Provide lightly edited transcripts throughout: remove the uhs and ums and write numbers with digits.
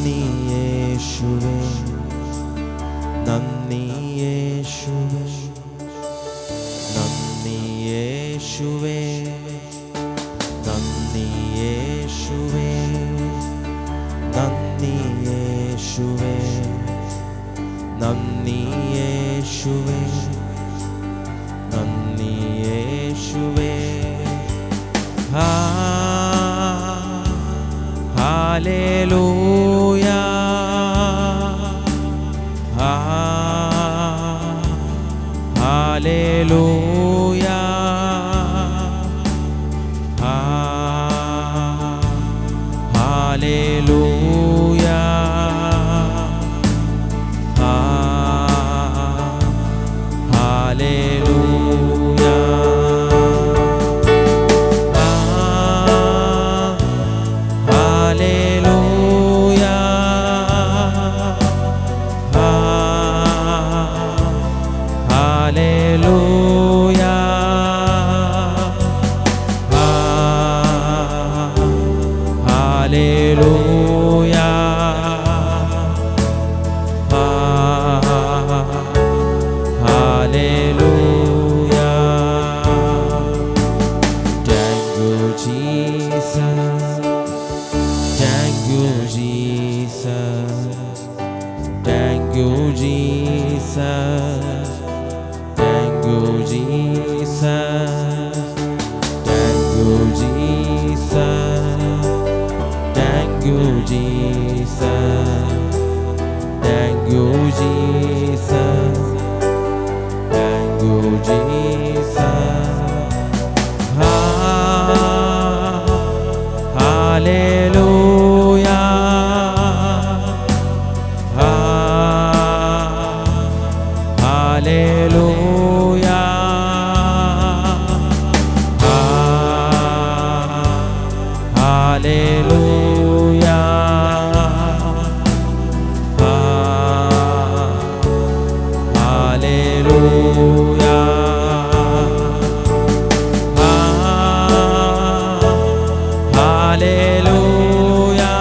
നന്ദി യേശുവേ, നന്ദി യേശുവേ, നന്ദി യേശുവേ, നന്ദി യേശുവേ, നന്ദി യേശുവേ, നന്ദി യേശുവേ, നന്ദി യേശുവേ. Hallelujah, hallelujah, hallelujah, hallelujah. Hallelujah, hallelujah. Thank you, Jesus. Thank you, Jesus. Thank you, Jesus. Thank you, Jesus. Thank you, Jesus. Thank you, Jesus. Thank you, Jesus. Thank you, Jesus. Hallelujah. Hallelujah. Hallelujah. Hallelujah. Hallelujah.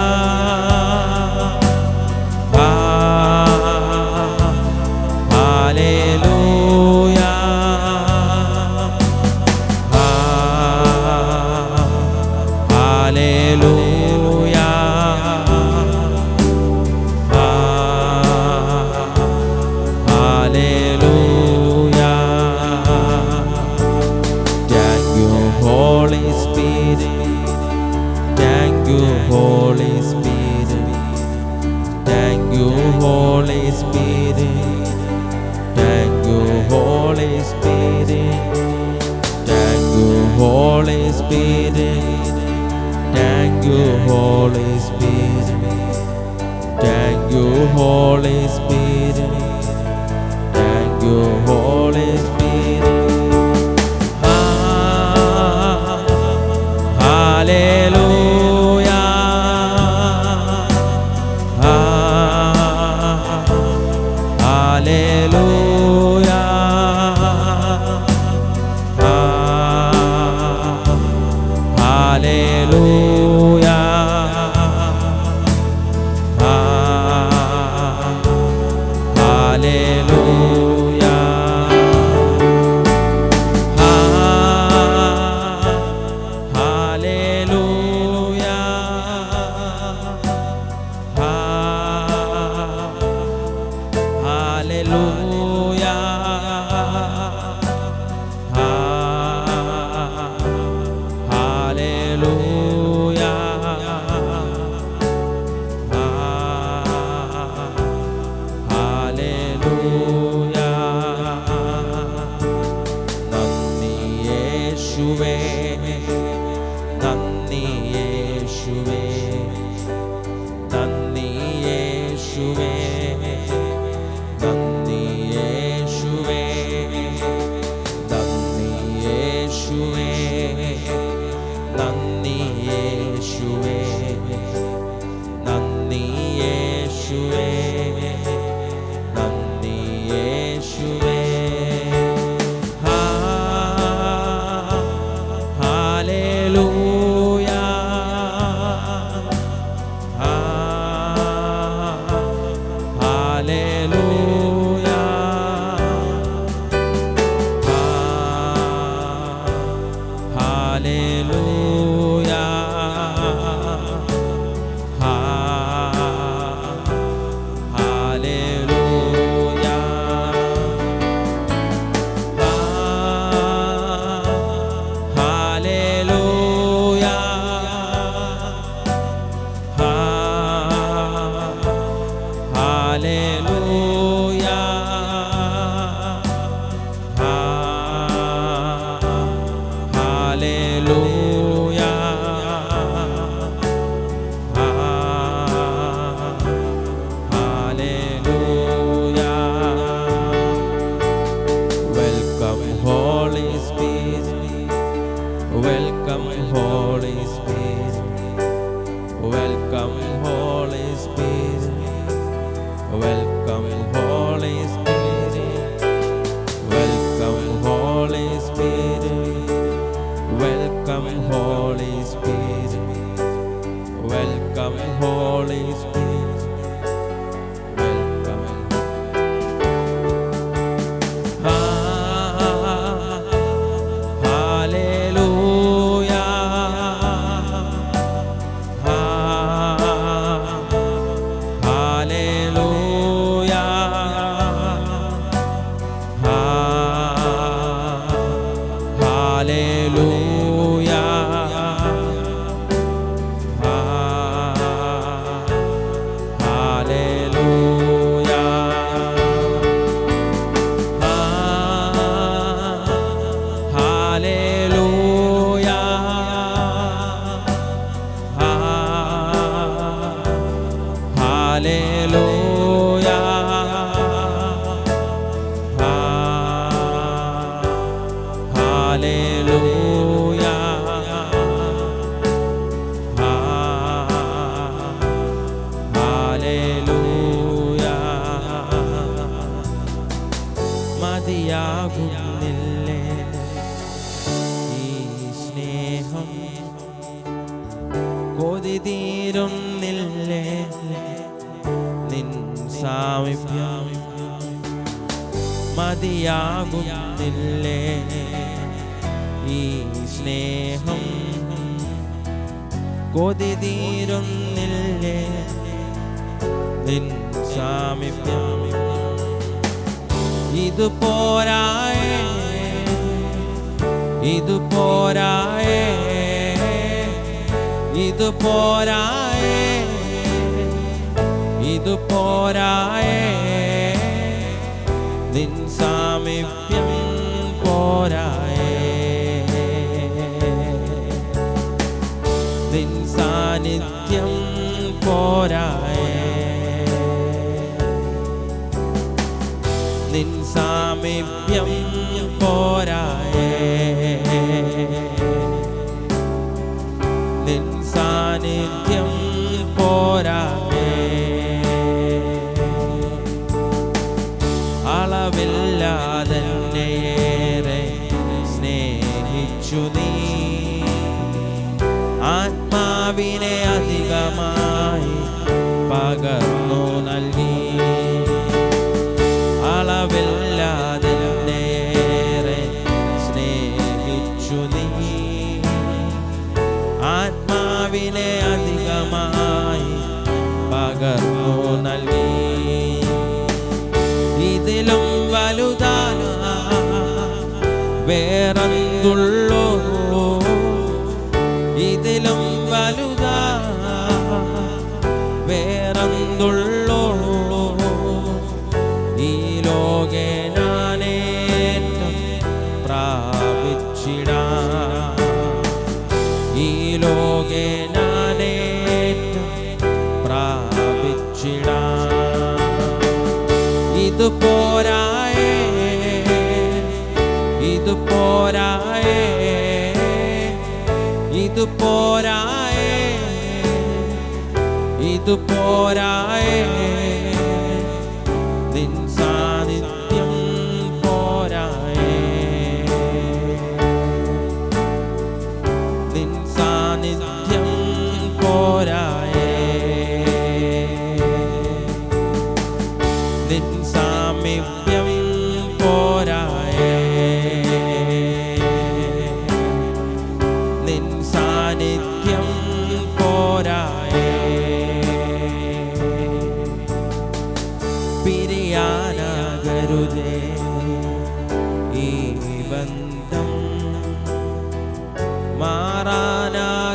Hallelujah. Hallelujah. Hallelujah. Thank you, Holy Spirit. Thank you, Holy Spirit. Thank you, Holy Spirit. Thank you, Holy Spirit. Thank you, Holy Spirit. Thank you, Holy Spirit. Thank you, Holy Spirit. Thank you, Holy Spirit. Hallelujah. Hallelujah. Hallelujah. Hallelujah. Welcome, Holy Spirit. Welcome, Holy Spirit. Welcome, Holy Spirit. Welcome, Holy Spirit. Welcome, Holy Spirit. Welcome, Holy Spirit. Welcome. മതിയാകുന്നില്ലേ ഈ സ്നേഹം, കൊതി തീരുന്നില്ലേ നിൻ സാമീപ്യം. മതിയാകുന്നില്ലേ ഈ സ്നേഹം, കൊതി തീരുന്നില്ലേ നിൻ സാമീപ്യം. ഇത് പോരായേ, ഇത് പോരായേ, ഇത് പോരായേ, ഇത് പോരായേ നിൻ സാമീപ്യം പോരായേ, നിൻ സാന്നിധ്യം പോരായേ, നിൻ സാമീപ്യം പോരായേ, നിൻ സാന്നിധ്യം പോരായേ. അളവില്ലാതെന്നേറെ സ്നേഹിച്ചു നീ, ആത്മാവിനെ അധികമായി പകർന്നു നൽകി. അളവില്ലാതെന്നേറെ സ്നേഹിച്ചു നീ, ആത്മാവിനെ അധികമായി പകർന്നു നൽകി. ഇതിലും വലുതാന വേറെന്തുള്ളോ, ഇതിലും വലുതാ വേറെന്തുള്ളോ. ഈ ലോകേ ഞാനേറ്റം പ്രാപിച്ചിടാം, ഈ ലോകേ ഞാനേറ്റം പ്രാപിച്ചിടാം. ഇത് പോരായേ, ഇത് പോരായേ, ഇത് പോരായേ, ഇത് പോരായേ നിൻ സാന്നിധ്യം പോരായേ, നിൻ സാന്നിധ്യം പോരായേ, നിൻ സാമീപ്യം പോരായേ, നിൻ സാന്നിധ്യം പോരായേ. പിരിയാനാകരുതേ ഈ ബന്ധം, മാറാനാകരുതേ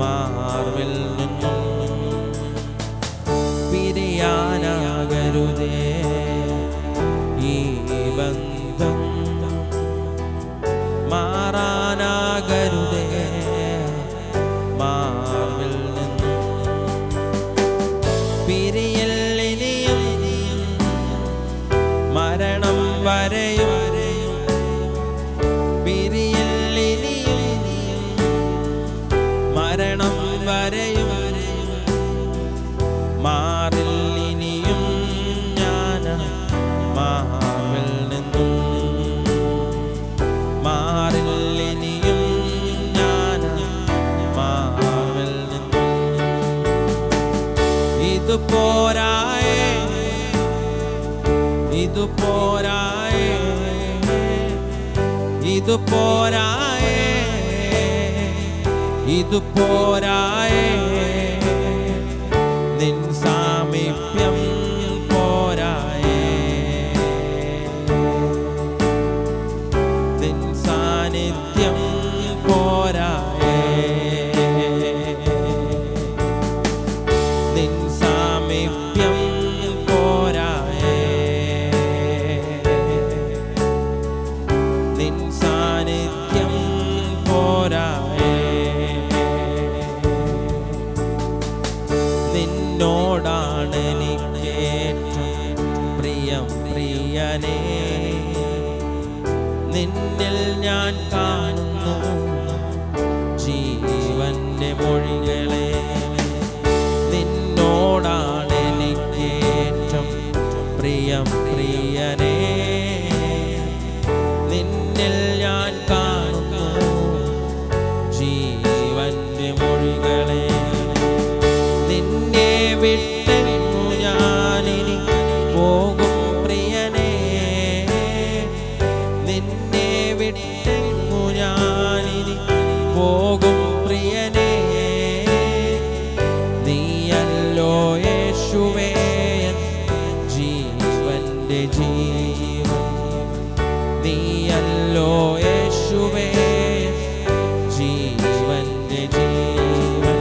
മാർവിൽ നിന്നും. പിരിയൽ ഇനിയും മരണം വരെയും, പിരിയൽ ഇനിയും മരണം വരെയും, മാറിൽ ഇനിയും ഞാൻ മാവിൽ നിന്നും, മാറിൽ ഇനിയും ഞാൻ മാവിൽ നിന്നും. ഇത് പോരായേ, ഇത് പോരായേ, ഇത് പോരായേ, ഇത് പോരായേ, നിൻ സാമീപ്യം പോരായേ, നിൻ സാന്നിധ്യം പോരായേ, നിൻ സാമീപ്യം പോരായേ, നിൻ സാന്നിധ്യം പോരായേ. നിന്നോടാണ് എനിക്കേറ്റവും പ്രിയം പ്രിയനേ, നിന്നിൽ ഞാൻ കാണുന്നു ജീവന്റെ മൊഴികളെ. നിന്നോടാണ് എനിക്കേറ്റവും പ്രിയം പ്രിയനേ, നിന്നിൽ ഞാൻ കാണുന്നു ജീവന്റെ മൊഴികളെ. നിന്നെ വിട്ടെങ്ങു ഞാനിനി പോകും പ്രിയനേ, നിന്നെ വിട്ടെങ്ങു ഞാനിനി പോകും പ്രിയനേ. നീയല്ലോ യേശുവേ ജീവന്റെ ജീവൻ, നീയല്ലോ യേശുവേ ജീവന്റെ ജീവൻ.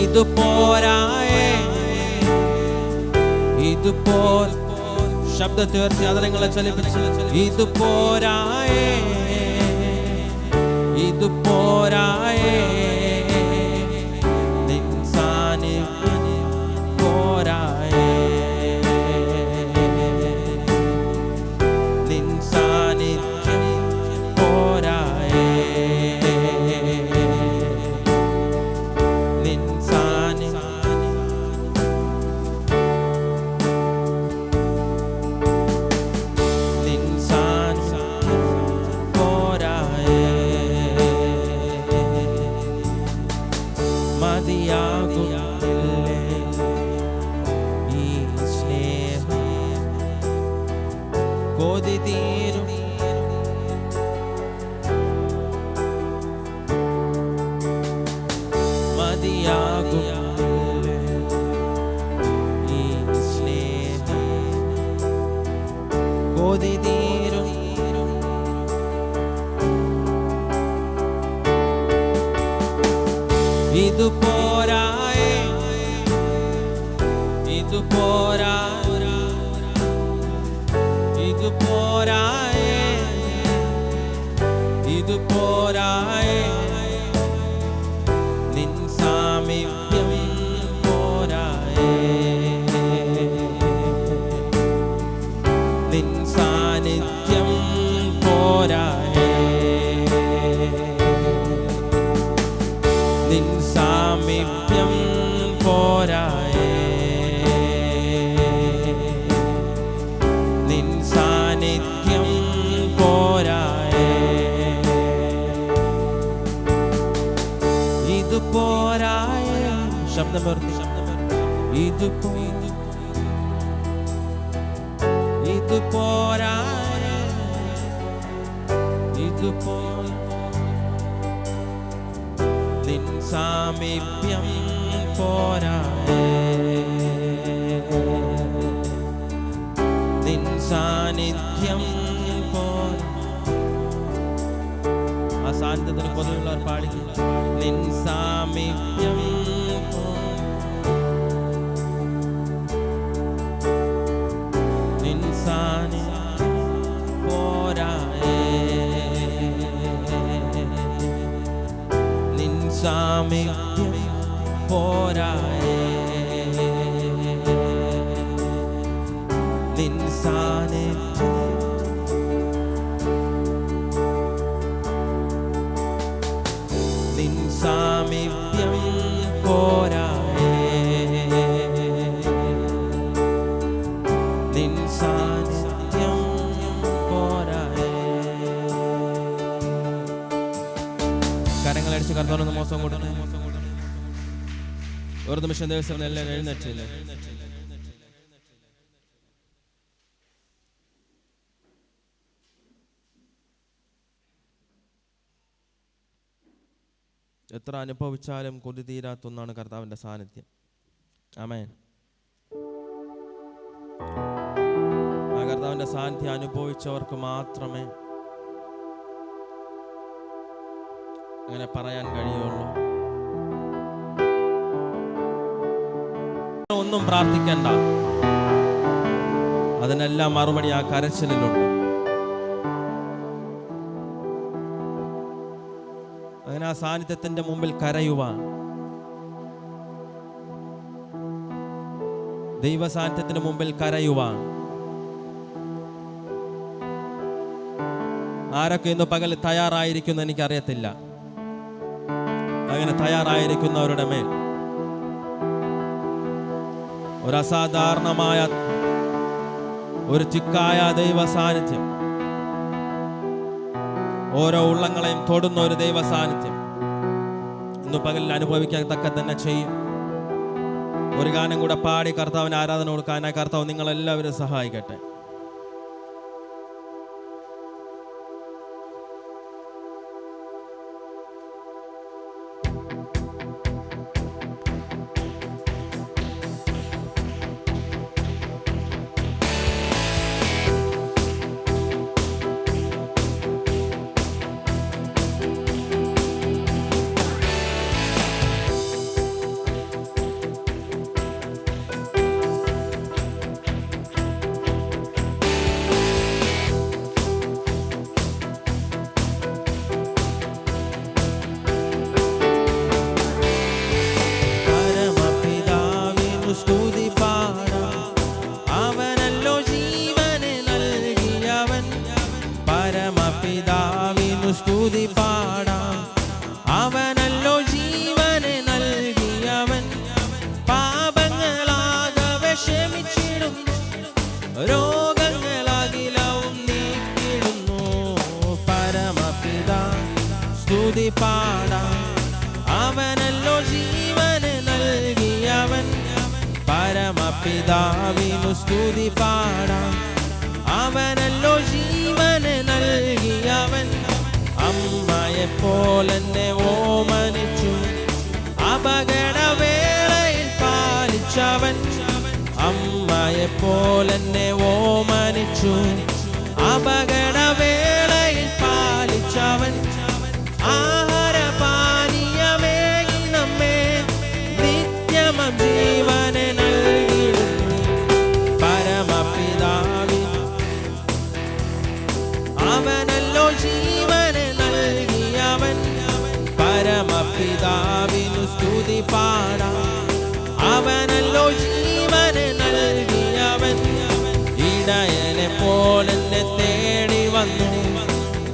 ഇത് പോരായേ, ഇത് ശബ്ദത്തുയർത്തി അതരങ്ങളെ ചലിപ്പിച്ച്, ഇത് പോരായേ, ഇത് പോരായേ, നിൻ സാന്നിധ്യം പോരായേ, നിൻ സാന്നിധ്യം പോരായേ, നിൻ സാന്നിധ്യം മതിയാകുന്നില്ലേ ഈ സ്നേഹം, കൊതി തീരും മതിയാകുന്നില്ലേ ഈ സ്നേഹം, കൊതി തീരും. ഇത് പോരായേ, ഇത് പോരായേ, ഇത് പോരായേ, ഇത് പോരായേ, നിൻ സാമീപ്യം പോരായേ, നിൻ സാന്നിധ്യം പോരായേ, നിൻ സാമീപ്യം പോരായേ, നിൻ സാന്നിധ്യം പോരായേ. ഇത് പോരായേ, ശബ്ദമുയർത്തി, ഇത് ഇത് പോരായേ, ഇത് നിൻ സാമീപ്യം പോരായേ, നിൻ സാന്നിധ്യം ആ സാന്നിധ്യത്തിന് പൊതുവുള്ളവർ പാടിക്കും. നിൻ സാമീപ്യം നിൻ സാന്നിധ്യം പോരായേ, നിൻ സാമീപ്യം പോരായേ, പോരായേ, നിൻ സാന്നിധ്യം പോരായേ. കരങ്ങളടിച്ച് കർത്താവിന് മോശം കൊടുത്തു. ഒരു നിമിഷം ദിവസം എല്ലാവരും എഴുന്നേറ്റില്ല. എത്ര അനുഭവിച്ചാലും കൊതി തീരാത്ത ഒന്നാണ് കർത്താവിൻ്റെ സാന്നിധ്യം. ആമേൻ. ആ കർത്താവിൻ്റെ സാന്നിധ്യം അനുഭവിച്ചവർക്ക് മാത്രമേ അങ്ങനെ പറയാൻ കഴിയുള്ളൂ. ഒന്നും പ്രാർത്ഥിക്കണ്ട, അതിനെല്ലാം മറുപടി ആ കരച്ചിലുണ്ട്. അങ്ങനെ ആ സാന്നിധ്യത്തിന്റെ മുമ്പിൽ കരയുവാൻ, ദൈവ സാന്നിധ്യത്തിന് മുമ്പിൽ കരയുവാൻ ആരൊക്കെ ഇന്ന് പകൽ തയ്യാറായിരിക്കുന്നു എനിക്കറിയത്തില്ല. അങ്ങനെ തയ്യാറായിരിക്കുന്നവരുടെ മേൽ ഒരു അസാധാരണമായ ഒരു ചിക്കായ ദൈവ സാന്നിധ്യം, ഓരോ ഉള്ളങ്ങളെയും തൊടുന്ന ഒരു ദൈവ സാന്നിധ്യം ഇന്ന് പകലിൽ അനുഭവിക്കാൻ തക്ക തന്നെ ചെയ്യും. ഒരു ഗാനം കൂടെ പാടി കർത്താവിന് ആരാധന കൊടുക്കാനായി കർത്താവ് നിങ്ങളെല്ലാവരും സഹായിക്കട്ടെ. സ്തുതി പാടാം, അവനല്ലോ ജീവനെ നൽകിയവൻ. പാപങ്ങളാകവെ ക്ഷമിച്ചിടുന്നു, രോഗങ്ങളാകിലവും നീക്കിടുന്നു. പരമപിതാ സ്തുതി പാടാം, അവനല്ലോ ജീവനെ നൽകിയവൻ. പരമപിതാവിനു സ്തുതി പാടാം, അവനല്ലോ ജീവനെ നൽകിയവൻ. അമ്മയെപ്പോലെന്നെ ഓമനിച്ചു, അപകടവേളയിൽ പാലിച്ചവൻ. അമ്മയെപ്പോലെന്നെ ഓമനിച്ചു, അപകടവേളയിൽ പാലിച്ചവൻ. ആഹാരപാനീയമേകി നമ്മെ നിത്യമം ജീവനെ നൽകിയിടുന്നു. പരമപിതാവിൻ അവനല്ലോ ജീവനെ നൽകിയവൻ. പരമപിതാവിനു സ്തുതി പാടാം, അവനല്ലോ ജീവനെ നൽകിയവൻ. ഇടയനെ പോലെന്നെ തേടി വന്നു,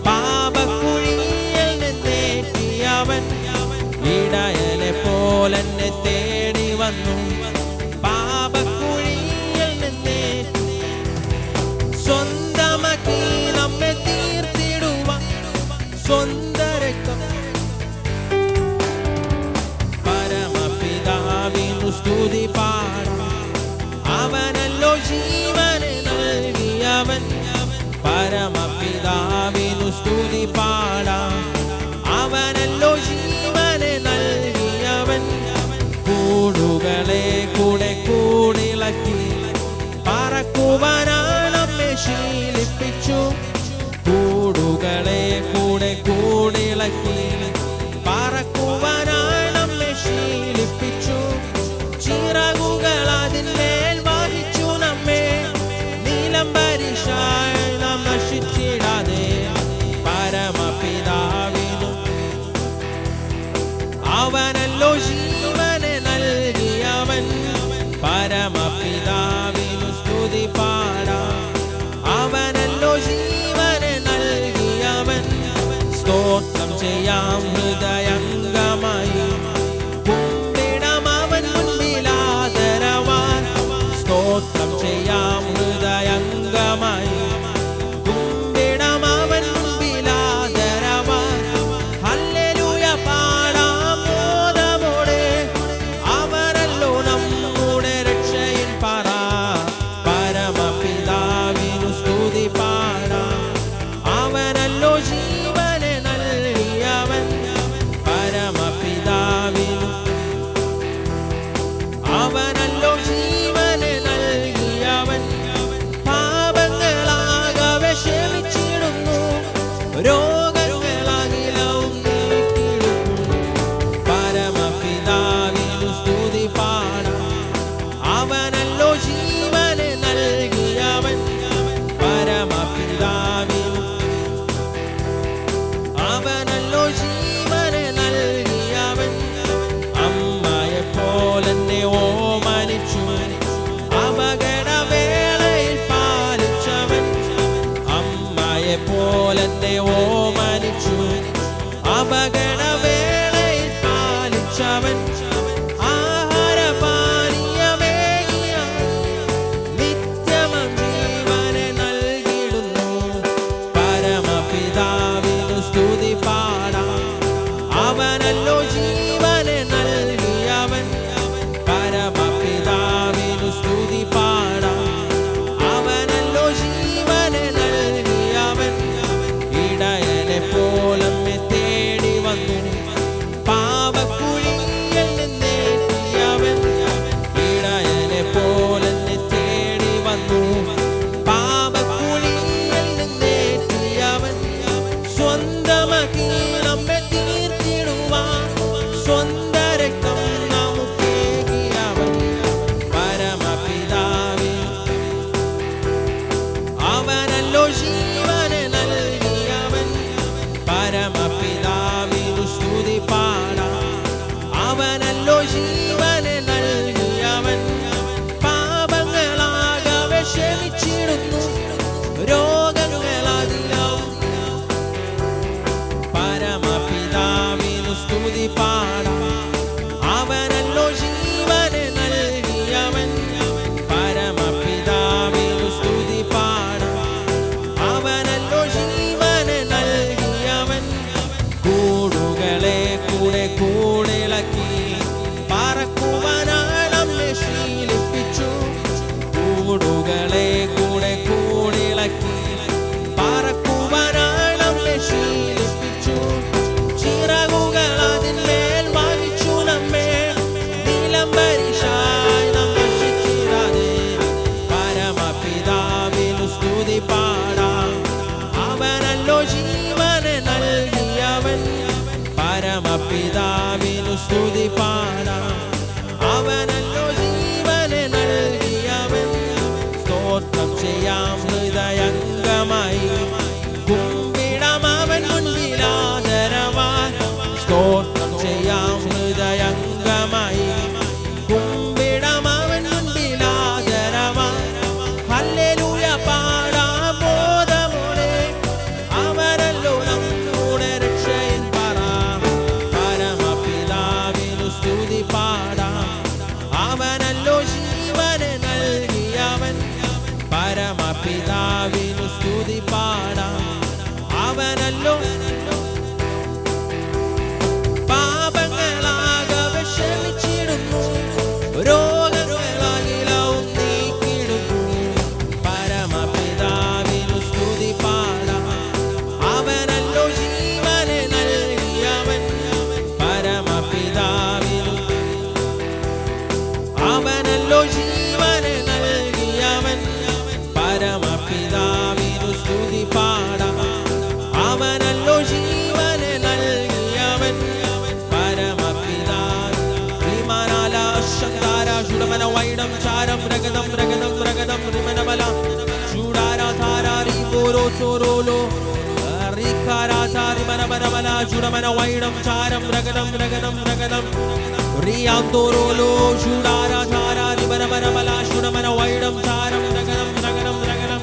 പാപക്കുഴിയിൽ നിന്നേറ്റിയവൻ. ഇടയനെ പോലെന്നെ തേടി വന്നു, പാപക്കുഴിയിൽ നിന്നേറ്റി. സ്വന്തമാക്കി നമ്മെ തീർത്തിടുവാൻ സ്വന്തരക്തം. പരമപിതാവിനു സ്തുതി പാടാം, അവനല്ലോ ജീവനെ നൽകിയവൻ. പരമപിതാവിനു സ്തുതി പാടാം, അവനല്ലോ ജീവനെ നൽകിയവൻ. കൂടുകളെ കൂടെ കൂടിളക്കി പറക്കുവാനാണ് നമ്മെ ശീലിപ്പിച്ചു. കൂടുകളെ കൂടെ കൂടിളക്കി പറക്കുവാനാണ് നമ്മെ ശീലിപ്പിച്ചു. ചിറകുകൾ അതിന്മേൽ വഹിച്ചു നമ്മെ, നീലം പരിശായി നാം നശിച്ചിടാതെ. പരമപിതാവിനു അവനല്ലോ ജീവനെ നൽകിയവൻ. പാടാം. അവനല്ലോ ജീവനെ നൽകിയവൻ പരമപിതാവിനു. അവനല്ലോ ജീവനെ നൽകിയവൻ അമ്മയെ പോലെന്നെ ഓമനിച്ചു. അപകടവേളയിൽ പാലിച്ചവൻ അമ്മയെ പോലെന്നെ ഓമനിച്ചു. അപകടവേളയിൽ പാലിച്ചവൻ ആഹാരപാനീയമേകിയവൻ നിത്യമം ജീവനെ നൽകിടുന്നു. പരമപിതാവിനു സ്തുതി പാടാം. അവനല്ലോ ജീവനെ നൽകിയവൻ പരമപിതാവിനു സ്തുതി പാടാം. അവനല്ലോ ജീവനെ നൽകിയവൻ ഇടയനെ പോലമ്മെ തേടി വന്നു. പാപക്കുഴിയിൽ നിന്നേറ്റിയവൻ ഇടയനെ പോലെന്നെ തേടി വന്നു. പാപക്കുഴിയിൽ നിന്നേറ്റിയവൻ സ്വന്തമാക്കി നമ്മെ തീർത്തിടുവാൻ സ്വന്തം രക്തം നമുക്കേകിയവൻ പരമപിതാവിൻ. അവനല്ലോ ജീവനെ നൽകിയവൻ പരമപിതാവിനു സ്തുതി പാടാം. അവനല്ലോ ജീവനെ നൽകിയവൻ പാപങ്ങളാകവെ ക്ഷമിച്ചിടുന്നു. രോഗങ്ങളതിലും പരമപിതാവിനു സ്തുതി പാടാം. അവനല്ലോ ജീവനെ നൽകിയവൻ പരമപിതാവിനു സ്തുതി പാടാം. അവനല്ലോ ജീവനെ നൽകിയവൻ കൂടുകളെ കൂടെ കൂടിളക്കി പറക്കുവാനായി നമ്മെ ശീലിപ്പിച്ചു. കൂടുകളെ കൂടെ കൂടിളക്കി പറക്കുവാനായി നമ്മെ ശീലിപ്പിച്ചു. ചിറകുകൾ അതിന്മേൽ വഹിച്ചു നമ്മെ നിലംപരിശായി നമ്മെ ശിക്ഷിടാതെ പരമപിതാവിനു സ്തുതി പാടാം. അവനല്ലോ ജീവനെ നൽകിയവൻ പരമപിതാവിനു സ്തുതി പാടാം. അവനല്ലോ ജീവനെ നൽകിയവൻ സ്തോത്രം ചെയ്യാം ഹൃദയംഗമായി. കുമ്പിടാം അവൻ മുൻപിലാദരവാൻ. സ്തോത്രം ചെയ്യാം ഹൃദയംഗമായി. കുമ്പിടാം അവൻ മുൻപിലാദരവാൻ. ഹല്ലേലൂയ പാടാം ബോധമോടെ. അവനല്ലോ നമ്മുടെ രക്ഷയിൻ പറ. പരമപിതാവിനു സ്തുതി പാടാം. അവനല്ലോ ജീവനെ നൽകിയവൻ പരമപിതാവിനു സ്തുതി പാടാം. അവനല്ലോ പാപങ്ങളാകവെ ക്ഷമിച്ചിടുന്നു. രോഗങ്ങളാകിലവും നീക്കിടുന്നു. പരമപിതാവിനു സ്തുതി പാടാം. അവനല്ലോ ജീവനെ നൽകിയവൻ പരമപിതാവിനു. അവനല്ലോ ജീവനെ നൽകിയവൻ പരമപിതാവിനു സ്തുതി പാടാം. അവനല്ലോ ജീവനെ നൽകിയവൻ പരമപിതാവ്. വിമാനാല ശങ്കാര ശുടമന വൈഡം ചാരം രഗതം രഗതം രഗതം റിമനബല ചൂടാരാധാരി പോരോ ചോരോലോ റിഖാരാധാരി മനമനമല ചുടമന വൈഡം ചാരം രഗതം രഗതം രഗതം റിയാന്തോരോലോ ചൂടാരാധാരി മനമനമല ചുടമന വൈഡം ചാരം രഗതം രഗതം രഗതം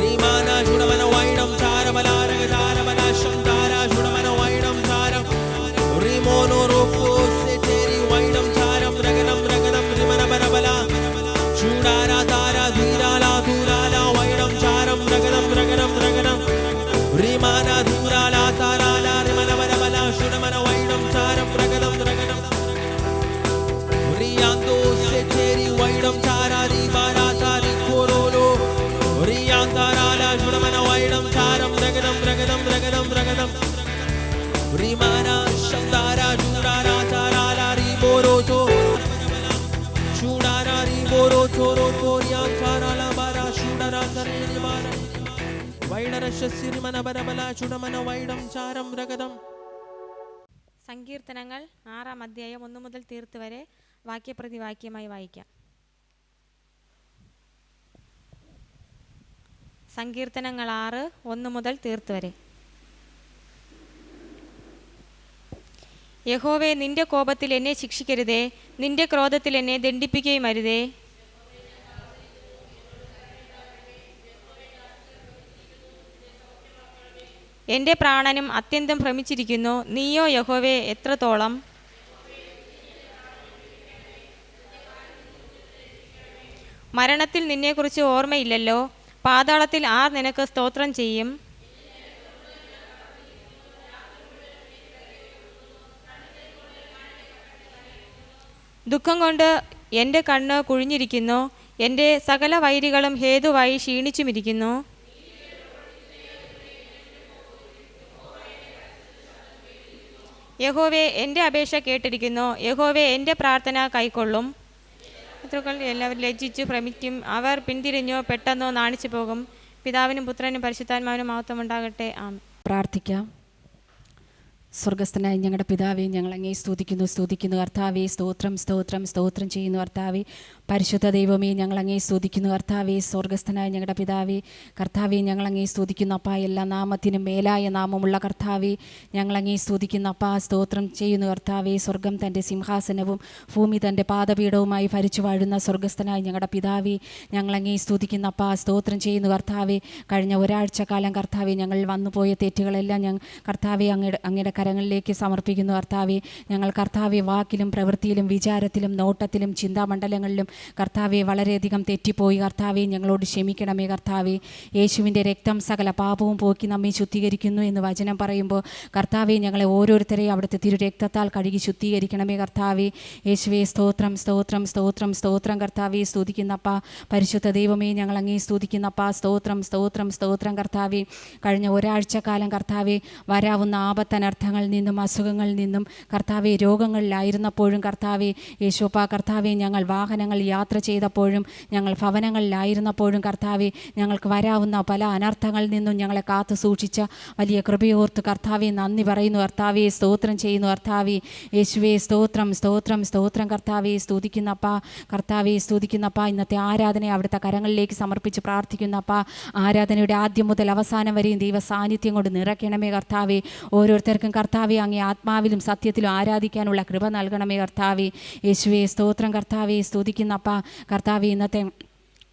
റിമാന ചുടമന വൈഡം ചാരമല രഗതാരമല ശങ്കാര ചുടമന വൈഡം ചാരം റിമോനോ റോക്കോ സെറ്റേരി വൈഡം ചാരം രഗതം രഗതം റിമനമനമല ചൂടാരാധാര ധീരാല ധൂരാല വൈഡം ചാരം രഗതം രഗതം രഗതം റിമാന ധൂരാല താരാല റിമനമനമല ചുടമന വൈഡം ചാരം രഗതം രഗതം റിയാന്തോ സെറ്റേരി വൈഡം ചാരാരി ബാരാതാരി കോരോലോ റിയാന്താരാല ചുടമന വൈഡം ചാരം രഗതം രഗതം രഗതം രഗതം റിമാന ശങ്കാര ചൂടാരാധാരാല റിബോരോചോ ചൂടാരാ റിബോരോ ചോരോ കോരിയാന്താരാല ബാരാ ചൂടാരാധരേ നിവാര വൈഡരശ സിരിമന ബരബല ചുടമന വൈഡം ചാരം രഗതം. സങ്കീർത്തനങ്ങൾ 6-ാം അധ്യായം 1 മുതൽ തീർത്ത് വരെ വാക്യപ്രതിവാക്യമായി വായിക്കാം. സങ്കീർത്തനങ്ങൾ 6, 1 മുതൽ തീർത്ത് വരെ. യഹോവേ, നിന്റെ കോപത്തിൽ എന്നെ ശിക്ഷിക്കരുതേ, നിന്റെ ക്രോധത്തിൽ എന്നെ ദണ്ഡിപ്പിക്കുകയും അരുതേ. എൻ്റെ പ്രാണനും അത്യന്തം ഭ്രമിച്ചിരിക്കുന്നു. നീയോ യഹോവേ എത്രത്തോളം? മരണത്തിൽ നിന്നെക്കുറിച്ച് ഓർമ്മയില്ലല്ലോ. പാതാളത്തിൽ ആർ നിനക്ക് സ്തോത്രം ചെയ്യും? ദുഃഖം കൊണ്ട് എൻ്റെ കണ്ണ് കുഴിഞ്ഞിരിക്കുന്നു. എൻ്റെ സകല വൈരികളും ഹേതുവായി ക്ഷീണിച്ചുമിരിക്കുന്നു. യഹോവേ, എൻ്റെ അപേക്ഷ കേട്ടിരിക്കുന്നു. യഹോവേ, എൻ്റെ പ്രാർത്ഥന കൈക്കൊള്ളും. ശത്രുക്കൾ എല്ലാവരും ലജ്ജിച്ചു ഭ്രമിക്കും. അവർ പിന്തിരിഞ്ഞോ പെട്ടെന്നോ നാണിച്ചു പോകും. പിതാവിനും പുത്രനും പരിശുദ്ധാത്മാവിനും മഹത്വം ഉണ്ടാകട്ടെ. ആമേൻ. പ്രാർത്ഥിക്കാം. സ്വർഗസ്ഥനായ ഞങ്ങളുടെ പിതാവേ, ഞങ്ങൾ അങ്ങേ സ്തുതിക്കുന്നു കർത്താവേ. സ്തോത്രം സ്തോത്രം സ്തോത്രം ചെയ്യുന്നു കർത്താവേ. പരിശുദ്ധ ദൈവമേ, ഞങ്ങൾ അങ്ങേ സ്തുതിക്കുന്നു കർത്താവേ. സ്വർഗസ്ഥനായ ഞങ്ങളുടെ പിതാവേ, കർത്താവേ, ഞങ്ങൾ അങ്ങേ സ്തുതിക്കുന്നു അപ്പാ. എല്ലാ നാമത്തിനും മേലായ നാമമുള്ള കർത്താവേ, ഞങ്ങൾ അങ്ങേ സ്തുതിക്കുന്നു അപ്പാ. സ്തോത്രം ചെയ്യുന്നു കർത്താവേ. സ്വർഗം തൻ്റെ സിംഹാസനവും ഭൂമി തൻ്റെ പാദപീഠവുമായി ഭരിച്ചു വാഴുന്ന സ്വർഗസ്ഥനായ ഞങ്ങളുടെ പിതാവേ, ഞങ്ങൾ അങ്ങേ സ്തുതിക്കുന്നു അപ്പാ. സ്തോത്രം ചെയ്യുന്നു കർത്താവേ. കഴിഞ്ഞ ഒരാഴ്ച കാലം കർത്താവേ, ഞങ്ങൾ വന്നുപോയ തെറ്റുകളെല്ലാം ഞങ്ങൾ കർത്താവേ അങ്ങയുടെ കരങ്ങളിലേക്ക് സമർപ്പിക്കുന്നു കർത്താവേ. ഞങ്ങൾ കർത്താവേ വാക്കിലും പ്രവൃത്തിയിലും വിചാരത്തിലും നോട്ടത്തിലും ചിന്താമണ്ഡലങ്ങളിലും കർത്താവെ വളരെയധികം തെറ്റിപ്പോയി കർത്താവെ. ഞങ്ങളോട് ക്ഷമിക്കണമേ കർത്താവെ. യേശുവിൻ്റെ രക്തം സകല പാപവും പോക്കി നമ്മെ ശുദ്ധീകരിക്കുന്നു എന്ന് വചനം പറയുമ്പോൾ കർത്താവെ, ഞങ്ങളെ ഓരോരുത്തരെയും അവിടുത്തെ തിരുരക്തത്താൽ കഴുകി ശുദ്ധീകരിക്കണമേ കർത്താവെ. യേശുവേ, സ്തോത്രം സ്തോത്രം സ്തോത്രം സ്തോത്രം കർത്താവെ. സ്തുതിക്കുന്നപ്പാ. പരിശുദ്ധ ദൈവമേ, ഞങ്ങൾ അങ്ങേ സ്തുതിക്കുന്നപ്പാ. സ്തോത്രം സ്തോത്രം സ്തോത്രം കർത്താവെ. കഴിഞ്ഞ ഒരാഴ്ച കാലം കർത്താവെ, വരാവുന്ന ആപത്തനർത്ഥങ്ങളിൽ നിന്നും അസുഖങ്ങളിൽ നിന്നും കർത്താവെ, രോഗങ്ങളിലായിരുന്നപ്പോഴും കർത്താവെ, യേശോപ്പാ കർത്താവെ, ഞങ്ങൾ വാഹനങ്ങൾ യാത്ര ചെയ്തപ്പോഴും ഞങ്ങൾ ഭവനങ്ങളിലായിരുന്നപ്പോഴും കർത്താവെ, ഞങ്ങൾക്ക് വരാവുന്ന പല അനർത്ഥങ്ങളിൽ നിന്നും ഞങ്ങളെ കാത്തു സൂക്ഷിച്ച വലിയ കൃപയോർത്ത് കർത്താവെ നന്ദി പറയുന്നു കർത്താവെ. സ്തോത്രം ചെയ്യുന്നു കർത്താവെ. യേശുവേ, സ്തോത്രം സ്തോത്രം സ്തോത്രം കർത്താവെ. സ്തുതിക്കുന്നപ്പാ കർത്താവെ, സ്തുതിക്കുന്നപ്പാ. ഇന്നത്തെ ആരാധനയെ അവിടുത്തെ കരങ്ങളിലേക്ക് സമർപ്പിച്ച് പ്രാർത്ഥിക്കുന്നപ്പാ. ആരാധനയുടെ ആദ്യം മുതൽ അവസാനം വരെയും ദൈവ സാന്നിധ്യം കൊണ്ട് നിറയ്ക്കണമേ കർത്താവെ. ഓരോരുത്തർക്കും കർത്താവെ അങ്ങേ ആത്മാവിലും സത്യത്തിലും ആരാധിക്കാനുള്ള കൃപ നൽകണമേ കർത്താവെ. യേശുവേ, സ്തോത്രം കർത്താവെ. സ്തുതിക്കുന്നപ്പാ കർത്താവെ. ഇന്നത്തെ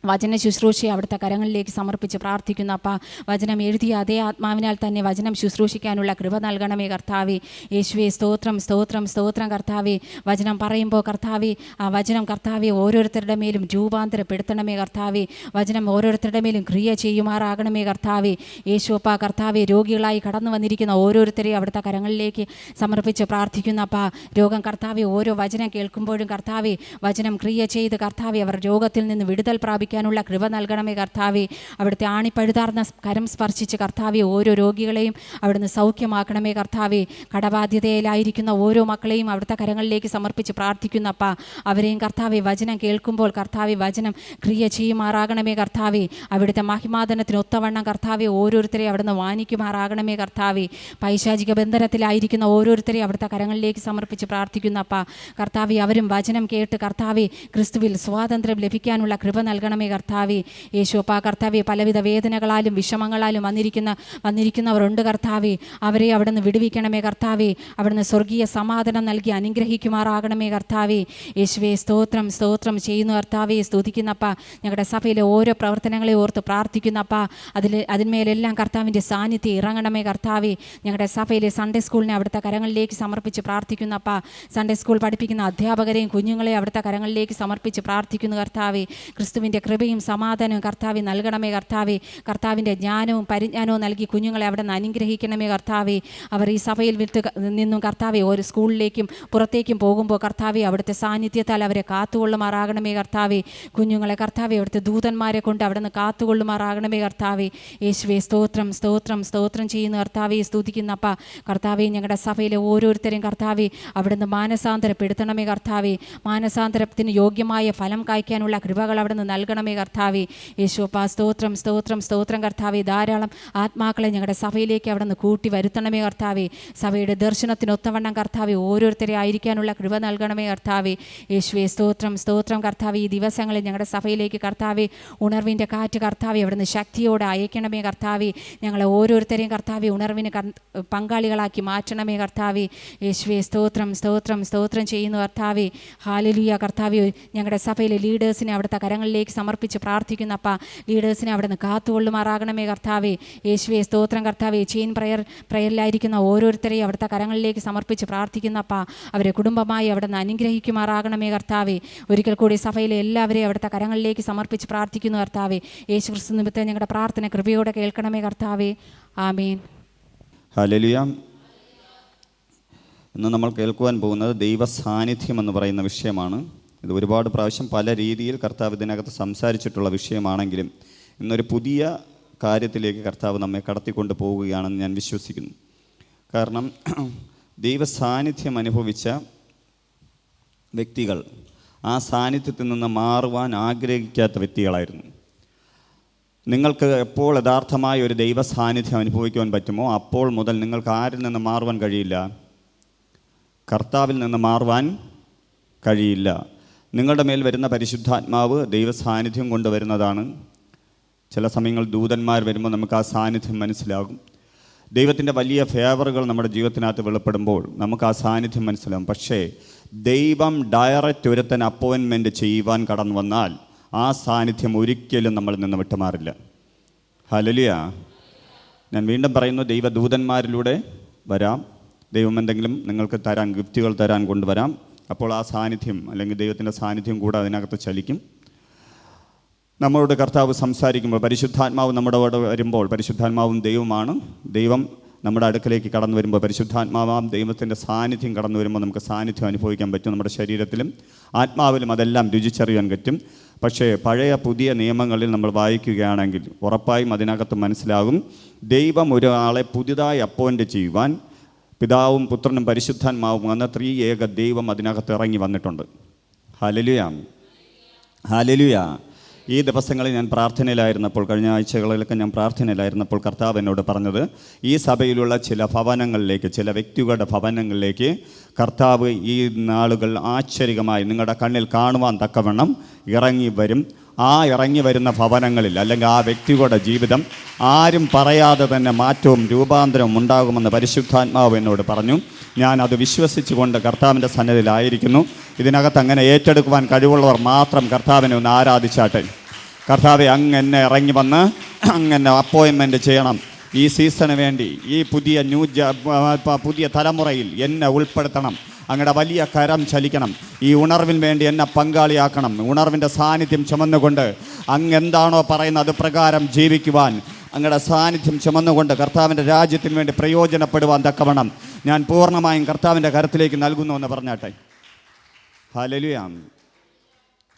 വചന ശുശ്രൂഷയെ അവിടുത്തെ കരങ്ങളിലേക്ക് സമർപ്പിച്ച് പ്രാർത്ഥിക്കുന്നു അപ്പാ. വചനം എഴുതിയ അതേ ആത്മാവിനാൽ തന്നെ വചനം ശുശ്രൂഷിക്കാനുള്ള കൃപ നൽകണമേ കർത്താവെ. യേശുവേ, സ്തോത്രം സ്തോത്രം സ്തോത്രം കർത്താവെ. വചനം പറയുമ്പോൾ കർത്താവെ, ആ വചനം കർത്താവെ ഓരോരുത്തരുടെ മേലും രൂപാന്തരപ്പെടുത്തണമേ കർത്താവെ. വചനം ഓരോരുത്തരുടെ മേലും ക്രിയ ചെയ്യുമാറാകണമേ കർത്താവെ. യേശുപ്പാ കർത്താവെ, രോഗികളായി കടന്നു വന്നിരിക്കുന്ന ഓരോരുത്തരെയും അവിടുത്തെ കരങ്ങളിലേക്ക് സമർപ്പിച്ച് പ്രാർത്ഥിക്കുന്നു അപ്പാ. രോഗം കർത്താവെ, ഓരോ വചനം കേൾക്കുമ്പോഴും കർത്താവെ വചനം ക്രിയ ചെയ്ത് കർത്താവെ അവർ രോഗത്തിൽ നിന്ന് വിടുതൽ പ്രാപിക്കാനുള്ള കൃപ നൽകണമേ കർത്താവെ. അവിടുത്തെ ആണിപ്പഴുതാർന്ന കരം സ്പർശിച്ച് കർത്താവെ ഓരോ രോഗികളെയും അവിടുന്ന് സൗഖ്യമാക്കണമേ കർത്താവെ. കടബാധ്യതയിലായിരിക്കുന്ന ഓരോ മക്കളെയും അവിടുത്തെ കരങ്ങളിലേക്ക് സമർപ്പിച്ച് പ്രാർത്ഥിക്കുന്നപ്പാ. അവരെയും കർത്താവെ വചനം കേൾക്കുമ്പോൾ കർത്താവെ വചനം ക്രിയ ചെയ്യുമാറാകണമേ കർത്താവെ. അവിടുത്തെ മഹിമാദനത്തിന് ഒത്തവണ്ണം കർത്താവെ ഓരോരുത്തരെയും അവിടുന്ന് വാനിക്കുമാറാകണമേ കർത്താവെ. പൈശാചിക ബന്ധനത്തിലായിരിക്കുന്ന ഓരോരുത്തരെയും അവിടുത്തെ കരങ്ങളിലേക്ക് സമർപ്പിച്ച് പ്രാർത്ഥിക്കുന്നപ്പാ. കർത്താവെ, അവരും വചനം കേട്ട് കർത്താവെ ക്രിസ്തുവിൽ സ്വാതന്ത്ര്യം ലഭിക്കാനുള്ള കൃപ നൽകണമേ കർത്താവെ. യേശോപ്പാ കർത്താവെ, പലവിധ വേദനകളാലും വിഷമങ്ങളാലും വന്നിരിക്കുന്നവരുണ്ട് കർത്താവെ. അവരെ അവിടുന്ന് വിടുവിക്കണമേ കർത്താവെ. അവിടുന്ന് സ്വർഗീയ സമാധാനം നൽകി അനുഗ്രഹിക്കുമാറാകണമേ കർത്താവെ. യേശുവേ, സ്തോത്രം സ്തോത്രം ചെയ്യുന്നു കർത്താവെ. സ്തുതിക്കുന്നപ്പാ. ഞങ്ങളുടെ സഭയിലെ ഓരോ പ്രവർത്തനങ്ങളെ ഓർത്ത് പ്രാർത്ഥിക്കുന്നപ്പാ. അതിന്മേലെല്ലാം കർത്താവിൻ്റെ സാന്നിധ്യം ഇറങ്ങണമേ കർത്താവെ. ഞങ്ങളുടെ സഭയിലെ സൺഡേ സ്കൂളിനെ അവിടുത്തെ കരങ്ങളിലേക്ക് സമർപ്പിച്ച് പ്രാർത്ഥിക്കുന്നപ്പാ. സൺഡേ സ്കൂൾ പഠിപ്പിക്കുന്ന അധ്യാപകരെയും കുഞ്ഞുങ്ങളെയും അവിടുത്തെ കരങ്ങളിലേക്ക് സമർപ്പിച്ച് പ്രാർത്ഥിക്കുന്നു കർത്താവെ. ക്രിസ്തുവിൻ്റെ കൃപയും സമാധാനവും കർത്താവെ നൽകണമേ കർത്താവെ. കർത്താവിൻ്റെ ജ്ഞാനവും പരിജ്ഞാനവും നൽകി കുഞ്ഞുങ്ങളെ അവിടെ നിന്ന് അനുഗ്രഹിക്കണമേ കർത്താവെ. അവർ ഈ സഭയിൽ നിന്നും കർത്താവെ ഒരു സ്കൂളിലേക്കും പുറത്തേക്കും പോകുമ്പോൾ കർത്താവെ അവിടുത്തെ സാന്നിധ്യത്താൽ അവരെ കാത്തുകൊള്ളുമാറാകണമേ കർത്താവെ. കുഞ്ഞുങ്ങളെ കർത്താവെ അവിടുത്തെ ദൂതന്മാരെ കൊണ്ട് അവിടെ നിന്ന് കാത്തുകൊള്ളുമാറാകണമേ കർത്താവെ. യേശുവേ, സ്തോത്രം സ്തോത്രം സ്തോത്രം ചെയ്യുന്ന കർത്താവെ. സ്തുതിക്കുന്നപ്പാ. കർത്താവെ, ഞങ്ങളുടെ സഭയിലെ ഓരോരുത്തരെയും കർത്താവെ അവിടുന്ന് മാനസാന്തരപ്പെടുത്തണമേ കർത്താവെ. മാനസാന്തരത്തിന് യോഗ്യമായ ഫലം കായ്ക്കാനുള്ള കൃപകൾ അവിടുന്ന് നൽകണം നൽകണമേ കർത്താവേ. യേശുവപ്പാ സ്തോത്രം സ്തോത്രം സ്തോത്രം കർത്താവേ. ധാരാളം ആത്മാക്കളെ ഞങ്ങളുടെ സഭയിലേക്ക് അവിടെ നിന്ന് കൂട്ടി വരുത്തണമേ കർത്താവേ. സഭയുടെ ദർശനത്തിനൊത്തവണ്ണം കർത്താവേ ഓരോരുത്തരെ ആയിരിക്കാനുള്ള കൃപ നൽകണമേ കർത്താവേ. യേശുവേ സ്തോത്രം സ്തോത്രം കർത്താവേ. ഈ ദിവസങ്ങളിൽ ഞങ്ങളുടെ സഭയിലേക്ക് കർത്താവേ ഉണർവിൻ്റെ കാറ്റ് കർത്താവേ അവിടെ നിന്ന് ശക്തിയോടെ അയക്കണമേ കർത്താവേ. ഞങ്ങളെ ഓരോരുത്തരെയും കർത്താവേ ഉണർവിന് പങ്കാളികളാക്കി മാറ്റണമേ കർത്താവേ. യേശുവേ സ്തോത്രം സ്തോത്രം സ്തോത്രം ചെയ്യുന്നു കർത്താവേ. ഹല്ലേലൂയ കർത്താവേ. ഞങ്ങളുടെ സഭയിലെ ലീഡേഴ്സിനെ അവിടുത്തെ കരങ്ങളിലേക്ക് സമർപ്പിച്ച് പ്രാർത്ഥിക്കുന്നപ്പാ. ലീഡേഴ്സിനെ അവിടെ നിന്ന് കാത്തുകൊള്ളുമാറാകണമേ കർത്താവേ. യേശുവേ സ്തോത്രം കർത്താവേ. ചെയിൻ പ്രയറിലായിരിക്കുന്ന ഓരോരുത്തരെയും അവിടുത്തെ കരങ്ങളിലേക്ക് സമർപ്പിച്ച് പ്രാർത്ഥിക്കുന്നപ്പാ. അവരെ കുടുംബമായി അവിടെ നിന്ന് അനുഗ്രഹിക്കുമാറാകണമേ കർത്താവേ. ഒരിക്കൽ കൂടി സഭയിലെ എല്ലാവരെയും അവിടുത്തെ കരങ്ങളിലേക്ക് സമർപ്പിച്ച് പ്രാർത്ഥിക്കുന്നു കർത്താവേ. യേശു ക്രിസ്തു നിമിത്തം ഞങ്ങളുടെ പ്രാർത്ഥന കൃപയോടെ കേൾക്കണമേ കർത്താവേ. ആമേൻ. ഹല്ലേലൂയ. ഇന്ന് നമ്മൾ കേൾക്കുവാൻ പോകുന്നത് ദൈവ സാന്നിധ്യം എന്ന് പറയുന്ന വിഷയമാണ്. ഇത് ഒരുപാട് പ്രാവശ്യം പല രീതിയിൽ കർത്താവ് ഇതിനകത്ത് സംസാരിച്ചിട്ടുള്ള വിഷയമാണെങ്കിലും ഇന്നൊരു പുതിയ കാര്യത്തിലേക്ക് കർത്താവ് നമ്മെ കടത്തിക്കൊണ്ട് പോവുകയാണെന്ന് ഞാൻ വിശ്വസിക്കുന്നു. കാരണം ദൈവ സാന്നിധ്യം അനുഭവിച്ച വ്യക്തികൾ ആ സാന്നിധ്യത്തിൽ നിന്ന് മാറുവാൻ ആഗ്രഹിക്കാത്ത വ്യക്തികളായിരുന്നു. നിങ്ങൾക്ക് എപ്പോൾ യഥാർത്ഥമായ ഒരു ദൈവ സാന്നിധ്യം അനുഭവിക്കുവാൻ പറ്റുമോ അപ്പോൾ മുതൽ നിങ്ങൾക്ക് ആരിൽ നിന്ന് മാറുവാൻ കഴിയില്ല? കർത്താവിൽ നിന്ന് മാറുവാൻ കഴിയില്ല. നിങ്ങളുടെ മേൽ വരുന്ന പരിശുദ്ധാത്മാവ് ദൈവ സാന്നിധ്യം കൊണ്ടുവരുന്നതാണ്. ചില സമയങ്ങൾ ദൂതന്മാർ വരുമ്പോൾ നമുക്ക് ആ സാന്നിധ്യം മനസ്സിലാകും. ദൈവത്തിൻ്റെ വലിയ ഫേവറുകൾ നമ്മുടെ ജീവിതത്തിനകത്ത് വെളിപ്പെടുമ്പോൾ നമുക്ക് ആ സാന്നിധ്യം മനസ്സിലാകും. പക്ഷേ ദൈവം ഡയറക്റ്റ് ഒരുത്തൻ അപ്പോയിൻമെൻറ്റ് ചെയ്യുവാൻ കടന്നു വന്നാൽ ആ സാന്നിധ്യം ഒരിക്കലും നമ്മളിൽ നിന്ന് വിട്ടുമാറില്ല. ഹല്ലേലൂയ. ഞാൻ വീണ്ടും പറയുന്നു, ദൈവദൂതന്മാരിലൂടെ വരാം. ദൈവം എന്തെങ്കിലും നിങ്ങൾക്ക് തരാൻ, ഗിഫ്റ്റുകൾ തരാൻ കൊണ്ടുവരാം. അപ്പോൾ ആ സാന്നിധ്യം അല്ലെങ്കിൽ ദൈവത്തിൻ്റെ സാന്നിധ്യം കൂടെ അതിനകത്ത് ചലിക്കും. നമ്മളോട് കർത്താവ് സംസാരിക്കുമ്പോൾ പരിശുദ്ധാത്മാവ് നമ്മുടെ വരുമ്പോൾ, പരിശുദ്ധാത്മാവും ദൈവമാണ്. ദൈവം നമ്മുടെ അടുക്കലേക്ക് കടന്നു വരുമ്പോൾ പരിശുദ്ധാത്മാവാം ദൈവത്തിൻ്റെ സാന്നിധ്യം കടന്നു വരുമ്പോൾ നമുക്ക് സാന്നിധ്യം അനുഭവിക്കാൻ പറ്റും. നമ്മുടെ ശരീരത്തിലും ആത്മാവിലും അതെല്ലാം രുചിച്ചറിയാൻ പറ്റും. പക്ഷേ പഴയ പുതിയ നിയമങ്ങളിൽ നമ്മൾ വായിക്കുകയാണെങ്കിൽ ഉറപ്പായും അതിനകത്ത് മനസ്സിലാകും, ദൈവം ഒരാളെ പുതിയതായി അപ്പോയിൻ്റ് ചെയ്യുവാൻ പിതാവും പുത്രനും പരിശുദ്ധാത്മാവും എന്ന ത്രിയേക ദൈവം അതിനകത്ത് ഇറങ്ങി വന്നിട്ടുണ്ട്. Hallelujah, hallelujah. ഈ ദിവസങ്ങളിൽ ഞാൻ പ്രാർത്ഥനയിലായിരുന്നപ്പോൾ, കഴിഞ്ഞ ആഴ്ചകളിലൊക്കെ ഞാൻ പ്രാർത്ഥനയിലായിരുന്നപ്പോൾ കർത്താവ് എന്നോട് പറഞ്ഞത്, ഈ സഭയിലുള്ള ചില ഭവനങ്ങളിലേക്ക്, ചില വ്യക്തികളുടെ ഭവനങ്ങളിലേക്ക് കർത്താവ് ഈ നാളുകൾ ആശ്ചര്യമായി നിങ്ങളുടെ കണ്ണിൽ കാണുവാൻ തക്കവണ്ണം ഇറങ്ങി വരും. ആ ഇറങ്ങി വരുന്ന ഭവനങ്ങളിൽ അല്ലെങ്കിൽ ആ വ്യക്തികളുടെ ജീവിതം ആരും പറയാതെ തന്നെ മാറ്റവും രൂപാന്തരവും ഉണ്ടാകുമെന്ന് പരിശുദ്ധാത്മാവ് എന്നോട് പറഞ്ഞു. ഞാൻ അത് വിശ്വസിച്ചുകൊണ്ട് കർത്താവിൻ്റെ സന്നിധിയിലായിരിക്കുന്നു. ഇതിനകത്ത് അങ്ങനെ ഏറ്റെടുക്കുവാൻ കഴിവുള്ളവർ മാത്രം കർത്താവിനെ ഒന്ന് ആരാധിച്ചാട്ടെ. കർത്താവെ, അങ്ങനെ ഇറങ്ങി വന്ന് അങ്ങനെ അപ്പോയിൻമെൻറ്റ് ചെയ്യണം. ഈ സീസണിന് വേണ്ടി, ഈ പുതിയ തലമുറയിൽ എന്നെ ഉൾപ്പെടുത്തണം. അങ്ങയുടെ വലിയ കരം ചലിക്കണം. ഈ ഉണർവിന് വേണ്ടി എന്നെ പങ്കാളിയാക്കണം. ഉണർവിൻ്റെ സാന്നിധ്യം ചുമന്നുകൊണ്ട് അങ്ങ് എന്താണോ പറയുന്നത് അത് പ്രകാരം ജീവിക്കുവാൻ, അങ്ങയുടെ സാന്നിധ്യം ചുമന്നുകൊണ്ട് കർത്താവിൻ്റെ രാജ്യത്തിന് വേണ്ടി പ്രയോജനപ്പെടുവാൻ തക്കവണ്ണം ഞാൻ പൂർണ്ണമായും കർത്താവിൻ്റെ കരത്തിലേക്ക് നൽകുന്നു എന്ന് പറഞ്ഞാട്ടെ. Hallelujah,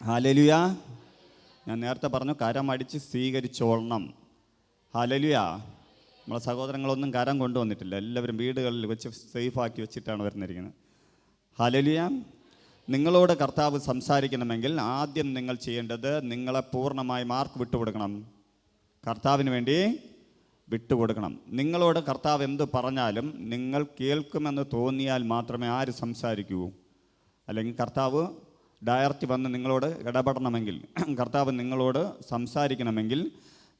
hallelujah. ഞാൻ നേരത്തെ പറഞ്ഞു, കരം അടിച്ച് സ്വീകരിച്ചോളണം. ഹല്ലേലൂയ. നമ്മളെ സഹോദരങ്ങളൊന്നും കരം കൊണ്ടുവന്നിട്ടില്ല. എല്ലാവരും വീടുകളിൽ വെച്ച് സേഫാക്കി വെച്ചിട്ടാണ് വരുന്നിരിക്കുന്നത്. ഹല്ലേലൂയ. നിങ്ങളോട് കർത്താവ് സംസാരിക്കണമെങ്കിൽ ആദ്യം നിങ്ങൾ ചെയ്യേണ്ടത്, നിങ്ങളെ പൂർണ്ണമായി മാർക്ക് വിട്ടുകൊടുക്കണം. കർത്താവിന് വേണ്ടി വിട്ടുകൊടുക്കണം. നിങ്ങളോട് കർത്താവ് എന്ത് പറഞ്ഞാലും നിങ്ങൾ കേൾക്കുമെന്ന് തോന്നിയാൽ മാത്രമേ ആര് സംസാരിക്കൂ. അല്ലെങ്കിൽ കർത്താവ് ഡയറക്റ്റ് വന്ന് നിങ്ങളോട് ഇടപെടണമെങ്കിൽ, കർത്താവ് നിങ്ങളോട് സംസാരിക്കണമെങ്കിൽ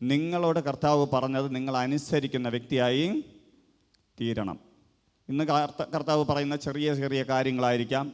നിങ്ങളോട് കർത്താവ് പറഞ്ഞത് നിങ്ങൾ അനുസരിക്കുന്ന വ്യക്തിയായി തീരണം. ഇന്ന് കർത്താവ് പറയുന്ന ചെറിയ ചെറിയ കാര്യങ്ങളായിരിക്കാം.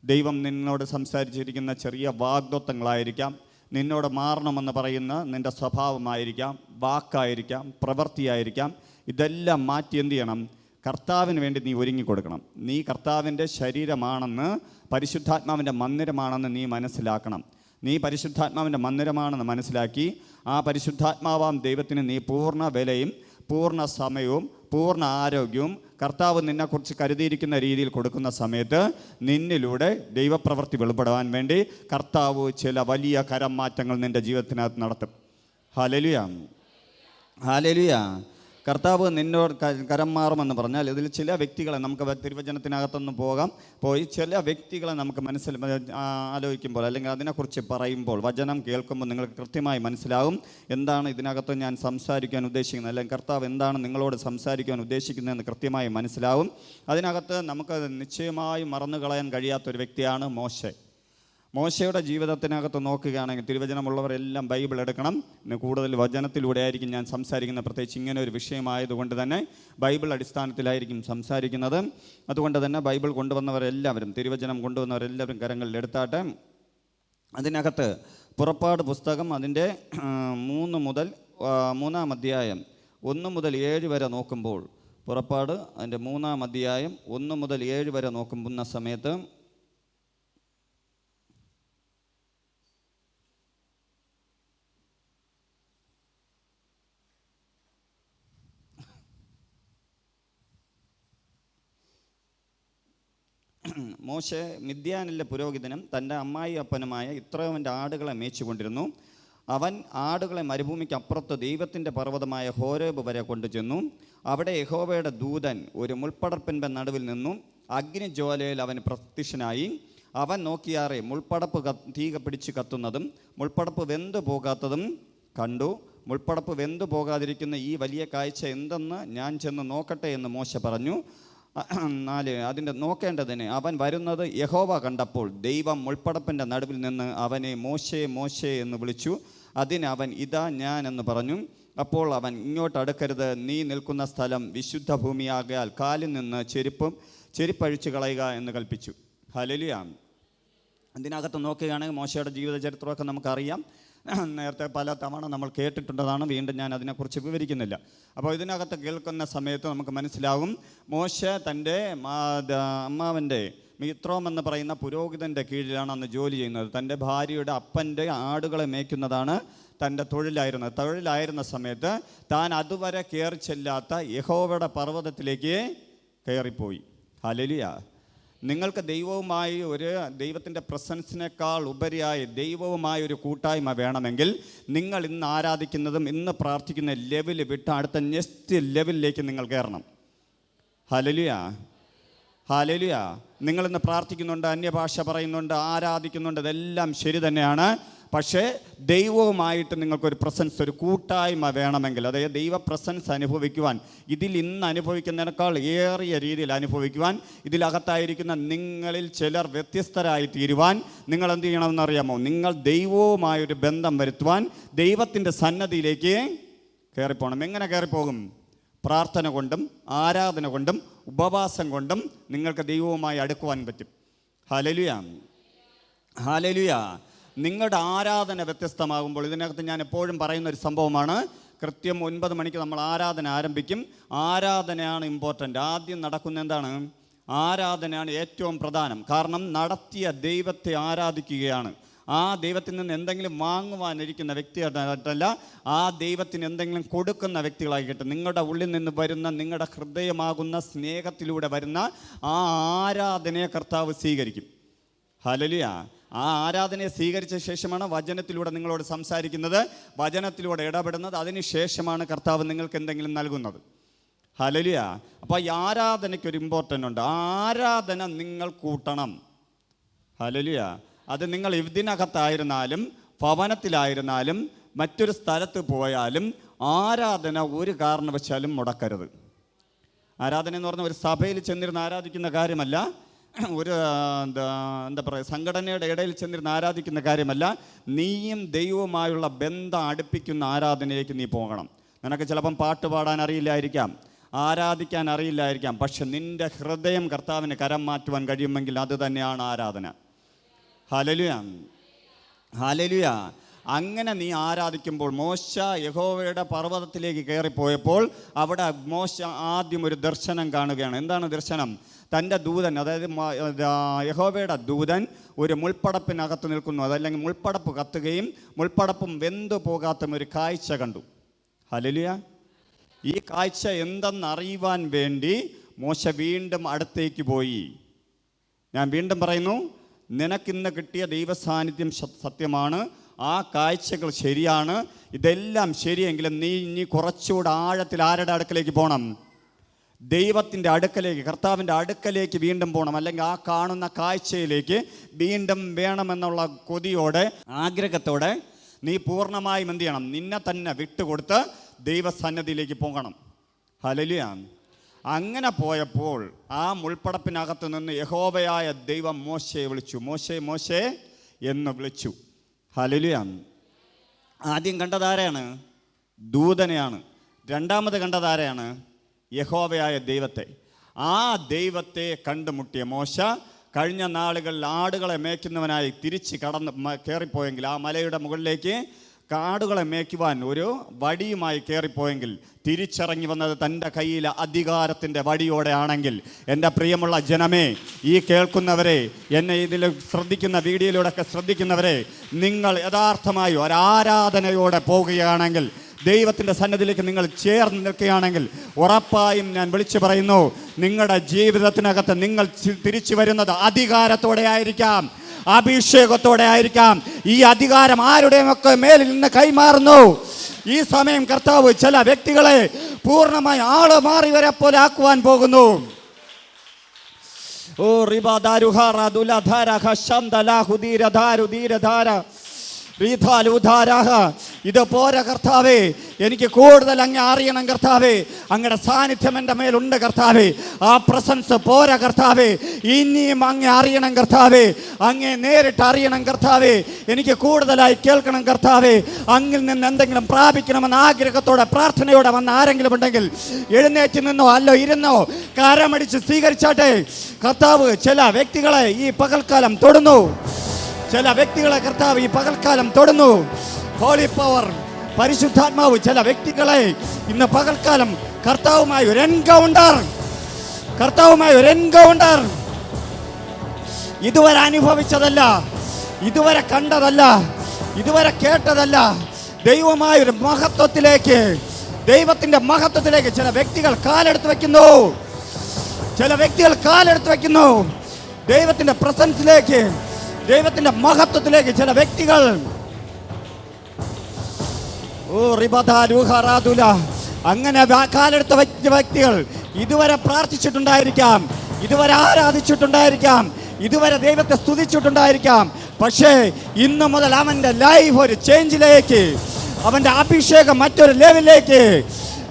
ദൈവം നിന്നോട് സംസാരിച്ചിരിക്കുന്ന ചെറിയ വാഗ്ദത്തങ്ങളായിരിക്കാം. നിന്നോട് മാറണമെന്ന് പറയുന്ന നിൻ്റെ സ്വഭാവമായിരിക്കാം, വാക്കായിരിക്കാം, പ്രവൃത്തിയായിരിക്കാം. ഇതെല്ലാം മാറ്റി എന്ത് ചെയ്യണം? കർത്താവിന് വേണ്ടി നീ ഒരുങ്ങിക്കൊടുക്കണം. നീ കർത്താവിൻ്റെ ശരീരമാണെന്ന്, പരിശുദ്ധാത്മാവിൻ്റെ മന്ദിരമാണെന്ന് നീ മനസ്സിലാക്കണം. നീ പരിശുദ്ധാത്മാവിൻ്റെ മന്ദിരമാണെന്ന് മനസ്സിലാക്കി ആ പരിശുദ്ധാത്മാവാം ദൈവത്തിന് നീ പൂർണ്ണ വിലയും പൂർണ്ണ സമയവും പൂർണ്ണ ആരോഗ്യവും കർത്താവ് നിന്നെക്കുറിച്ച് കരുതിയിരിക്കുന്ന രീതിയിൽ കൊടുക്കുന്ന സമയത്ത് നിന്നിലൂടെ ദൈവപ്രവൃത്തി വെളിപ്പെടുവാൻ വേണ്ടി കർത്താവ് ചില വലിയ കരം മാറ്റങ്ങൾ നിൻ്റെ ജീവിതത്തിനകത്ത് നടത്തും. Hallelujah, hallelujah. കർത്താവ് നിന്നോട് കരം മാറുമെന്ന് പറഞ്ഞാൽ ഇതിൽ ചില വ്യക്തികളെ നമുക്ക് തിരുവചനത്തിനകത്തൊന്ന് പോയി ചില വ്യക്തികളെ നമുക്ക് ആലോചിക്കുമ്പോൾ അല്ലെങ്കിൽ അതിനെക്കുറിച്ച് പറയുമ്പോൾ വചനം കേൾക്കുമ്പോൾ നിങ്ങൾക്ക് കൃത്യമായി മനസ്സിലാകും എന്താണ് ഇതിനകത്ത് ഞാൻ സംസാരിക്കാൻ ഉദ്ദേശിക്കുന്നത്, അല്ലെങ്കിൽ കർത്താവ് എന്താണ് നിങ്ങളോട് സംസാരിക്കാൻ ഉദ്ദേശിക്കുന്നതെന്ന് കൃത്യമായി മനസ്സിലാവും. അതിനകത്ത് നമുക്ക് നിശ്ചയമായും മറന്നു കളയാൻ കഴിയാത്തൊരു വ്യക്തിയാണ് മോശെ. മോശയുടെ ജീവിതത്തിനകത്ത് നോക്കുകയാണെങ്കിൽ തിരുവചനമുള്ളവരെല്ലാം ബൈബിൾ എടുക്കണം. ഇന്ന് കൂടുതൽ വചനത്തിലൂടെ ആയിരിക്കും ഞാൻ സംസാരിക്കുന്നത്, പ്രത്യേകിച്ച് ഇങ്ങനെ ഒരു വിഷയമായതുകൊണ്ട് തന്നെ ബൈബിൾ അടിസ്ഥാനത്തിലായിരിക്കും സംസാരിക്കുന്നത്. അതുകൊണ്ട് തന്നെ ബൈബിൾ കൊണ്ടുവന്നവരെല്ലാവരും, തിരുവചനം കൊണ്ടുവന്നവരെല്ലാവരും കരങ്ങളിൽ എടുത്താട്ടെ. അതിനകത്ത് പുറപ്പാട് പുസ്തകം അതിൻ്റെ 3 അധ്യായം 1 മുതൽ 7 വരെ നോക്കുമ്പോൾ, പുറപ്പാട് അതിൻ്റെ 3 അധ്യായം 1 മുതൽ 7 വരെ നോക്കുന്ന സമയത്ത് മോശെ മിദ്യാനിലെ പുരോഹിതനും തൻ്റെ അമ്മായി അപ്പനുമായ ഇത്രോവിൻ്റെ ആടുകളെ മേയിച്ചുകൊണ്ടിരുന്നു. അവൻ ആടുകളെ മരുഭൂമിക്ക് അപ്പുറത്ത് ദൈവത്തിൻ്റെ പർവ്വതമായ ഹോരേബ് വരെ കൊണ്ടുചെന്നു. അവിടെ യഹോവയുടെ ദൂതൻ ഒരു മുൾപ്പടർപ്പിൻ്റെ നടുവിൽ നിന്നും അഗ്നിജ്വാലയിൽ അവന് പ്രത്യക്ഷനായി. അവൻ നോക്കിയാറെ മുൾപ്പടപ്പ് തീ പിടിച്ച് കത്തുന്നതും മുൾപ്പടപ്പ് വെന്തു പോകാത്തതും കണ്ടു. മുൾപ്പടപ്പ് വെന്തു പോകാതിരിക്കുന്ന ഈ വലിയ കാഴ്ച എന്തെന്ന് ഞാൻ ചെന്ന് നോക്കട്ടെ എന്ന് മോശ പറഞ്ഞു. 4 അതിൻ്റെ നോക്കേണ്ടതിന് അവൻ വരുന്നത് യഹോവ കണ്ടപ്പോൾ ദൈവം മുൾപ്പടപ്പിൻ്റെ നടുവിൽ നിന്ന് അവനെ മോശേ മോശേ എന്ന് വിളിച്ചു. അതിന് അവൻ ഇതാ ഞാൻ എന്ന് പറഞ്ഞു. അപ്പോൾ അവൻ ഇങ്ങോട്ട് അടുക്കരുത്, നീ നിൽക്കുന്ന സ്ഥലം വിശുദ്ധ ഭൂമിയാകയാൽ കാലിൽ നിന്ന് ചെരുപ്പഴിച്ചു കളയുക എന്ന് കൽപ്പിച്ചു. ഹല്ലേലൂയ. അതിനകത്ത് നോക്കുകയാണെങ്കിൽ മോശയുടെ ജീവിത ചരിത്രമൊക്കെ നമുക്കറിയാം. നേരത്തെ പല തവണ നമ്മൾ കേട്ടിട്ടുള്ളതാണ്, വീണ്ടും ഞാൻ അതിനെക്കുറിച്ച് വിവരിക്കുന്നില്ല. അപ്പോൾ ഇതിനകത്ത് കേൾക്കുന്ന സമയത്ത് നമുക്ക് മനസ്സിലാകും മോശ തൻ്റെ അമ്മാവൻ്റെ മിത്രോം എന്ന് പറയുന്ന പുരോഹിതൻ്റെ കീഴിലാണ് അന്ന് ജോലി ചെയ്യുന്നത്. തൻ്റെ ഭാര്യയുടെ അപ്പൻ്റെ ആടുകളെ മേയ്ക്കുന്നതാണ് തൻ്റെ തൊഴിലായിരുന്ന സമയത്ത് താൻ അതുവരെ കയറി ചെല്ലാത്ത യഹോവയുടെ പർവ്വതത്തിലേക്ക് കയറിപ്പോയി. ഹല്ലേലൂയ. നിങ്ങൾക്ക് ദൈവത്തിൻ്റെ പ്രസൻസിനേക്കാൾ ഉപരിയായി ദൈവവുമായ ഒരു കൂട്ടായ്മ വേണമെങ്കിൽ നിങ്ങൾ ഇന്ന് ആരാധിക്കുന്നതും ഇന്ന് പ്രാർത്ഥിക്കുന്ന ലെവൽ വിട്ട് അടുത്ത നെക്സ്റ്റ് ലെവലിലേക്ക് നിങ്ങൾ കയറണം. Hallelujah, hallelujah. നിങ്ങളിന്ന് പ്രാർത്ഥിക്കുന്നുണ്ട്, അന്യഭാഷ പറയുന്നുണ്ട്, ആരാധിക്കുന്നുണ്ട്, ഇതെല്ലാം ശരി തന്നെയാണ്. പക്ഷേ ദൈവവുമായിട്ട് നിങ്ങൾക്കൊരു പ്രസൻസ്, ഒരു കൂട്ടായ്മ വേണമെങ്കിൽ, അതായത് ദൈവ പ്രസൻസ് അനുഭവിക്കുവാൻ, ഇതിൽ ഇന്ന് അനുഭവിക്കുന്നതിനേക്കാൾ ഏറിയ രീതിയിൽ അനുഭവിക്കുവാൻ, ഇതിലകത്തായിരിക്കുന്ന നിങ്ങളിൽ ചിലർ വ്യത്യസ്തരായി തീരുവാൻ നിങ്ങൾ എന്ത് ചെയ്യണമെന്നറിയാമോ? നിങ്ങൾ ദൈവവുമായൊരു ബന്ധം വരുത്തുവാൻ ദൈവത്തിൻ്റെ സന്നദ്ധിയിലേക്ക് കയറിപ്പോകണം. എങ്ങനെ കയറിപ്പോകും? പ്രാർത്ഥന കൊണ്ടും ആരാധന കൊണ്ടും ഉപവാസം കൊണ്ടും നിങ്ങൾക്ക് ദൈവവുമായി അടുക്കുവാൻ പറ്റും. Hallelujah, hallelujah. നിങ്ങളുടെ ആരാധന വ്യത്യസ്തമാകുമ്പോൾ, ഇതിനകത്ത് ഞാൻ എപ്പോഴും പറയുന്ന ഒരു സംഭവമാണ്, കൃത്യം 9 മണിക്ക് നമ്മൾ ആരാധന ആരംഭിക്കും. ആരാധനയാണ് ഇമ്പോർട്ടൻ്റ്. ആദ്യം നടക്കുന്ന എന്താണ്? ആരാധനയാണ് ഏറ്റവും പ്രധാനം. കാരണം നടത്തിയ ദൈവത്തെ ആരാധിക്കുകയാണ്. ആ ദൈവത്തിൽ നിന്ന് എന്തെങ്കിലും വാങ്ങുവാനിരിക്കുന്ന വ്യക്തിയായിട്ടല്ല, ആ ദൈവത്തിന് എന്തെങ്കിലും കൊടുക്കുന്ന വ്യക്തികളായിട്ട് നിങ്ങളുടെ ഉള്ളിൽ നിന്ന് വരുന്ന, നിങ്ങളുടെ ഹൃദയമാകുന്ന സ്നേഹത്തിലൂടെ വരുന്ന ആ ആരാധനയെ കർത്താവ് സ്വീകരിക്കും. ഹല്ലേലൂയ. ആ ആരാധനയെ സ്വീകരിച്ച ശേഷമാണ് വചനത്തിലൂടെ നിങ്ങളോട് സംസാരിക്കുന്നത്, വചനത്തിലൂടെ ഇടപെടുന്നത്. അതിന് ശേഷമാണ് കർത്താവ് നിങ്ങൾക്ക് എന്തെങ്കിലും നൽകുന്നത്. ഹല്ലേലൂയ. അപ്പോൾ ഈ ആരാധനയ്ക്കൊരു ഇമ്പോർട്ടൻ്റ് ഉണ്ട്. ആരാധന നിങ്ങൾ കൂട്ടണം. ഹല്ലേലൂയ. അത് നിങ്ങൾ ഇതിനകത്തായിരുന്നാലും ഭവനത്തിലായിരുന്നാലും മറ്റൊരു സ്ഥലത്ത് പോയാലും ആരാധന ഒരു കാരണവശാലും മുടക്കരുത്. ആരാധന എന്ന് പറഞ്ഞാൽ ഒരു സഭയിൽ ചെന്നിരുന്ന് ആരാധിക്കുന്ന കാര്യമല്ല, ഒരു എന്താ പറയുക സംഘടനയുടെ ഇടയിൽ ചെന്നിരുന്ന് ആരാധിക്കുന്ന കാര്യമല്ല. നീയും ദൈവവുമായുള്ള ബന്ധം അടുപ്പിക്കുന്ന ആരാധനയിലേക്ക് നീ പോകണം. നിനക്ക് ചിലപ്പം പാട്ട് പാടാൻ അറിയില്ലായിരിക്കാം, ആരാധിക്കാൻ അറിയില്ലായിരിക്കാം, പക്ഷെ നിൻ്റെ ഹൃദയം കർത്താവിന് കരം മാറ്റുവാൻ കഴിയുമെങ്കിൽ അത് തന്നെയാണ് ആരാധന. Hallelujah, hallelujah. അങ്ങനെ നീ ആരാധിക്കുമ്പോൾ, മോശ യഹോവയുടെ പർവ്വതത്തിലേക്ക് കയറിപ്പോയപ്പോൾ അവിടെ മോശ ആദ്യം ഒരു ദർശനം കാണുകയാണ്. എന്താണ് ദർശനം? തൻ്റെ ദൂതൻ, അതായത് യഹോവയുടെ ദൂതൻ ഒരു മുൾപ്പടപ്പിനകത്ത് നിൽക്കുന്നു. അതല്ലെങ്കിൽ മുൾപ്പടപ്പ് കത്തുകയും മുൾപ്പടപ്പും വെന്തു പോകാത്ത ഒരു കാഴ്ച കണ്ടു. ഹല്ലേലൂയ. ഈ കാഴ്ച എന്തെന്നറിയുവാൻ വേണ്ടി മോശ വീണ്ടും അടുത്തേക്ക് പോയി. ഞാൻ വീണ്ടും പറയുന്നു, നിനക്കിന്ന് കിട്ടിയ ദൈവസാന്നിധ്യം സത്യമാണ്. ആ കാഴ്ചകൾ ശരിയാണ്, ഇതെല്ലാം ശരിയെങ്കിലും നീ ഇനി കുറച്ചുകൂടെ ആഴത്തിൽ ആരുടെ അടുക്കലേക്ക് പോകണം? ദൈവത്തിൻ്റെ അടുക്കലേക്ക്, കർത്താവിൻ്റെ അടുക്കലേക്ക് വീണ്ടും പോകണം. അല്ലെങ്കിൽ ആ കാണുന്ന കാഴ്ചയിലേക്ക് വീണ്ടും വേണമെന്നുള്ള കൊതിയോടെ, ആഗ്രഹത്തോടെ നീ പൂർണ്ണമായും എന്ത് ചെയ്യണം? നിന്നെ തന്നെ വിട്ടുകൊടുത്ത് ദൈവസന്നിധിയിലേക്ക് പോകണം. ഹല്ലേലൂയ. അങ്ങനെ പോയപ്പോൾ ആ മുൾപ്പടപ്പിനകത്ത് നിന്ന് യഹോവയായ ദൈവം മോശയെ വിളിച്ചു. മോശേ മോശേ എന്ന് വിളിച്ചു. ഹല്ലേലൂയ. ആദ്യം കണ്ടതാരെയാണ്? ദൂതനെയാണ്. രണ്ടാമത് കണ്ടതാരെയാണ്? യഹോവയായ ദൈവത്തെ. ആ ദൈവത്തെ കണ്ടുമുട്ടിയ മോശ കഴിഞ്ഞ നാളുകളിൽ ആടുകളെ മേയ്ക്കുന്നവനായി തിരിച്ച് കയറിപ്പോയെങ്കിൽ, ആ മലയുടെ മുകളിലേക്ക് കാടുകളെ മേയ്ക്കുവാൻ ഒരു വടിയുമായി കയറിപ്പോയെങ്കിൽ, തിരിച്ചിറങ്ങി വന്നത് തൻ്റെ കയ്യിൽ അധികാരത്തിൻ്റെ വടിയോടെ ആണെങ്കിൽ, എൻ്റെ പ്രിയമുള്ള ജനമേ, ഈ കേൾക്കുന്നവരെ, എന്നെ ഇതിൽ ശ്രദ്ധിക്കുന്ന, വീഡിയോയിലൂടെയൊക്കെ ശ്രദ്ധിക്കുന്നവരെ, നിങ്ങൾ യഥാർത്ഥമായി ഒരാരാധനയോടെ പോകുകയാണെങ്കിൽ, ദൈവത്തിൻ്റെ സന്നിധിയിലേക്ക് നിങ്ങൾ ചേർന്ന് നിൽക്കുകയാണെങ്കിൽ, ഉറപ്പായും ഞാൻ വിളിച്ചു പറയുന്നു, നിങ്ങളുടെ ജീവിതത്തിനകത്ത് നിങ്ങൾ തിരിച്ചു വരുന്നത് അധികാരത്തോടെ ആയിരിക്കാം, അഭിഷേകത്തോടെ ആയിരിക്കാം. ഈ അധികാരം ആരുടെയൊക്കെ മേലിൽ നിന്ന് കൈമാറുന്നു. ഈ സമയം കർത്താവ് ചില വ്യക്തികളെ പൂർണ്ണമായി ആള് മാറിവരെ പോലെ ആക്കുവാൻ പോകുന്നു. ഓ ഇത് പോരാ കർത്താവേ, എനിക്ക് കൂടുതൽ അങ്ങ് അറിയണം കർത്താവേ. അങ്ങയുടെ സാന്നിധ്യം എൻ്റെ മേലുണ്ട് കർത്താവേ. ആ പ്രസൻസ് പോരാ കർത്താവേ, ഇനിയും അങ്ങ് അറിയണം കർത്താവേ. അങ്ങേ നേരിട്ട് അറിയണം കർത്താവേ. എനിക്ക് കൂടുതലായി കേൾക്കണം കർത്താവേ. അങ്ങിൽ നിന്ന് എന്തെങ്കിലും പ്രാപിക്കണമെന്ന ആഗ്രഹത്തോടെ, പ്രാർത്ഥനയോടെ വന്ന ആരെങ്കിലും ഉണ്ടെങ്കിൽ എഴുന്നേറ്റ് നിന്നോ അല്ലോ ഇരുന്നോ കരമടിച്ച് സ്വീകരിച്ചാട്ടെ. കർത്താവ് ചില വ്യക്തികളെ ഈ പകൽക്കാലം തൊടുന്നു. ചില വ്യക്തികളെ കർത്താവ് ഈ പകൽക്കാലം തൊടുന്നു. ഹോളി പവർ, പരിശുദ്ധാത്മാവ് ചില വ്യക്തികളെ ഇന്ന് പകൽക്കാലം കർത്താവുമായി ഒരു എൻകൗണ്ടർ ഇതുവരെ അനുഭവിച്ചതല്ല, ഇതുവരെ കണ്ടതല്ല, ഇതുവരെ കേട്ടതല്ല. ദൈവമായൊരു മഹത്വത്തിലേക്ക്, ദൈവത്തിന്റെ മഹത്വത്തിലേക്ക് ചില വ്യക്തികൾ കാലെടുത്ത് വെക്കുന്നു. ചില വ്യക്തികൾ കാലെടുത്ത് വെക്കുന്നു. ദൈവത്തിന്റെ പ്രസൻസിലേക്ക്, ദൈവത്തിന്റെ മഹത്വത്തിലേക്ക് ചില വ്യക്തികൾ. അങ്ങനെ കാലെടുത്ത വ്യക്തികൾ ഇതുവരെ പ്രാർത്ഥിച്ചിട്ടുണ്ടായിരിക്കാം, ഇതുവരെ ആരാധിച്ചിട്ടുണ്ടായിരിക്കാം, ഇതുവരെ ദൈവത്തെ സ്തുതിച്ചിട്ടുണ്ടായിരിക്കാം. പക്ഷേ ഇന്നു മുതൽ അവന്റെ ലൈഫ് ഒരു ചേഞ്ചിലേക്ക്, അവന്റെ അഭിഷേകം മറ്റൊരു ലെവലിലേക്ക്,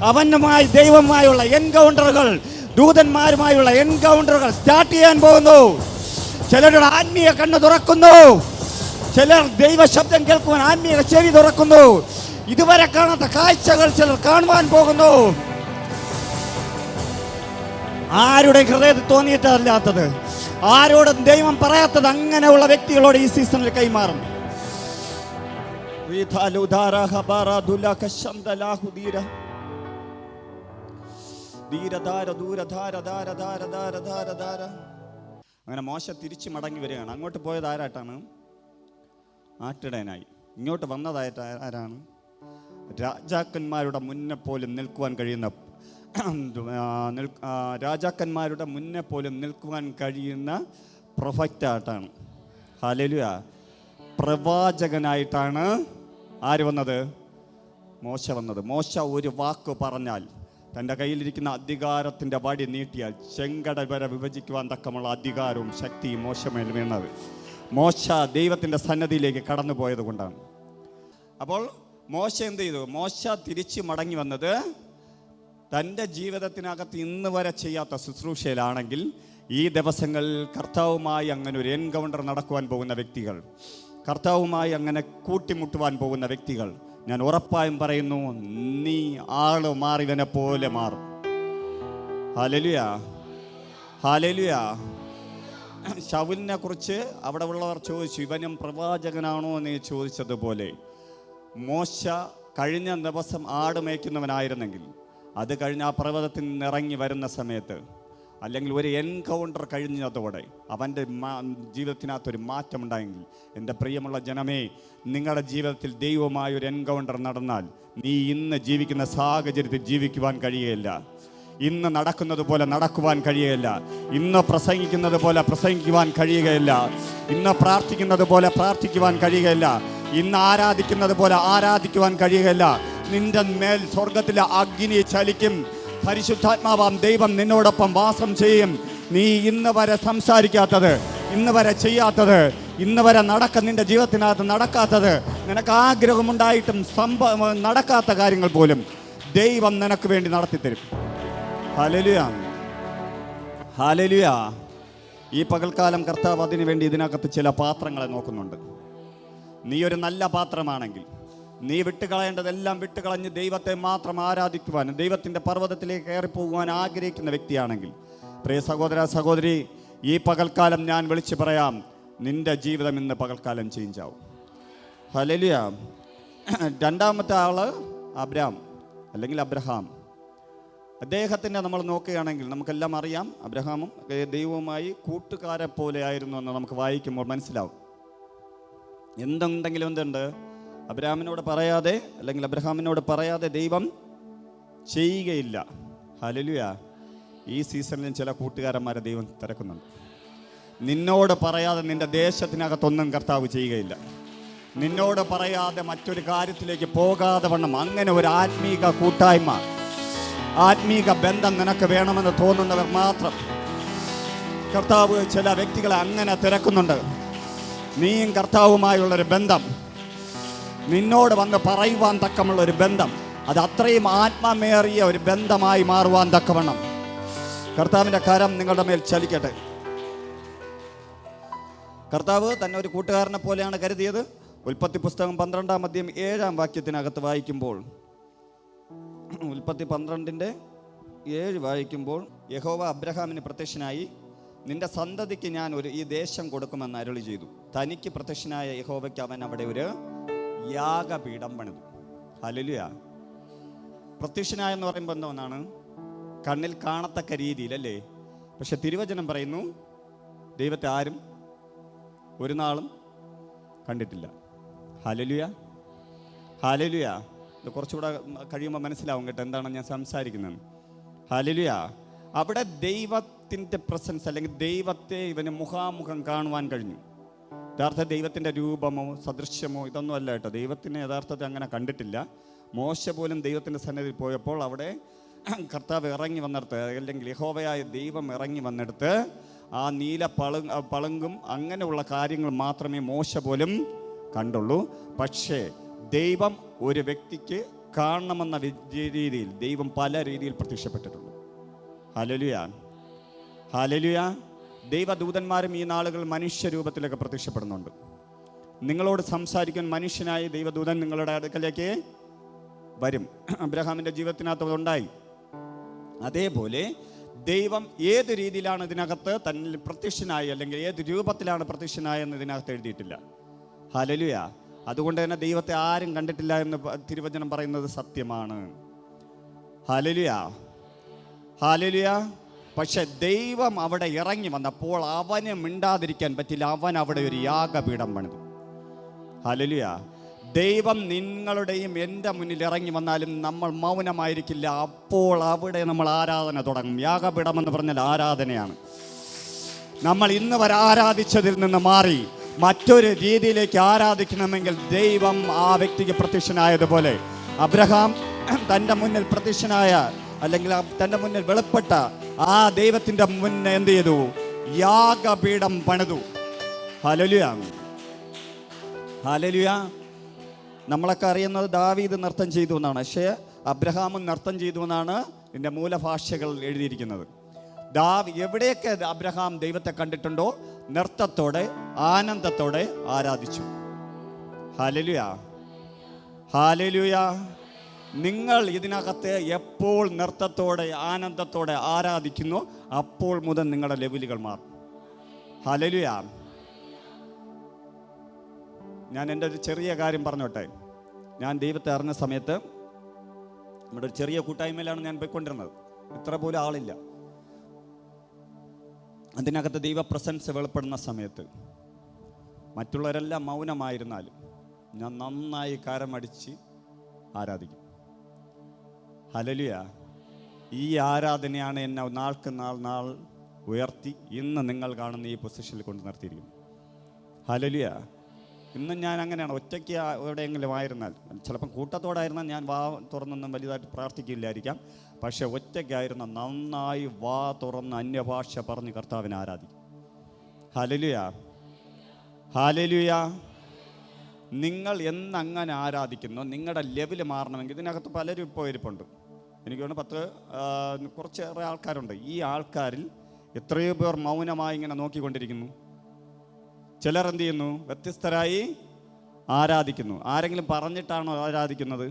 അവനുമായി ദൈവവുമായുള്ള എൻകൗണ്ടറുകൾ, ദൂതന്മാരുമായുള്ള എൻകൗണ്ടറുകൾ സ്റ്റാർട്ട് ചെയ്യാൻ പോകുന്നു. ചിലരുടെ ആത്മീയ കണ്ണ് തുറക്കുന്നു. ചിലർ ദൈവശബ്ദം കേൾക്കുവാൻ ആത്മീയ ചെവി തുറക്കുന്നു. ഇതുവരെ കാണാത്ത കാഴ്ചകൾ ചിലർ കാണുവാൻ പോകുന്നു. ആരുടെ ഹൃദയത്തിൽ തോന്നിയിട്ടല്ലാത്തത്, ആരോടും ദൈവം പറയാത്തത്, അങ്ങനെയുള്ള വ്യക്തികളോട് ഈ സീസണിൽ കൈമാറും. അങ്ങനെ മോശ തിരിച്ചു മടങ്ങി വരികയാണ്. അങ്ങോട്ട് പോയത് ആരായിട്ടാണ്? ആട്ടിടയനായി. ഇങ്ങോട്ട് വന്നതായിട്ട് ആരാണ്? രാജാക്കന്മാരുടെ മുന്നേ പോലും നിൽക്കുവാൻ കഴിയുന്ന, രാജാക്കന്മാരുടെ മുന്നേ പോലും നിൽക്കുവാൻ കഴിയുന്ന പ്രൊഫക്റ്റായിട്ടാണ്. ഹല്ലേലൂയ. പ്രവാചകനായിട്ടാണ് ആര് വന്നത്? മോശ വന്നത്. മോശ ഒരു വാക്ക് പറഞ്ഞാൽ, തൻ്റെ കയ്യിലിരിക്കുന്ന അധികാരത്തിൻ്റെ വടി നീട്ടിയാൽ ചെങ്കടൽ വരെ വിഭജിക്കുവാൻ തക്കമുള്ള അധികാരവും ശക്തിയും മോശമേൽ വീണത്. മോശ ദൈവത്തിൻ്റെ സന്നദ്ധിയിലേക്ക് കടന്നു പോയത് കൊണ്ടാണ്. അപ്പോൾ മോശ എന്ത് ചെയ്തു? മോശ തിരിച്ച് മടങ്ങി വന്നത് തൻ്റെ ജീവിതത്തിനകത്ത് ഇന്ന് വരെ ചെയ്യാത്ത ശുശ്രൂഷയിലാണെങ്കിൽ, ഈ ദിവസങ്ങളിൽ കർത്താവുമായി അങ്ങനെ ഒരു എൻകൗണ്ടർ നടക്കുവാൻ പോകുന്ന വ്യക്തികൾ, കർത്താവുമായി അങ്ങനെ കൂട്ടിമുട്ടുവാൻ പോകുന്ന വ്യക്തികൾ, ഞാൻ ഉറപ്പായും പറയുന്നു, നീ ആള് മാറിവനെ പോലെ മാറും. Hallelujah, hallelujah. ശൗലിനെ കുറിച്ച് അവിടെ ഉള്ളവർ ചോദിച്ചു, ഇവനും പ്രവാചകനാണോ എന്ന് ചോദിച്ചതുപോലെ, മോശ കഴിഞ്ഞ ദിവസം ആട് മേയ്ക്കുന്നവനായിരുന്നെങ്കിൽ, അത് കഴിഞ്ഞ് ആ പർവ്വതത്തിൽ നിന്ന് ഇറങ്ങി വരുന്ന സമയത്ത്, അല്ലെങ്കിൽ ഒരു എൻകൗണ്ടർ കഴിഞ്ഞതോടെ അവൻ്റെ ജീവിതത്തിനകത്തൊരു മാറ്റമുണ്ടായെങ്കിൽ, എൻ്റെ പ്രിയമുള്ള ജനമേ, നിങ്ങളുടെ ജീവിതത്തിൽ ദൈവമായൊരു എൻകൗണ്ടർ നടന്നാൽ, നീ ഇന്ന് ജീവിക്കുന്ന സാഹചര്യത്തിൽ ജീവിക്കുവാൻ കഴിയുകയില്ല. ഇന്ന് നടക്കുന്നത് പോലെ നടക്കുവാൻ കഴിയുകയില്ല. ഇന്ന് പ്രസംഗിക്കുന്നത് പോലെ പ്രസംഗിക്കുവാൻ കഴിയുകയില്ല. ഇന്ന് പ്രാർത്ഥിക്കുന്നത് പോലെ പ്രാർത്ഥിക്കുവാൻ കഴിയുകയില്ല. ഇന്ന് ആരാധിക്കുന്നത് പോലെ ആരാധിക്കുവാൻ കഴിയുകയില്ല. നിന്റെ മേൽ സ്വർഗത്തിലെ അഗ്നി ചലിക്കും. പരിശുദ്ധാത്മാവാം ദൈവം നിന്നോടൊപ്പം വാസം ചെയ്യും. നീ ഇന്ന് വരെ സംസാരിക്കാത്തത്, ഇന്ന് വരെ ചെയ്യാത്തത്, ഇന്ന് വരെ നിന്റെ ജീവിതത്തിനകത്ത് നടക്കാത്തത്, നിനക്ക് ആഗ്രഹമുണ്ടായിട്ടും നടക്കാത്ത കാര്യങ്ങൾ പോലും ദൈവം നിനക്ക് വേണ്ടി നടത്തിത്തരും. Hallelujah, hallelujah. ഈ പകൽക്കാലം കർത്താവ് അതിനു വേണ്ടി ഇതിനകത്ത് ചില പാത്രങ്ങളെ നോക്കുന്നുണ്ട്. നീ ഒരു നല്ല പാത്രമാണെങ്കിൽ, നീ വിട്ടുകളയേണ്ടതെല്ലാം വിട്ടുകളഞ്ഞ് ദൈവത്തെ മാത്രം ആരാധിക്കുവാൻ, ദൈവത്തിൻ്റെ പർവ്വതത്തിലേക്ക് കയറിപ്പോകുവാൻ ആഗ്രഹിക്കുന്ന വ്യക്തിയാണെങ്കിൽ, പ്രിയ സഹോദര സഹോദരി, ഈ പകൽക്കാലം ഞാൻ വിളിച്ചു പറയാം, നിന്റെ ജീവിതം ഇന്ന് പകൽക്കാലം ചേഞ്ച് ആവും. ഹല്ലേലൂയ. രണ്ടാമത്തെ ആള് അബ്രാം അല്ലെങ്കിൽ അബ്രഹാം. അദ്ദേഹത്തിൻ്റെ നമ്മൾ നോക്കുകയാണെങ്കിൽ നമുക്കെല്ലാം അറിയാം, അബ്രഹാമും ദൈവവുമായി കൂട്ടുകാരെ പോലെ ആയിരുന്നു എന്ന് നമുക്ക് വായിക്കുമ്പോൾ മനസ്സിലാവും. എന്തുണ്ടെങ്കിലും എന്തുണ്ട്, അബ്രഹാമിനോട് പറയാതെ അല്ലെങ്കിൽ അബ്രഹാമിനോട് പറയാതെ ദൈവം ചെയ്യുകയില്ല. ഹല്ലേലൂയ. ഈ സീസണിലും ചില കൂട്ടുകാരന്മാരെ ദൈവം തിരക്കുന്നുണ്ട്. നിന്നോട് പറയാതെ നിന്റെ ദേശത്തിനകത്തൊന്നും കർത്താവ് ചെയ്യുകയില്ല. നിന്നോട് പറയാതെ മറ്റൊരു കാര്യത്തിലേക്ക് പോകാതെ വണ്ണം അങ്ങനെ ഒരു ആത്മീക കൂട്ടായ്മ, ആത്മീക ബന്ധം നിനക്ക് വേണമെന്ന് തോന്നുന്നവർ മാത്രം കർത്താവ് ചില വ്യക്തികളെ അങ്ങനെ തിരക്കുന്നുണ്ട്. നീയും കർത്താവുമായുള്ളൊരു ബന്ധം, നിന്നോട് വന്ന് പറയുവാൻ തക്കമുള്ളൊരു ബന്ധം, അത് അത്രയും ആത്മമേറിയ ഒരു ബന്ധമായി മാറുവാൻ തക്കവണ്ണം കർത്താവിൻ്റെ കരം നിങ്ങളുടെ മേൽ ചലിക്കട്ടെ. കർത്താവ് തന്നെ ഒരു കൂട്ടുകാരനെ പോലെയാണ് കരുതിയത്. ഉൽപ്പത്തി പുസ്തകം 12-ാം അധ്യായം 7-ാം വാക്യത്തിനകത്ത് വായിക്കുമ്പോൾ, ഉൽപ്പത്തി 12:7 വായിക്കുമ്പോൾ, യഹോവ അബ്രഹാമിന് പ്രത്യക്ഷനായി, നിന്റെ സന്തതിക്ക് ഞാൻ ഈ ദേശം കൊടുക്കുമെന്ന് അരുളി ചെയ്തു. തനിക്ക് പ്രത്യക്ഷനായ യഹോവയ്ക്ക് അവൻ അവിടെ ഒരു യാഗപീഠം പണിതു. ഹല്ലേലൂയ. പ്രത്യക്ഷനായെന്ന് പറയുമ്പോൾ എന്താണ്? കണ്ണിൽ കാണത്തക്ക രീതിയിൽ അല്ലേ? പക്ഷെ തിരുവചനം പറയുന്നു, ദൈവത്തെ ആരും ഒരു നാളും കണ്ടിട്ടില്ല. Hallelujah, hallelujah. ഇത് കുറച്ചുകൂടെ കഴിയുമ്പോൾ മനസ്സിലാവും കേട്ടോ എന്താണ് ഞാൻ സംസാരിക്കുന്നത്. ഹല്ലേലൂയ. അവിടെ ദൈവത്തിൻ്റെ പ്രസൻസ് അല്ലെങ്കിൽ ദൈവത്തെ ഇവന് മുഖാമുഖം കാണുവാൻ കഴിഞ്ഞു. യഥാർത്ഥ ദൈവത്തിൻ്റെ രൂപമോ സദൃശ്യമോ ഇതൊന്നും അല്ല കേട്ടോ. ദൈവത്തിനെ യഥാർത്ഥത്തിൽ അങ്ങനെ കണ്ടിട്ടില്ല. മോശ പോലും ദൈവത്തിൻ്റെ സന്നിധിയിൽ പോയപ്പോൾ അവിടെ കർത്താവ് ഇറങ്ങി വന്നെടുത്ത്, അല്ലെങ്കിൽ യഹോവയായ ദൈവം ഇറങ്ങി വന്നെടുത്ത് ആ നീല പളുങ്കും അങ്ങനെയുള്ള കാര്യങ്ങൾ മാത്രമേ മോശ പോലും കണ്ടുള്ളൂ. പക്ഷേ ദൈവം ഒരു വ്യക്തിക്ക് കാണണമെന്ന രീതിയിൽ ദൈവം പല രീതിയിൽ പ്രത്യക്ഷപ്പെട്ടിട്ടുണ്ട്. Hallelujah, hallelujah. ദൈവദൂതന്മാരും ഈ നാളുകൾ മനുഷ്യരൂപത്തിലൊക്കെ പ്രത്യക്ഷപ്പെടുന്നുണ്ട്. നിങ്ങളോട് സംസാരിക്കാൻ മനുഷ്യനായി ദൈവദൂതൻ നിങ്ങളുടെ അടുക്കലേക്ക് വരും. അബ്രഹാമിൻ്റെ ജീവിതത്തിനകത്ത് ഉണ്ടായി. അതേപോലെ ദൈവം ഏത് രീതിയിലാണ് ഇതിനകത്ത് തന്നിൽ പ്രത്യക്ഷനായി അല്ലെങ്കിൽ ഏത് രൂപത്തിലാണ് പ്രത്യക്ഷനായെന്ന് ഇതിനകത്ത് എഴുതിയിട്ടില്ല. ഹല്ലേലൂയ. അതുകൊണ്ട് തന്നെ ദൈവത്തെ ആരും കണ്ടിട്ടില്ല എന്ന് തിരുവചനം പറയുന്നത് സത്യമാണ്. Hallelujah, hallelujah. പക്ഷെ ദൈവം അവിടെ ഇറങ്ങി വന്നപ്പോൾ അവന് മിണ്ടാതിരിക്കാൻ പറ്റില്ല. അവൻ അവിടെ ഒരു യാഗപീഠം പണിതു. ഹല്ലേലൂയ. ദൈവം നിങ്ങളുടെയും എൻ്റെ മുന്നിൽ ഇറങ്ങി വന്നാലും നമ്മൾ മൗനമായിരിക്കില്ല. അപ്പോൾ അവിടെ നമ്മൾ ആരാധന തുടങ്ങും. യാഗപീഠം എന്ന് പറഞ്ഞാൽ ആരാധനയാണ്. നമ്മൾ ഇന്ന് വരെ ആരാധിച്ചതിൽ നിന്ന് മാറി മറ്റൊരു രീതിയിലേക്ക് ആരാധിക്കണമെങ്കിൽ ദൈവം ആ വ്യക്തിക്ക് പ്രത്യക്ഷനായതുപോലെ അബ്രഹാം തൻ്റെ മുന്നിൽ പ്രത്യക്ഷനായ അല്ലെങ്കിൽ തൻ്റെ മുന്നിൽ വെളിപ്പെട്ട ആ ദൈവത്തിൻ്റെ മുന്നേ എന്ത് ചെയ്തു? യാഗപീഠം പണിതു. Hallelujah, hallelujah. നമ്മളൊക്കെ അറിയുന്നത് ദാവീദ് നൃത്തം ചെയ്തു എന്നാണ്. പക്ഷേ അബ്രഹാമും നൃത്തം ചെയ്തു എന്നാണ് ഇതിൻ്റെ മൂലഭാഷകൾ എഴുതിയിരിക്കുന്നത്. എവിടെയൊക്കെ അബ്രഹാം ദൈവത്തെ കണ്ടിട്ടുണ്ടോ നൃത്തത്തോടെ ആനന്ദത്തോടെ ആരാധിച്ചു. Hallelujah, hallelujah. നിങ്ങൾ ഇതിനകത്ത് എപ്പോൾ നൃത്തത്തോടെ ആനന്ദത്തോടെ ആരാധിക്കുന്നു അപ്പോൾ മുതൽ നിങ്ങളുടെ ലെവലുകൾ മാറും. ഹല്ലേലൂയ. ഞാൻ എൻ്റെ ഒരു ചെറിയ കാര്യം പറഞ്ഞോട്ടെ. ഞാൻ ദൈവത്തെ അറിഞ്ഞ സമയത്ത് നമ്മുടെ ഒരു ചെറിയ കൂട്ടായ്മയിലാണ് ഞാൻ പോയിക്കൊണ്ടിരുന്നത്. ഇത്ര പോലും ആളില്ല. അതിനകത്ത് ദൈവ പ്രസൻസ് വെളിപ്പെടുന്ന സമയത്ത് മറ്റുള്ളവരെല്ലാം മൗനമായിരുന്നാലും ഞാൻ നന്നായി കരമടിച്ച് ആരാധിക്കും. ഹല്ലേലൂയ. ഈ ആരാധനയാണ് എന്നെ നാൾക്ക് നാൾ ഉയർത്തി ഇന്ന് നിങ്ങൾ കാണുന്ന ഈ പൊസിഷനിൽ കൊണ്ട് നിർത്തിയിരിക്കുന്നു. ഹല്ലേലൂയ, ഇന്നും ഞാൻ അങ്ങനെയാണ്. ഒറ്റയ്ക്ക് എവിടെയെങ്കിലും ആയിരുന്നാൽ, ചിലപ്പം കൂട്ടത്തോടായിരുന്നാൽ ഞാൻ വാ തുറന്നൊന്നും വലുതായിട്ട് പ്രാർത്ഥിക്കില്ലായിരിക്കാം. പക്ഷെ ഒറ്റയ്ക്കായിരുന്ന നന്നായി വാ തുറന്ന് അന്യഭാഷ പറഞ്ഞ് കർത്താവിനെ ആരാധിക്കും. Hallelujah, hallelujah. നിങ്ങൾ എന്നങ്ങനെ ആരാധിക്കുന്നു, നിങ്ങളുടെ ലെവല് മാറണമെങ്കിൽ, ഇതിനകത്ത് പലരും ഇപ്പോൾ ഇരിപ്പുണ്ട്. എനിക്ക് തോന്നുന്നു കുറച്ചേറെ ആൾക്കാരുണ്ട്. ഈ ആൾക്കാരിൽ എത്രയോ പേർ മൗനമായി ഇങ്ങനെ നോക്കിക്കൊണ്ടിരിക്കുന്നു. ചിലർ എന്ത് ചെയ്യുന്നു? വ്യത്യസ്തരായി ആരാധിക്കുന്നു. ആരെങ്കിലും പറഞ്ഞിട്ടാണോ ആരാധിക്കുന്നത്?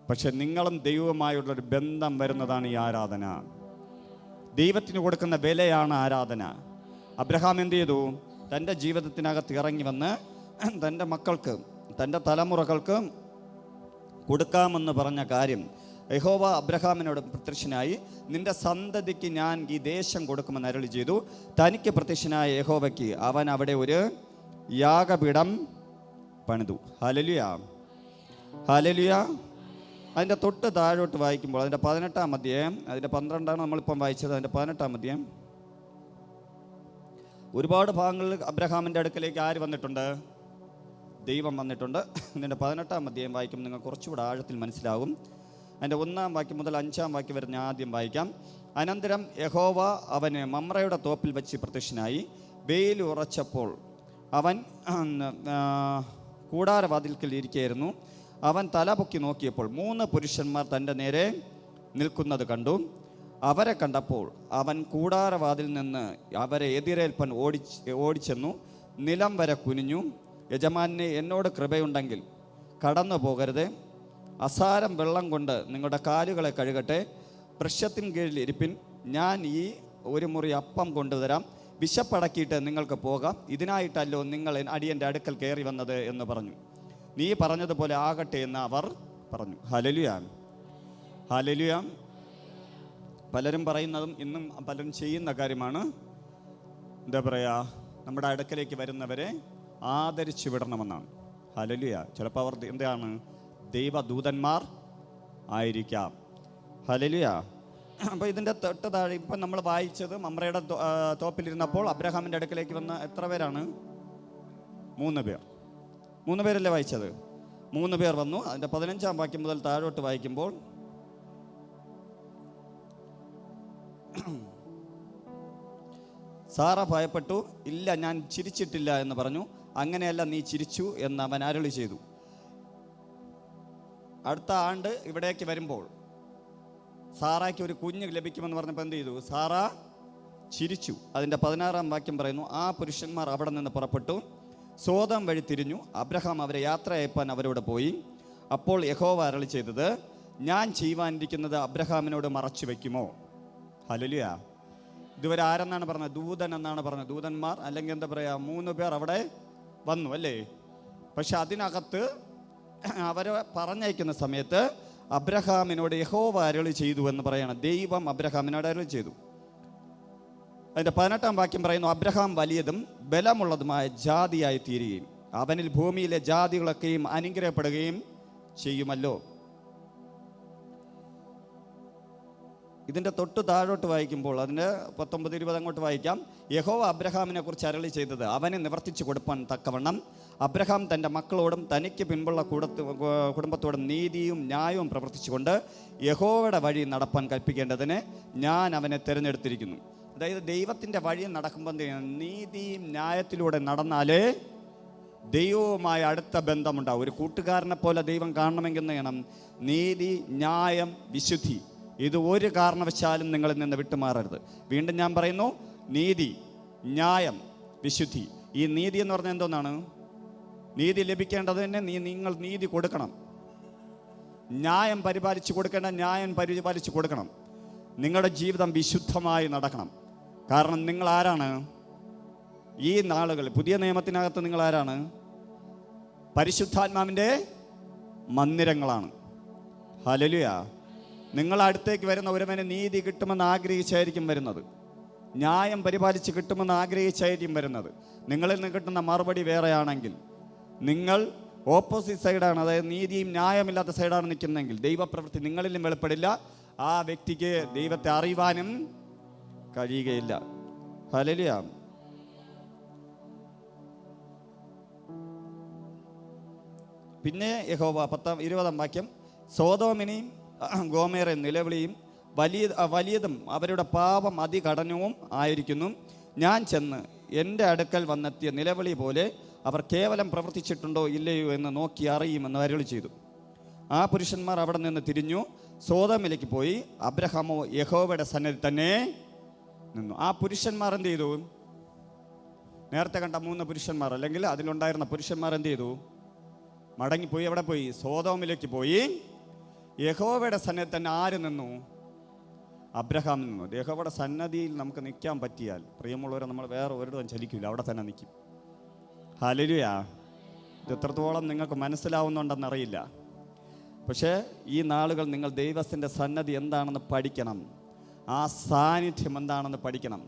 പക്ഷെ നിങ്ങളും ദൈവവുമായുള്ളൊരു ബന്ധം വരുന്നതാണ് ഈ ആരാധന. ദൈവത്തിന് കൊടുക്കുന്ന വിലയാണ് ആരാധന. അബ്രഹാം എന്ത് ചെയ്തു? തൻ്റെ ജീവിതത്തിനകത്ത് ഇറങ്ങി വന്ന് തൻ്റെ മക്കൾക്ക്, തൻ്റെ തലമുറകൾക്ക് കൊടുക്കാമെന്ന് പറഞ്ഞ കാര്യം യഹോവ അബ്രഹാമിനോട് പ്രത്യക്ഷനായി, നിന്റെ സന്തതിക്ക് ഞാൻ ഈ ദേശം കൊടുക്കുമെന്ന് അരുളി ചെയ്തു. തനിക്ക് പ്രത്യക്ഷനായ യഹോവയ്ക്ക് അവൻ അവിടെ ഒരു യാഗപീഠം പണിതു. Hallelujah, hallelujah. അതിൻ്റെ തൊട്ട് താഴോട്ട് വായിക്കുമ്പോൾ അതിൻ്റെ 18-ാം അധ്യായം, അതിൻ്റെ 12-ആണ് നമ്മളിപ്പം വായിച്ചത്. അതിൻ്റെ 18-ാം അധ്യായം ഒരുപാട് ഭാഗങ്ങളിൽ അബ്രഹാമിൻ്റെ അടുക്കലേക്ക് ആര് വന്നിട്ടുണ്ട്? ദൈവം വന്നിട്ടുണ്ട്. ഇതിൻ്റെ 18-ാം അധ്യായം വായിക്കുമ്പോൾ നിങ്ങൾ കുറച്ചുകൂടെ ആഴത്തിൽ മനസ്സിലാകും. അതിൻ്റെ 1-ാം വാക്യം മുതൽ 5-ാം വാക്യം വരെ ഞാൻ ആദ്യം വായിക്കാം. അനന്തരം യഹോവ അവന് മമ്രയുടെ തോപ്പിൽ വെച്ച് പ്രത്യക്ഷനായി. വെയിൽ ഉറച്ചപ്പോൾ അവൻ കൂടാരവാതിൽക്കൽ ഇരിക്കുകയായിരുന്നു. അവൻ തല പൊക്കി നോക്കിയപ്പോൾ 3 പുരുഷന്മാർ തൻ്റെ നേരെ നിൽക്കുന്നത് കണ്ടു. അവരെ കണ്ടപ്പോൾ അവൻ കൂടാരവാതിൽ നിന്ന് അവരെ എതിരേൽപ്പൻ ഓടിച്ചെന്നു നിലം വരെ കുനിഞ്ഞു. യജമാനെ, എന്നോട് കൃപയുണ്ടെങ്കിൽ കടന്നു പോകരുത്. അസാരം വെള്ളം കൊണ്ട് നിങ്ങളുടെ കാലുകളെ കഴുകട്ടെ. വൃക്ഷത്തിൻ കീഴിൽ ഇരിപ്പിൻ. ഞാൻ ഈ ഒരു മുറി അപ്പം കൊണ്ടുതരാം. വിശപ്പടക്കിയിട്ട് നിങ്ങൾക്ക് പോകാം. ഇതിനായിട്ടല്ലോ നിങ്ങൾ അടിയൻ്റെ അടുക്കൽ കയറി വന്നത് എന്ന് പറഞ്ഞു. നീ പറഞ്ഞതുപോലെ ആകട്ടെ എന്ന് അവർ പറഞ്ഞു. Hallelujah, hallelujah. പലരും പറയുന്നതും ഇന്നും പലരും ചെയ്യുന്ന കാര്യമാണ്, എന്താ പറയുക, നമ്മുടെ അടുക്കലേക്ക് വരുന്നവരെ ആദരിച്ചു വിടണമെന്നാണ്. ഹല്ലേലൂയ. ചിലപ്പോൾ അവർ എന്താണ്? ദൈവദൂതന്മാർ ആയിരിക്കാം. ഹല്ലേലൂയ. അപ്പോൾ ഇതിൻ്റെ തൊട്ട് താഴെ ഇപ്പം നമ്മൾ വായിച്ചത് മമ്രയുടെ തോപ്പിലിരുന്നപ്പോൾ അബ്രഹാമിൻ്റെ അടുക്കലേക്ക് വന്ന എത്ര പേരാണ്? 3 പേർ. 3 പേരല്ലേ വായിച്ചത്? 3 പേർ വന്നു. അതിൻ്റെ 15-ാം വാക്യം മുതൽ താഴോട്ട് വായിക്കുമ്പോൾ സാറ ഭയപ്പെട്ടു. ഇല്ല, ഞാൻ ചിരിച്ചിട്ടില്ല എന്ന് പറഞ്ഞു. അങ്ങനെയല്ല, നീ ചിരിച്ചു എന്ന് അവൻ അരുളി ചെയ്തു. അടുത്ത ആണ്ട് ഇവിടേക്ക് വരുമ്പോൾ സാറായ്ക്ക് ഒരു കുഞ്ഞ് ലഭിക്കുമെന്ന് പറഞ്ഞപ്പോൾ എന്ത് ചെയ്തു? സാറ ചിരിച്ചു. അതിൻ്റെ 16-ാം വാക്യം പറയുന്നു, ആ പുരുഷന്മാർ അവിടെ നിന്ന് പുറപ്പെട്ടു സോദം വഴി തിരിഞ്ഞു. അബ്രഹാം അവരെ യാത്ര അയപ്പാൻ അവരോട് പോയി. അപ്പോൾ യഹോവ അരുളി ചെയ്തത്, ഞാൻ ചെയ്യുവാനിരിക്കുന്നത് അബ്രഹാമിനോട് മറച്ചു വയ്ക്കുമോ? ഹല്ലേലൂയ. ഇതുവരെ ആരെന്നാണ് പറഞ്ഞത്? ദൂതൻ എന്നാണ് പറഞ്ഞത്. ദൂതന്മാർ അല്ലെങ്കിൽ എന്താ പറയുക, 3 പേർ അവിടെ വന്നു അല്ലേ? പക്ഷെ അതിനകത്ത് അവരെ പറഞ്ഞയക്കുന്ന സമയത്ത് അബ്രഹാമിനോട് യഹോവ അരുളി ചെയ്തു എന്ന് പറയണം. ദൈവം അബ്രഹാമിനോട് അരുളി ചെയ്തു. അതിൻ്റെ 18-ാം വാക്യം പറയുന്നു, അബ്രഹാം വലിയതും ബലമുള്ളതുമായ ജാതിയായി തീരുകയും അവനിൽ ഭൂമിയിലെ ജാതികളൊക്കെയും അനുഗ്രഹപ്പെടുകയും ചെയ്യുമല്ലോ. ഇതിൻ്റെ തൊട്ട് താഴോട്ട് വായിക്കുമ്പോൾ അതിൻ്റെ 19-20 അങ്ങോട്ട് വായിക്കാം. യഹോവ അബ്രഹാമിനെ കുറിച്ച് അരുളി ചെയ്തത്, അവനെ നിവർത്തിച്ചു കൊടുപ്പാൻ തക്കവണ്ണം അബ്രഹാം തൻ്റെ മക്കളോടും തനിക്ക് പിൻപുള്ള കുടുംബത്തോടും നീതിയും ന്യായവും പ്രവർത്തിച്ചുകൊണ്ട് യഹോവയുടെ വഴി നടപ്പാൻ കൽപ്പിക്കേണ്ടതിന് ഞാൻ അവനെ തിരഞ്ഞെടുത്തിരിക്കുന്നു. അതായത് ദൈവത്തിൻ്റെ വഴി നടക്കുമ്പോൾ നീതിയും ന്യായത്തിലൂടെ നടന്നാലേ ദൈവവുമായി അടുത്ത ബന്ധമുണ്ടാവും. ഒരു കൂട്ടുകാരനെ പോലെ ദൈവം കാണണമെങ്കിൽ വേണം നീതി, ന്യായം, വിശുദ്ധി. ഇത് ഒരു കാരണവശാലും നിങ്ങളിൽ നിന്ന് വിട്ടുമാറരുത്. വീണ്ടും ഞാൻ പറയുന്നു, നീതി, ന്യായം, വിശുദ്ധി. ഈ നീതി എന്ന് പറഞ്ഞാൽ എന്തോന്നാണ്? നീതി ലഭിക്കേണ്ടതിന് നിങ്ങൾ നീതി കൊടുക്കണം. ന്യായം പരിപാലിച്ചു കൊടുക്കേണ്ട ന്യായം പരിപാലിച്ചു കൊടുക്കണം. നിങ്ങളുടെ ജീവിതം വിശുദ്ധമായി നടക്കണം. കാരണം നിങ്ങൾ ആരാണ്? ഈ നാളുകൾ പുതിയ നിയമത്തിനകത്ത് നിങ്ങൾ ആരാണ്? പരിശുദ്ധാത്മാവിൻ്റെ മന്ദിരങ്ങളാണ്. ഹല്ലേലൂയ. നിങ്ങൾ അടുത്തേക്ക് വരുന്ന ഒരുവന് നീതി കിട്ടുമെന്ന് ആഗ്രഹിച്ചായിരിക്കും വരുന്നത്. ന്യായം പരിപാലിച്ച് കിട്ടുമെന്ന് ആഗ്രഹിച്ചായിരിക്കും വരുന്നത്. നിങ്ങളിൽ നിന്ന് കിട്ടുന്ന മറുപടി വേറെയാണെങ്കിൽ നിങ്ങൾ ഓപ്പോസിറ്റ് സൈഡാണ്, അതായത് നീതിയും ന്യായമില്ലാത്ത സൈഡാണ് നിൽക്കുന്നതെങ്കിൽ ദൈവപ്രവൃത്തി നിങ്ങളിലും വെളിപ്പെടില്ല. ആ വ്യക്തിക്ക് ദൈവത്തെ അറിയുവാനും കഴിയുകയില്ല. ഹല്ലേലൂയ. പിന്നെ യഹോവ 20-ാം വാക്യം, സോദോമിനെയും ഗോമേറയും നിലവിളിയും വലിയതും അവരുടെ പാപം അതികഠിനവും ആയിരിക്കുന്നു. ഞാൻ ചെന്ന് എൻ്റെ അടുക്കൽ വന്നെത്തിയ നിലവിളി പോലെ അവർ കേവലം പ്രവർത്തിച്ചിട്ടുണ്ടോ ഇല്ലയോ എന്ന് നോക്കി അറിയുമെന്ന് അരുളി ചെയ്തു. ആ പുരുഷന്മാർ അവിടെ നിന്ന് തിരിഞ്ഞു സോദോമിലേക്ക് പോയി. അബ്രഹാമോ യഹോവയുടെ സന്നിധി തന്നെ നിന്നു. ആ പുരുഷന്മാർ എന്ത് ചെയ്തു? നേരത്തെ കണ്ട 3 പുരുഷന്മാർ അല്ലെങ്കിൽ അതിലുണ്ടായിരുന്ന പുരുഷന്മാർ എന്ത് ചെയ്തു? മടങ്ങിപ്പോയി. എവിടെ പോയി? സോദോമിലേക്ക് പോയി. യഹോവയുടെ സന്നിധി തന്നെ ആര് നിന്നു? അബ്രഹാം നിന്നു. യഹോവയുടെ സന്നദ്ധിയിൽ നമുക്ക് നിൽക്കാൻ പറ്റിയാൽ പ്രിയമുള്ളവരെ, നമ്മൾ വേറെ ഒരിടത്തും ചലിക്കില്ല, അവിടെ തന്നെ നിൽക്കും. ഹല്ലേലൂയ. ഇത് എത്രത്തോളം നിങ്ങൾക്ക് മനസ്സിലാവുന്നുണ്ടെന്നറിയില്ല. പക്ഷേ ഈ നാളുകൾ നിങ്ങൾ ദൈവത്തിൻ്റെ സന്നദ്ധി എന്താണെന്ന് പഠിക്കണം. ആ സാന്നിധ്യം എന്താണെന്ന് പഠിക്കണം.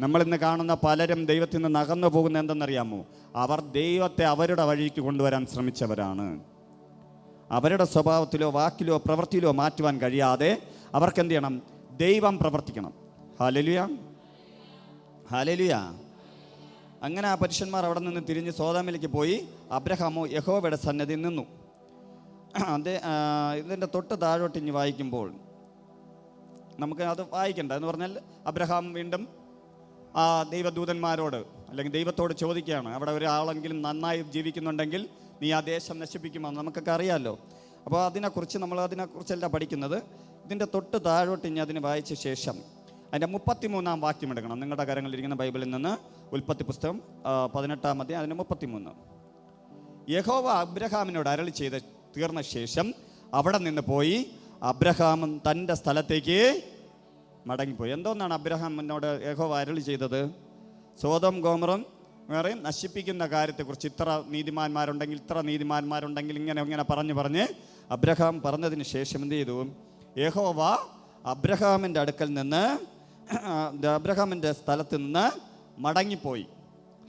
നമ്മളിന്ന് കാണുന്ന പലരും ദൈവത്തിൽ നിന്ന് അകന്നു പോകുന്ന എന്തെന്നറിയാമോ? അവർ ദൈവത്തെ അവരുടെ വഴിക്ക് കൊണ്ടുവരാൻ ശ്രമിച്ചവരാണ്. അവരുടെ സ്വഭാവത്തിലോ വാക്കിലോ പ്രവൃത്തിയിലോ മാറ്റുവാൻ കഴിയാതെ അവർക്ക് എന്ത് ചെയ്യണം? ദൈവം പ്രവർത്തിക്കണം. Hallelujah, hallelujah. അങ്ങനെ ആ പുരുഷന്മാർ അവിടെ നിന്ന് തിരിഞ്ഞ് സോദോമിലേക്ക് പോയി. അബ്രഹാമോ യഹോവയുടെ സന്നിധിയിൽ നിന്നു. ഇതിൻ്റെ തൊട്ട് താഴോട്ട് ഇനി വായിക്കുമ്പോൾ നമുക്ക് അത് വായിക്കണ്ട എന്ന് പറഞ്ഞാൽ, അബ്രഹാം വീണ്ടും ആ ദൈവദൂതന്മാരോട് അല്ലെങ്കിൽ ദൈവത്തോട് ചോദിക്കുകയാണ്, അവിടെ ഒരാളെങ്കിലും നന്നായി ജീവിക്കുന്നുണ്ടെങ്കിൽ നീ ആ ദേശം നശിപ്പിക്കുമെന്ന് നമുക്കൊക്കെ അറിയാമല്ലോ. അപ്പോൾ അതിനെക്കുറിച്ചല്ല പഠിക്കുന്നത്. ഇതിൻ്റെ തൊട്ട് താഴോട്ട് ഇനി അതിന് വായിച്ച ശേഷം അതിൻ്റെ 33-ാം വാക്യം എടുക്കണം. നിങ്ങളുടെ കരങ്ങളിലിരിക്കുന്ന ബൈബിളിൽ നിന്ന് ഉൽപ്പത്തി പുസ്തകം 18-ാം അധ്യായം അതിന് 33. യഹോവ അബ്രഹാമിനോട് അരുളി ചെയ്ത് തീർന്ന ശേഷം അവിടെ നിന്ന് പോയി അബ്രഹാമും തൻ്റെ സ്ഥലത്തേക്ക് മടങ്ങിപ്പോയി. എന്തോന്നാണ് അബ്രഹാമിനോട് യഹോവ അരുളി ചെയ്തത്? സോദോം ഗോമറും വേറെയും നശിപ്പിക്കുന്ന കാര്യത്തെക്കുറിച്ച് ഇത്ര നീതിമാന്മാരുണ്ടെങ്കിൽ ഇങ്ങനെ പറഞ്ഞ് അബ്രഹാം പറഞ്ഞതിന് ശേഷം എന്ത് ചെയ്തു? യഹോവ അബ്രഹാമിൻ്റെ അടുക്കൽ നിന്ന് അബ്രഹാമിൻ്റെ സ്ഥലത്ത് നിന്ന് മടങ്ങിപ്പോയി.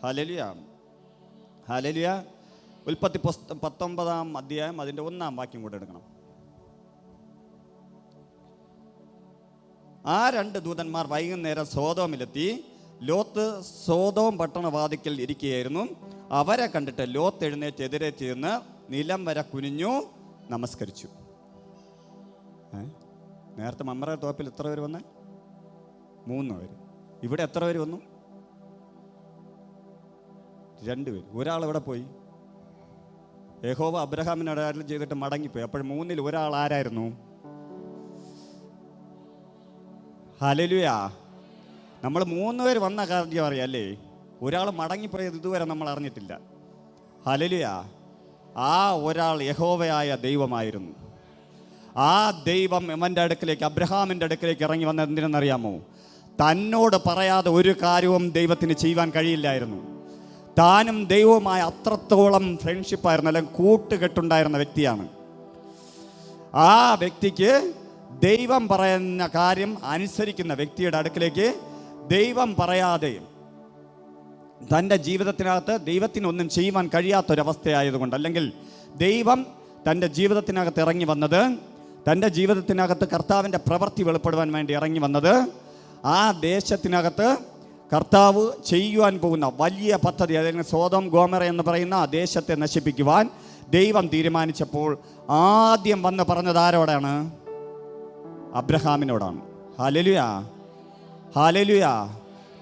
Hallelujah, hallelujah. ഉൽപ്പത്തി 19-ാം അധ്യായം അതിൻ്റെ 1-ാം വാക്യം കൂടെ എടുക്കണം. ആ 2 ദൂതന്മാർ വൈകുന്നേരം സോദോമിലെത്തി. ലോത്ത് സോദോം പട്ടണവാതിക്കൽ ഇരിക്കുകയായിരുന്നു. അവരെ കണ്ടിട്ട് ലോത്ത് എഴുന്നേറ്റ് എതിരെ ചേർന്ന് നിലം വരെ കുനിഞ്ഞു നമസ്കരിച്ചു. നേരത്തെ മമ്ര തോപ്പിൽ എത്ര പേര് വന്നേ? 3 പേര്. ഇവിടെ എത്ര പേര് വന്നു? 2 പേര്. ഒരാൾ എവിടെ പോയി? യഹോവ അബ്രഹാമിനോട് അരുളി ചെയ്തിട്ട് മടങ്ങിപ്പോയി. അപ്പോൾ 3-ൽ ഒരാൾ ആരായിരുന്നു? ഹല്ലേലൂയ. നമ്മൾ 3 പേര് വന്ന കാര്യം അറിയാം അല്ലേ? ഒരാൾ മടങ്ങിപ്പോയത് ഇതുവരെ നമ്മൾ അറിഞ്ഞിട്ടില്ല. ഹല്ലേലൂയ. ആ ഒരാൾ യഹോവയായ ദൈവമായിരുന്നു. ആ ദൈവം അവൻ്റെ അടുക്കിലേക്ക്, അബ്രഹാമിൻ്റെ അടുക്കിലേക്ക് ഇറങ്ങി വന്നത് എന്തിനെന്നറിയാമോ? തന്നോട് പറയാതെ ഒരു കാര്യവും ദൈവത്തിന് ചെയ്യുവാൻ കഴിയില്ലായിരുന്നു. താനും ദൈവവുമായ അത്രത്തോളം ഫ്രണ്ട്ഷിപ്പായിരുന്നു, അല്ലെങ്കിൽ കൂട്ടുകെട്ടുണ്ടായിരുന്ന വ്യക്തിയാണ്. ആ വ്യക്തിക്ക് ദൈവം പറയുന്ന കാര്യം അനുസരിക്കുന്ന വ്യക്തിയുടെ അടുക്കിലേക്ക് ദൈവം പറയാതെ തൻ്റെ ജീവിതത്തിനകത്ത് ദൈവത്തിനൊന്നും ചെയ്യുവാൻ കഴിയാത്തൊരവസ്ഥയായതുകൊണ്ട്, അല്ലെങ്കിൽ ദൈവം തൻ്റെ ജീവിതത്തിനകത്ത് ഇറങ്ങി വന്നത്, തൻ്റെ ജീവിതത്തിനകത്ത് കർത്താവിൻ്റെ പ്രവൃത്തി വെളിപ്പെടുവാൻ വേണ്ടി ഇറങ്ങി വന്നത്, ആ ദേശത്തിനകത്ത് കർത്താവ് ചെയ്യുവാൻ പോകുന്ന വലിയ പദ്ധതി, അതായത് സോദോം ഗോമറ എന്ന് പറയുന്ന ആ ദേശത്തെ നശിപ്പിക്കുവാൻ ദൈവം തീരുമാനിച്ചപ്പോൾ ആദ്യം വന്ന് പറഞ്ഞത് ആരോടാണ്? അബ്രഹാമിനോടാണ്. ഹല്ലേലൂയ, ഹല്ലേലൂയ.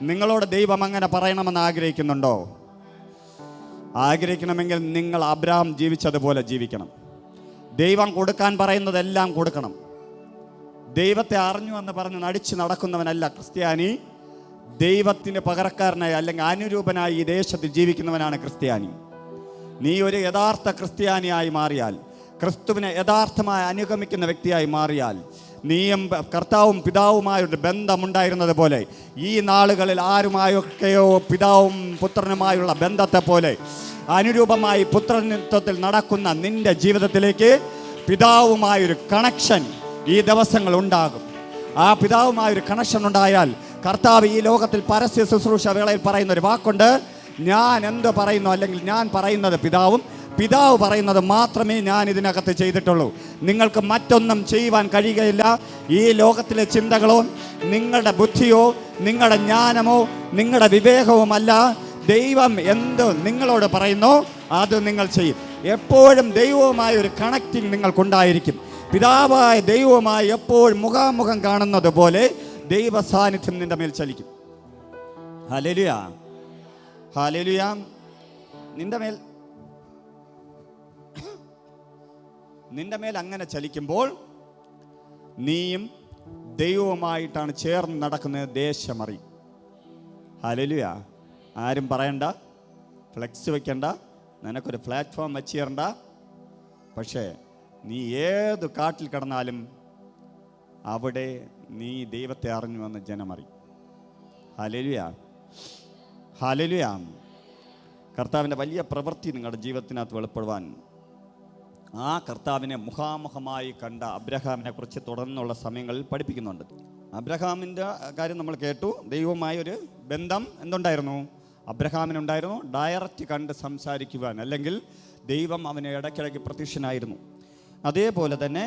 നിങ്ങളോട് ദൈവം അങ്ങനെ പറയണമെന്ന് ആഗ്രഹിക്കുന്നുണ്ടോ? ആഗ്രഹിക്കണമെങ്കിൽ നിങ്ങൾ അബ്രഹാം ജീവിച്ചതുപോലെ ജീവിക്കണം. ദൈവം കൊടുക്കാൻ പറയുന്നതെല്ലാം കൊടുക്കണം. ദൈവത്തെ അറിഞ്ഞു എന്ന് പറഞ്ഞ് നടിച്ച് നടക്കുന്നവനല്ല ക്രിസ്ത്യാനി. ദൈവത്തിന് പകരക്കാരനായി അല്ലെങ്കിൽ അനുരൂപനായി ഈ ദേശത്ത് ജീവിക്കുന്നവനാണ് ക്രിസ്ത്യാനി. നീ ഒരു യഥാർത്ഥ ക്രിസ്ത്യാനിയായി മാറിയാൽ, ക്രിസ്തുവിനെ യഥാർത്ഥമായി അനുഗമിക്കുന്ന വ്യക്തിയായി മാറിയാൽ, നീയും കർത്താവും പിതാവുമായൊരു ബന്ധമുണ്ടായിരുന്നത് പോലെ ഈ നാളുകളിൽ ആരുമായൊക്കെയോ പിതാവും പുത്രനുമായുള്ള ബന്ധത്തെ പോലെ അനുരൂപമായി പുത്രത്വത്തിൽ നടക്കുന്ന നിന്റെ ജീവിതത്തിലേക്ക് പിതാവുമായൊരു കണക്ഷൻ ഈ ദിവസങ്ങൾ ഉണ്ടാകും. ആ പിതാവുമായൊരു കണക്ഷൻ ഉണ്ടായാൽ, കർത്താവ് ഈ ലോകത്തിൽ പരസ്യ ശുശ്രൂഷ വേളയിൽ പറയുന്ന ഒരു വാക്കുണ്ട്, ഞാൻ എന്ത് പറയുന്നു അല്ലെങ്കിൽ ഞാൻ പറയുന്നത് പിതാവ് പറയുന്നത് മാത്രമേ ഞാൻ ഇതിനകത്ത് ചെയ്തിട്ടുള്ളൂ. നിങ്ങൾക്ക് മറ്റൊന്നും ചെയ്യുവാൻ കഴിയുകയില്ല. ഈ ലോകത്തിലെ ചിന്തകളോ നിങ്ങളുടെ ബുദ്ധിയോ നിങ്ങളുടെ ജ്ഞാനമോ നിങ്ങളുടെ വിവേകവുമല്ല. ദൈവം എന്ത് നിങ്ങളോട് പറയുന്നോ അത് നിങ്ങൾ ചെയ്യും. എപ്പോഴും ദൈവവുമായ ഒരു കണക്റ്റിംഗ് നിങ്ങൾക്കുണ്ടായിരിക്കും. പിതാവായ ദൈവവുമായി എപ്പോഴും മുഖാമുഖം കാണുന്നത് പോലെ ദൈവ സാന്നിധ്യം നിന്റെ മേൽ ചലിക്കും. Hallelujah, hallelujah. നിന്റെ മേൽ അങ്ങനെ ചലിക്കുമ്പോൾ നീയും ദൈവവുമായിട്ടാണ് ചേർന്ന് നടക്കുന്നത്. ദേശമറിയും. ഹല്ലേലൂയ. ആരും പറയണ്ട, ഫ്ലെക്സ് വെക്കണ്ട, നിനക്കൊരു പ്ലാറ്റ്ഫോം വെച്ച് തരണ്ട. പക്ഷേ നീ ഏത് കാട്ടിൽ കിടന്നാലും അവിടെ നീ ദൈവത്തെ അറിഞ്ഞുവെന്ന് ജനമറിയും. Hallelujah, hallelujah. കർത്താവിൻ്റെ വലിയ പ്രവൃത്തി നിങ്ങളുടെ ജീവിതത്തിനകത്ത് വെളിപ്പെടുവാൻ ആ കർത്താവിനെ മുഖാമുഖമായി കണ്ട അബ്രഹാമിനെ കുറിച്ച് തുടർന്നുള്ള സമയങ്ങളിൽ പഠിപ്പിക്കുന്നുണ്ട്. അബ്രഹാമിൻ്റെ കാര്യം നമ്മൾ കേട്ടു. ദൈവവുമായൊരു ബന്ധം എന്തുണ്ടായിരുന്നു? അബ്രഹാമിനുണ്ടായിരുന്നു. ഡയറക്റ്റ് കണ്ട് സംസാരിക്കുവാൻ, അല്ലെങ്കിൽ ദൈവം അവന് ഇടയ്ക്കിടയ്ക്ക് പ്രത്യക്ഷനായിരുന്നു. അതേപോലെ തന്നെ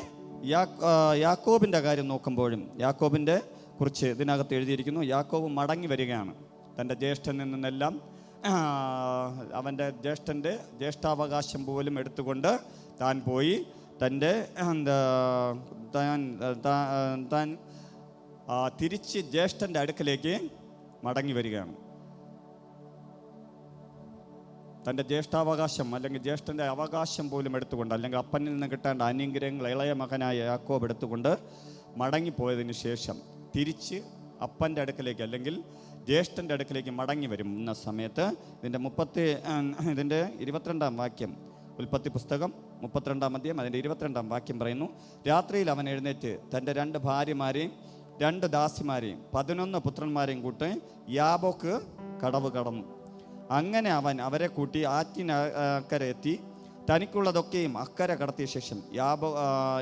യാക്കോബിൻ്റെ കാര്യം നോക്കുമ്പോഴും യാക്കോബിൻ്റെ കുറിച്ച് ഇതിനകത്ത് എഴുതിയിരിക്കുന്നു. യാക്കോബ് മടങ്ങി വരികയാണ്. തൻ്റെ ജ്യേഷ്ഠനിൽ നിന്നെല്ലാം അവൻ്റെ ജ്യേഷ്ഠൻ്റെ ജ്യേഷ്ഠാവകാശം പോലും എടുത്തുകൊണ്ട് താൻ പോയി തൻ്റെ താൻ തിരിച്ച് ജ്യേഷ്ഠൻ്റെ അടുക്കലേക്ക് മടങ്ങി വരികയാണ്. തൻ്റെ ജ്യേഷ്ഠാവകാശം അല്ലെങ്കിൽ ജ്യേഷ്ഠൻ്റെ അവകാശം പോലും എടുത്തുകൊണ്ട്, അല്ലെങ്കിൽ അപ്പനിൽ നിന്ന് കിട്ടേണ്ട അനുഗ്രഹങ്ങൾ ഇളയ മകനായ യാക്കോബ് എടുത്തുകൊണ്ട് മടങ്ങിപ്പോയതിന് ശേഷം തിരിച്ച് അപ്പൻ്റെ അടുക്കലേക്ക് അല്ലെങ്കിൽ ജ്യേഷ്ഠൻ്റെ അടുക്കലേക്ക് മടങ്ങി വരുന്ന സമയത്ത് ഇതിൻ്റെ 22-ാം വാക്യം, ഉൽപ്പത്തി പുസ്തകം 32-ാം അധ്യായം അതിൻ്റെ 22-ാം വാക്യം പറയുന്നു, രാത്രിയിൽ അവൻ എഴുന്നേറ്റ് തൻ്റെ 2 ഭാര്യമാരെയും 2 ദാസിമാരെയും 11 പുത്രന്മാരെയും കൂട്ടി യാബോക്ക് കടവ് കടന്നു. അങ്ങനെ അവൻ അവരെ കൂട്ടി ആറ്റിനക്കരെ എത്തി തനിക്കുള്ളതൊക്കെയും അക്കരെ കടത്തിയ ശേഷം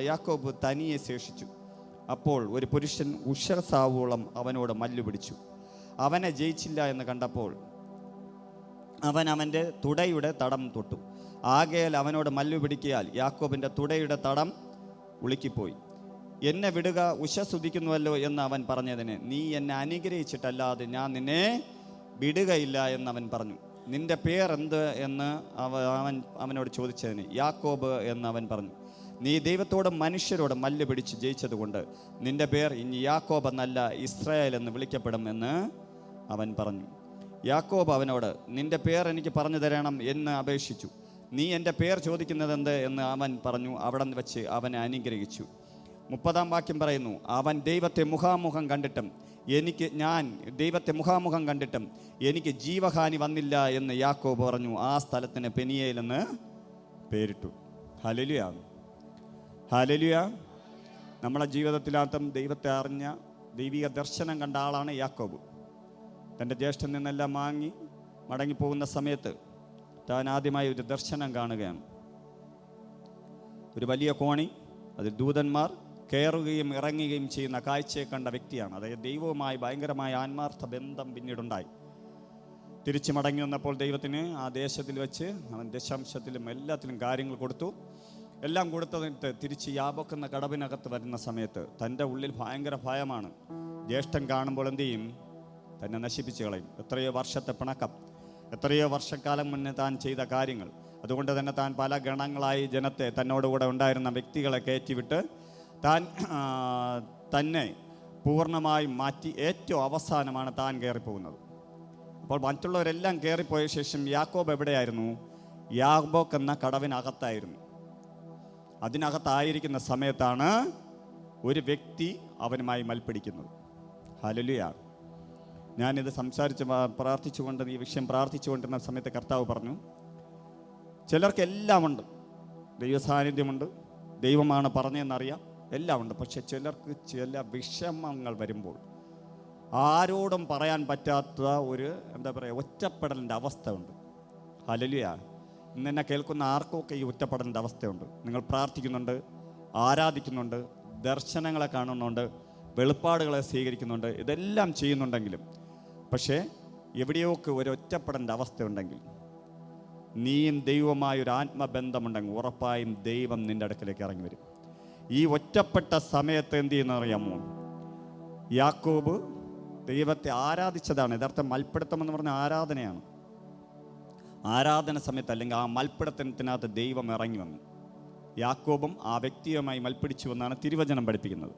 യാക്കോബ് തനിയെ ശേഷിച്ചു. അപ്പോൾ ഒരു പുരുഷൻ ഉഷസാവോളം അവനോട് മല്ലു പിടിച്ചു. അവനെ ജയിച്ചില്ല എന്ന് കണ്ടപ്പോൾ അവൻ അവൻ്റെ തുടയുടെ തടം തൊട്ടു. ആകയാൽ അവനോട് മല്ലു പിടിക്കിയാൽ യാക്കോബിൻ്റെ തുടയുടെ തടം ഉളുക്കിപ്പോയി. എന്നെ വിടുക, ഉഷസുദിക്കുന്നുവല്ലോ എന്ന് അവൻ പറഞ്ഞതിന്, നീ എന്നെ അനുഗ്രഹിച്ചിട്ടല്ലാതെ ഞാൻ നിന്നെ വിടുകയില്ല എന്നവൻ പറഞ്ഞു. നിന്റെ പേരെന്ത് എന്ന് അവനോട് ചോദിച്ചതിന് യാക്കോബ് എന്നവൻ പറഞ്ഞു. നീ ദൈവത്തോടും മനുഷ്യരോടും മല്ല് പിടിച്ച് ജയിച്ചതുകൊണ്ട് നിന്റെ പേർ ഇനി യാക്കോബ് എന്നല്ല ഇസ്രായേൽ എന്ന് വിളിക്കപ്പെടും എന്ന് അവൻ പറഞ്ഞു. യാക്കോബ് അവനോട് നിന്റെ പേർ എനിക്ക് പറഞ്ഞു തരണം എന്ന് അപേക്ഷിച്ചു. നീ എൻ്റെ പേർ ചോദിക്കുന്നതെന്ത് എന്ന് അവൻ പറഞ്ഞു. അവിടെ വെച്ച് അവനെ അനുഗ്രഹിച്ചു. 30-ാം വാക്യം പറയുന്നു, അവൻ ദൈവത്തെ മുഖാമുഖം കണ്ടിട്ടും എനിക്ക് ജീവഹാനി വന്നില്ല എന്ന് യാക്കോബ് പറഞ്ഞു. ആ സ്ഥലത്തിന് പെനിയേൽ എന്ന് പേരിട്ടു. Hallelujah, hallelujah. നമ്മളെ ജീവിതത്തിനകത്തും ദൈവത്തെ അറിഞ്ഞ ദൈവിക ദർശനം കണ്ട ആളാണ് യാക്കോബ്. തൻ്റെ ജ്യേഷ്ഠൻ നിന്നെല്ലാം വാങ്ങി മടങ്ങിപ്പോകുന്ന സമയത്ത് താൻ ആദ്യമായി ഒരു ദർശനം കാണുകയാണ്. ഒരു വലിയ കോണി, അതിൽ ദൂതന്മാർ കയറുകയും ഇറങ്ങുകയും ചെയ്യുന്ന കാഴ്ചയെ കണ്ട വ്യക്തിയാണ്. അതായത് ദൈവവുമായി ഭയങ്കരമായ ആത്മാർത്ഥ ബന്ധം പിന്നീടുണ്ടായി. തിരിച്ചു മടങ്ങി വന്നപ്പോൾ ദൈവത്തിന് ആ ദേശത്തിൽ വെച്ച് അവൻ ദശാംശത്തിലും എല്ലാത്തിലും കാര്യങ്ങൾ കൊടുത്തു. എല്ലാം കൊടുത്തതിട്ട് തിരിച്ച് യാബോക്ക് എന്ന കടവിനകത്ത് വരുന്ന സമയത്ത് തൻ്റെ ഉള്ളിൽ ഭയങ്കര ഭയമാണ്. ജ്യേഷ്ഠൻ കാണുമ്പോൾ എന്ത് ചെയ്യും? തന്നെ നശിപ്പിച്ച് കളയും. എത്രയോ വർഷത്തെ പിണക്കം, എത്രയോ വർഷക്കാലം മുന്നേ താൻ ചെയ്ത കാര്യങ്ങൾ. അതുകൊണ്ട് തന്നെ താൻ പല ഗണങ്ങളായി ജനത്തെ, തന്നോടുകൂടെ ഉണ്ടായിരുന്ന വ്യക്തികളെ കയറ്റിവിട്ട് തന്നെ പൂർണ്ണമായും മാറ്റി ഏറ്റവും അവസാനമാണ് താൻ കയറിപ്പോകുന്നത്. അപ്പോൾ മറ്റുള്ളവരെല്ലാം കയറിപ്പോയ ശേഷം യാക്കോബ് എവിടെയായിരുന്നു? യാബോക്ക് എന്ന കടവിനകത്തായിരുന്നു. അതിനകത്തായിരിക്കുന്ന സമയത്താണ് ഒരു വ്യക്തി അവനുമായി മൽപ്പിടിക്കുന്നത്. ഹല്ലേലൂയ. ഞാനിത് പ്രാർത്ഥിച്ചുകൊണ്ട് ഈ വിഷയം പ്രാർത്ഥിച്ചുകൊണ്ടിരുന്ന സമയത്ത് കർത്താവ് പറഞ്ഞു, ചിലർക്ക് എല്ലാം ഉണ്ട്, ദൈവസാന്നിധ്യമുണ്ട്, ദൈവമാണ് പറഞ്ഞതെന്നറിയാം, എല്ലാം ഉണ്ട്. പക്ഷെ ചിലർക്ക് ചില വിഷമങ്ങൾ വരുമ്പോൾ ആരോടും പറയാൻ പറ്റാത്ത ഒരു ഒറ്റപ്പെടലിൻ്റെ അവസ്ഥ ഉണ്ട്. ഹല്ലേലൂയ. ഇന്നെന്നെ കേൾക്കുന്ന ആർക്കൊക്കെ ഈ ഒറ്റപ്പെടലിൻ്റെ അവസ്ഥയുണ്ട്. നിങ്ങൾ പ്രാർത്ഥിക്കുന്നുണ്ട്, ആരാധിക്കുന്നുണ്ട്, ദർശനങ്ങളെ കാണുന്നുണ്ട്, വെളിപ്പാടുകളെ സ്വീകരിക്കുന്നുണ്ട്, ഇതെല്ലാം ചെയ്യുന്നുണ്ടെങ്കിലും പക്ഷേ എവിടെയൊക്കെ ഒരു ഒറ്റപ്പെടലിൻ്റെ അവസ്ഥയുണ്ടെങ്കിൽ, നീയും ദൈവവുമായൊരു ആത്മബന്ധമുണ്ടെങ്കിൽ ഉറപ്പായും ദൈവം നിൻ്റെ അടുക്കലേക്ക് ഇറങ്ങി വരും. ഈ ഒറ്റപ്പെട്ട സമയത്ത് എന്ത് ചെയ്യുന്നറിയാമോ? യാക്കോബ് ദൈവത്തെ ആരാധിച്ചതാണ്. യഥാർത്ഥ മൽപ്പിടുത്തം എന്ന് പറഞ്ഞ ആരാധനയാണ്. ആരാധന സമയത്ത് അല്ലെങ്കിൽ ആ മൽപ്പിടുത്തത്തിനകത്ത് ദൈവം ഇറങ്ങി വന്നു. യാക്കോബും ആ വ്യക്തിയുമായി മൽപ്പിടിച്ചു എന്നാണ് തിരുവചനം പഠിപ്പിക്കുന്നത്.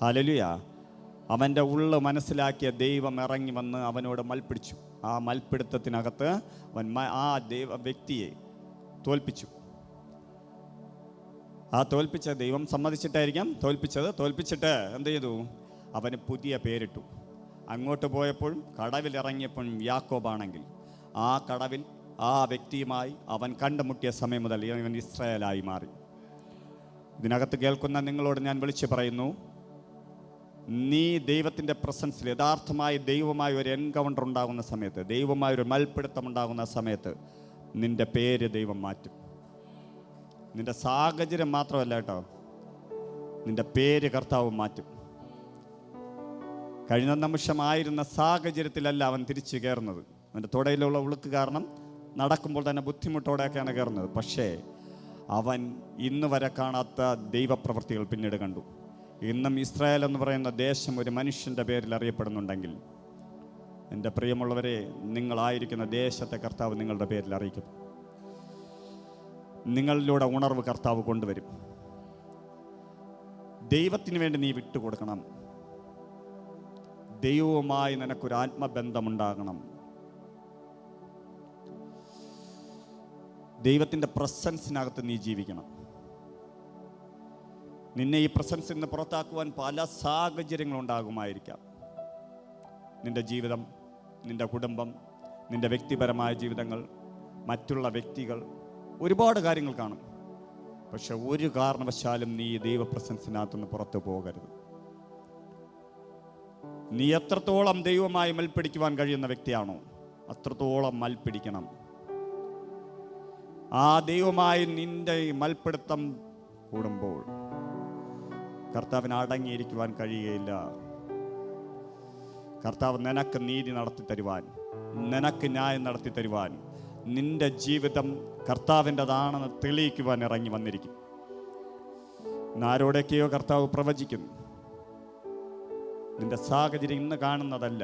ഹല്ലേലൂയ. അവൻ്റെ ഉള്ളു മനസ്സിലാക്കിയ ദൈവം ഇറങ്ങി വന്ന് അവനോട് മൽപ്പിടിച്ചു. ആ മൽപ്പിടുത്തത്തിനകത്ത് അവൻ ആ വ്യക്തിയെ തോൽപ്പിച്ചു. ആ തോൽപ്പിച്ച ദൈവം സമ്മതിച്ചിട്ടായിരിക്കാം തോൽപ്പിച്ചിട്ട് എന്ത് ചെയ്തു? അവന് പുതിയ പേരിട്ടു. അങ്ങോട്ട് പോയപ്പോഴും കടവിലിറങ്ങിയപ്പോഴും യാക്കോബാണെങ്കിൽ ആ കടവിൽ ആ വ്യക്തിയുമായി അവൻ കണ്ടുമുട്ടിയ സമയം മുതൽ ഇവൻ ഇസ്രായേലായി മാറി. ഇതിനകത്ത് കേൾക്കുന്ന നിങ്ങളോട് ഞാൻ വിളിച്ചു പറയുന്നു, നീ ദൈവത്തിൻ്റെ പ്രസൻസിൽ യഥാർത്ഥമായി ദൈവമായ ഒരു എൻകൗണ്ടർ ഉണ്ടാകുന്ന സമയത്ത്, ദൈവമായ ഒരു മൽപ്പിടുത്തം ഉണ്ടാകുന്ന സമയത്ത് നിൻ്റെ പേര് ദൈവം മാറ്റും. നിൻ്റെ സാഹചര്യം മാത്രമല്ല കേട്ടോ, നിൻ്റെ പേര് കർത്താവ് മാറ്റും. കഴിഞ്ഞ നിമിഷമായിരുന്ന സാഹചര്യത്തിലല്ല അവൻ തിരിച്ചു കയറുന്നത്. അവൻ്റെ തുടയിലുള്ള ഉളുക്ക് കാരണം നടക്കുമ്പോൾ തന്നെ ബുദ്ധിമുട്ടോടെയൊക്കെയാണ് കയറുന്നത്. പക്ഷേ അവൻ ഇന്ന് വരെ കാണാത്ത ദൈവപ്രവൃത്തികൾ പിന്നീട് കണ്ടു. ഇന്നും ഇസ്രായേൽ എന്ന് പറയുന്ന ദേശം ഒരു മനുഷ്യൻ്റെ പേരിൽ അറിയപ്പെടുന്നുണ്ടെങ്കിൽ, എൻ്റെ പ്രിയമുള്ളവരെ, നിങ്ങളായിരിക്കുന്ന ദേശത്തെ കർത്താവ് നിങ്ങളുടെ പേരിൽ അറിയിക്കും. നിങ്ങളിലൂടെ ഉണർവ് കർത്താവ് കൊണ്ടുവരും. ദൈവത്തിന് വേണ്ടി നീ വിട്ടുകൊടുക്കണം. ദൈവവുമായി നിനക്കൊരു ആത്മബന്ധമുണ്ടാകണം. ദൈവത്തിൻ്റെ പ്രസൻസിനകത്ത് നീ ജീവിക്കണം. നിന്നെ ഈ പ്രസൻസിൽ നിന്ന് പുറത്താക്കുവാൻ പല സാഹചര്യങ്ങളുണ്ടാകുമായിരിക്കാം. നിൻ്റെ ജീവിതം, നിൻ്റെ കുടുംബം, നിൻ്റെ വ്യക്തിപരമായ ജീവിതങ്ങൾ, മറ്റുള്ള വ്യക്തികൾ, ഒരുപാട് കാര്യങ്ങൾ കാണും. പക്ഷെ ഒരു കാരണവശാലും നീ ദൈവപ്രസൻസിനകത്തുനിന്ന് പുറത്തു പോകരുത്. നീ എത്രത്തോളം ദൈവമായി മൽപ്പിടിക്കുവാൻ കഴിയുന്ന വ്യക്തിയാണോ അത്രത്തോളം മൽപ്പിടിക്കണം. ആ ദൈവമായി നിന്റെ മൽപ്പിടുത്തം കൂടുമ്പോൾ കർത്താവിന് അടങ്ങിയിരിക്കുവാൻ കഴിയുകയില്ല. കർത്താവ് നിനക്ക് നീതി നടത്തി തരുവാൻ, നിനക്ക് ന്യായം നടത്തി തരുവാൻ, നിന്റെ ജീവിതം കർത്താവിൻ്റെതാണെന്ന് തെളിയിക്കുവാൻ ഇറങ്ങി വന്നിരിക്കും. ആരോടൊക്കെയോ കർത്താവ് പ്രവചിക്കുന്നു. നിന്റെ സാഹചര്യം ഇന്ന് കാണുന്നതല്ല.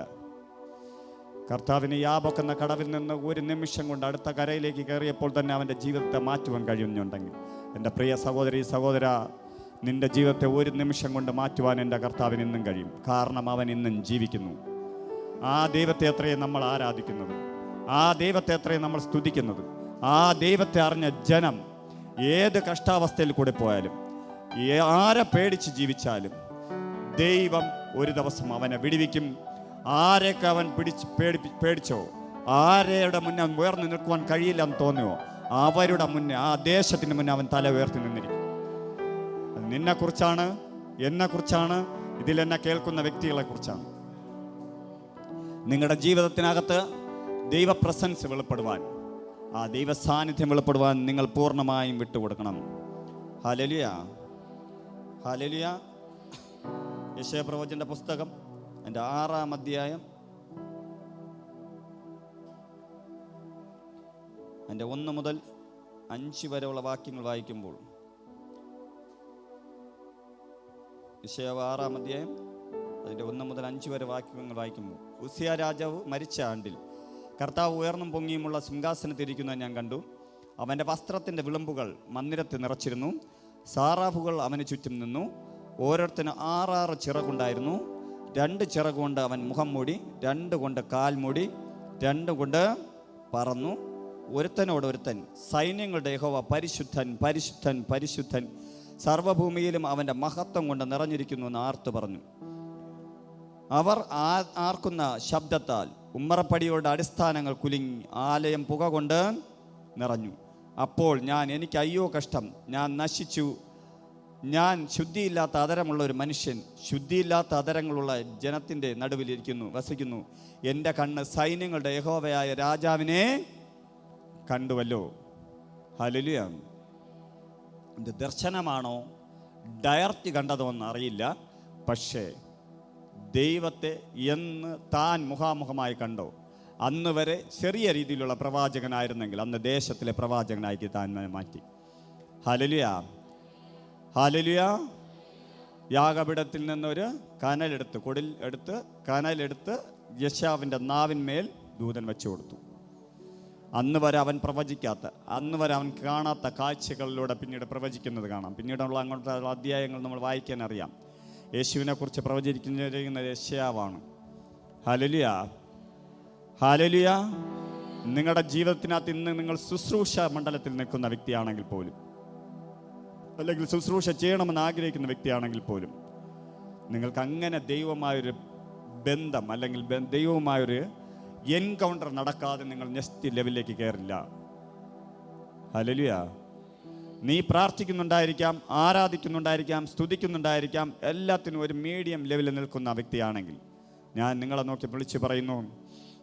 കർത്താവിന് യാബോക്ക് എന്ന കടവിൽ നിന്ന് ഒരു നിമിഷം കൊണ്ട് അടുത്ത കരയിലേക്ക് കയറിയപ്പോൾ തന്നെ അവൻ്റെ ജീവിതത്തെ മാറ്റുവാൻ കഴിയുന്നുണ്ടെങ്കിൽ, എൻ്റെ പ്രിയ സഹോദരി സഹോദര, നിന്റെ ജീവിതത്തെ ഒരു നിമിഷം കൊണ്ട് മാറ്റുവാൻ എൻ്റെ കർത്താവിന് ഇന്നും കഴിയും. കാരണം അവൻ ഇന്നും ജീവിക്കുന്നു. ആ ദൈവത്തെ എത്രയും നമ്മൾ ആരാധിക്കുന്നത്, ആ ദൈവത്തെ എത്രയും നമ്മൾ സ്തുതിക്കുന്നത്, ആ ദൈവത്തെ അറിഞ്ഞ ജനം ഏത് കഷ്ടാവസ്ഥയിൽ കൂടെ പോയാലും, ആരെ പേടിച്ച് ജീവിച്ചാലും ദൈവം ഒരു ദിവസം അവനെ വിടുവിക്കും. ആരെയൊക്കെ അവൻ പേടിച്ചോ, ആരുടെ മുന്നേ ഉയർന്നു നിൽക്കുവാൻ കഴിയില്ലെന്ന് തോന്നിയോ, അവരുടെ മുന്നേ, ആ ദേശത്തിന് മുന്നേ അവൻ തല ഉയർത്തി നിന്നിരിക്കും. അത് നിന്നെക്കുറിച്ചാണ്, എന്നെക്കുറിച്ചാണ്, ഇതിലെന്നെ കേൾക്കുന്ന വ്യക്തികളെ കുറിച്ചാണ്. നിങ്ങളുടെ ജീവിതത്തിനകത്ത് ദൈവപ്രസൻസ് വെളിപ്പെടുവാൻ, ആ ദൈവ സാന്നിധ്യം വെളിപ്പെടുവാൻ നിങ്ങൾ പൂർണ്ണമായും വിട്ടുകൊടുക്കണം. Hallelujah, hallelujah. യെശയ്യാ-പ്രവചൻ്റെ പുസ്തകം അതിൻ്റെ 6-ാം അധ്യായം അതിൻ്റെ 1 മുതൽ 5 വരെയുള്ള വാക്യങ്ങൾ വായിക്കുമ്പോൾ, യെശയ്യാ 6-ാം അധ്യായം അതിൻ്റെ 1 മുതൽ 5 വരെ വാക്യങ്ങൾ വായിക്കുമ്പോൾ, ഉസിയ രാജാവ് മരിച്ച ആണ്ടിൽ കർത്താവ് ഉയർന്നും പൊങ്ങിയുമുള്ള സിംഹാസനത്തിരിക്കുന്നത് ഞാൻ കണ്ടു. അവൻ്റെ വസ്ത്രത്തിൻ്റെ വിളുമ്പുകൾ മന്ദിരത്തിൽ നിറച്ചിരുന്നു. സാറാഫുകൾ അവന് ചുറ്റും നിന്നു. ഓരോരുത്തരും 6 ചിറകുണ്ടായിരുന്നു. 2 ചിറകുകൊണ്ട് അവൻ മുഖം മൂടി, 2 കൊണ്ട് കാൽ മൂടി, 2 കൊണ്ട് പറന്നു. ഒരുത്തനോടൊരുത്തൻ, സൈന്യങ്ങളുടെ യഹോവ പരിശുദ്ധൻ, പരിശുദ്ധൻ, പരിശുദ്ധൻ, സർവ്വഭൂമിയിലും അവൻ്റെ മഹത്വം കൊണ്ട് നിറഞ്ഞിരിക്കുന്നു എന്ന് ആർത്തു പറഞ്ഞു. അവർ ആർക്കുന്ന ശബ്ദത്താൽ ഉമ്മറപ്പടിയുടെ അടിസ്ഥാനങ്ങൾ കുലുങ്ങി, ആലയം പുക കൊണ്ട് നിറഞ്ഞു. അപ്പോൾ എനിക്ക് അയ്യോ കഷ്ടം, ഞാൻ നശിച്ചു, ഞാൻ ശുദ്ധിയില്ലാത്ത അതരമുള്ള ഒരു മനുഷ്യൻ, ശുദ്ധിയില്ലാത്ത അതരങ്ങളുള്ള ജനത്തിൻ്റെ നടുവിൽ വസിക്കുന്നു. എൻ്റെ കണ്ണ് സൈന്യങ്ങളുടെ യഹോവയായ രാജാവിനെ കണ്ടുവല്ലോ. ഹല്ലേലൂയ. ഇത് ദർശനമാണോ ഡയറക്റ്റ് കണ്ടതോ എന്നറിയില്ല. പക്ഷേ ദൈവത്തെ എന്ന് താൻ മുഖാമുഖമായി കണ്ടോ, അന്ന് വരെ ചെറിയ രീതിയിലുള്ള പ്രവാചകനായിരുന്നെങ്കിൽ അന്ന് ദേശത്തിലെ പ്രവാചകനാക്കി താൻ മാറ്റി. Hallelujah, hallelujah. യാഗപീഠത്തിൽ നിന്നൊരു കനലെടുത്ത്, കനലെടുത്ത് യെശയ്യാവിൻ്റെ നാവിന്മേൽ ദൂതൻ വെച്ചു കൊടുത്തു. അന്ന് വരെ അവൻ പ്രവചിക്കാത്ത, അന്ന് വരെ അവൻ കാണാത്ത കാഴ്ചകളിലൂടെ പിന്നീട് പ്രവചിക്കുന്നത് കാണാം. പിന്നീടുള്ള അങ്ങോട്ടുള്ള അധ്യായങ്ങൾ നമ്മൾ വായിക്കാൻ അറിയാം. യേശുവിനെ കുറിച്ച് പ്രവചിക്കുന്നത് യെശയ്യാവാണ്. Hallelujah, hallelujah. നിങ്ങളുടെ ജീവിതത്തിനകത്ത് ഇന്ന് നിങ്ങൾ ശുശ്രൂഷ മണ്ഡലത്തിൽ നിൽക്കുന്ന വ്യക്തിയാണെങ്കിൽ പോലും, അല്ലെങ്കിൽ ശുശ്രൂഷ ചെയ്യണമെന്ന് ആഗ്രഹിക്കുന്ന വ്യക്തിയാണെങ്കിൽ പോലും, നിങ്ങൾക്ക് അങ്ങനെ ദൈവമായൊരു ബന്ധം അല്ലെങ്കിൽ ദൈവവുമായൊരു എൻകൗണ്ടർ നടക്കാതെ നിങ്ങൾ നെക്സ്റ്റ് ലെവലിലേക്ക് കയറില്ല. ഹല്ലേലൂയ. നീ പ്രാർത്ഥിക്കുന്നുണ്ടായിരിക്കാം, ആരാധിക്കുന്നുണ്ടായിരിക്കാം, സ്തുതിക്കുന്നുണ്ടായിരിക്കാം, എല്ലാത്തിനും ഒരു മീഡിയം ലെവലിൽ നിൽക്കുന്ന വ്യക്തിയാണെങ്കിൽ ഞാൻ നിങ്ങളെ നോക്കി വിളിച്ചു പറയുന്നു,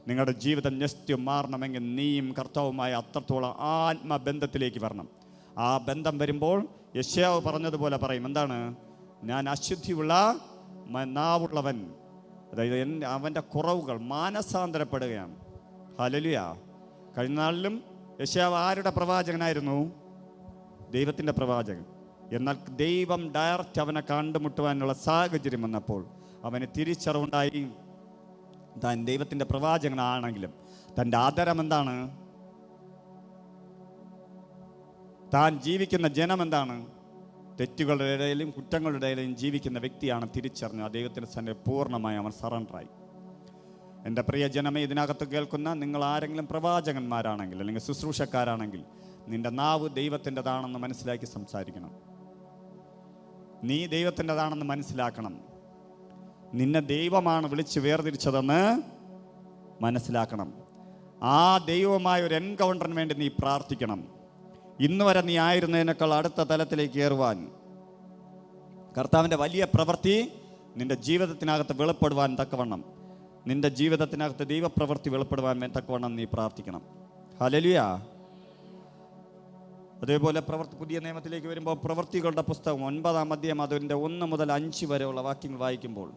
നിങ്ങളുടെ ജീവിതം നെക്സ്റ്റ് മാറണമെങ്കിൽ നീയും കർത്താവുമായ അത്രത്തോളം ആത്മബന്ധത്തിലേക്ക് വരണം. ആ ബന്ധം വരുമ്പോൾ യെശയ്യാവ് പറഞ്ഞതുപോലെ പറയും, എന്താണ്? ഞാൻ അശുദ്ധിയുള്ള നാവുള്ളവൻ, അതായത് അവൻ്റെ കുറവുകൾ മാനസാന്തരപ്പെടുകയാണ്. ഹല്ലേലൂയ. കഴിഞ്ഞ നാളിലും യെശയ്യാവ് ആരുടെ പ്രവാചകനായിരുന്നു? ദൈവത്തിൻ്റെ പ്രവാചകൻ. എന്നാൽ ദൈവം ഡയറക്റ്റ് അവനെ കണ്ടുമുട്ടുവാനുള്ള സാഹചര്യം വന്നപ്പോൾ അവന് തിരിച്ചറിവുണ്ടായി. താൻ ദൈവത്തിൻ്റെ പ്രവാചകനാണെങ്കിലും തൻ്റെ ആദരം എന്താണ്? താൻ ജീവിക്കുന്ന ജനം എന്താണ്? തെറ്റുകളുടെ ഇടയിലും കുറ്റങ്ങളുടെ ഇടയിലും ജീവിക്കുന്ന വ്യക്തിയാണ് തിരിച്ചറിഞ്ഞു. ആ ദൈവത്തിൻ്റെ സന്നിധിയിൽ പൂർണ്ണമായി അവൻ സറണ്ടറായി. എൻ്റെ പ്രിയ ജനമേ, ഇതിനകത്ത് കേൾക്കുന്ന നിങ്ങൾ ആരെങ്കിലും പ്രവാചകന്മാരാണെങ്കിൽ അല്ലെങ്കിൽ ശുശ്രൂഷക്കാരാണെങ്കിൽ നിന്റെ നാവ് ദൈവത്തിൻ്റെതാണെന്ന് മനസ്സിലാക്കി സംസാരിക്കണം. നീ ദൈവത്തിൻ്റെതാണെന്ന് മനസ്സിലാക്കണം. നിന്നെ ദൈവമാണ് വിളിച്ച് വേർതിരിച്ചതെന്ന് മനസ്സിലാക്കണം. ആ ദൈവമായ ഒരു എൻകൗണ്ടറിന് വേണ്ടി നീ പ്രാർത്ഥിക്കണം. ഇന്ന് വരെ നീ ആയിരുന്നതിനേക്കാൾ അടുത്ത തലത്തിലേക്ക് കയറുവാൻ, കർത്താവിൻ്റെ വലിയ പ്രവൃത്തി നിന്റെ ജീവിതത്തിനകത്ത് വെളിപ്പെടുവാൻ തക്കവണ്ണം, നിന്റെ ജീവിതത്തിനകത്ത് ദൈവപ്രവൃത്തി വെളിപ്പെടുവാൻ തക്കവണ്ണം നീ പ്രാർത്ഥിക്കണം. ഹല്ലേലൂയ. അതേപോലെ പുതിയ നിയമത്തിലേക്ക് വരുമ്പോൾ പ്രവൃത്തികളുടെ പുസ്തകം 9-ാം അധ്യായം അതിൻ്റെ 1 മുതൽ 5 വരെയുള്ള വാക്യങ്ങൾ വായിക്കുമ്പോൾ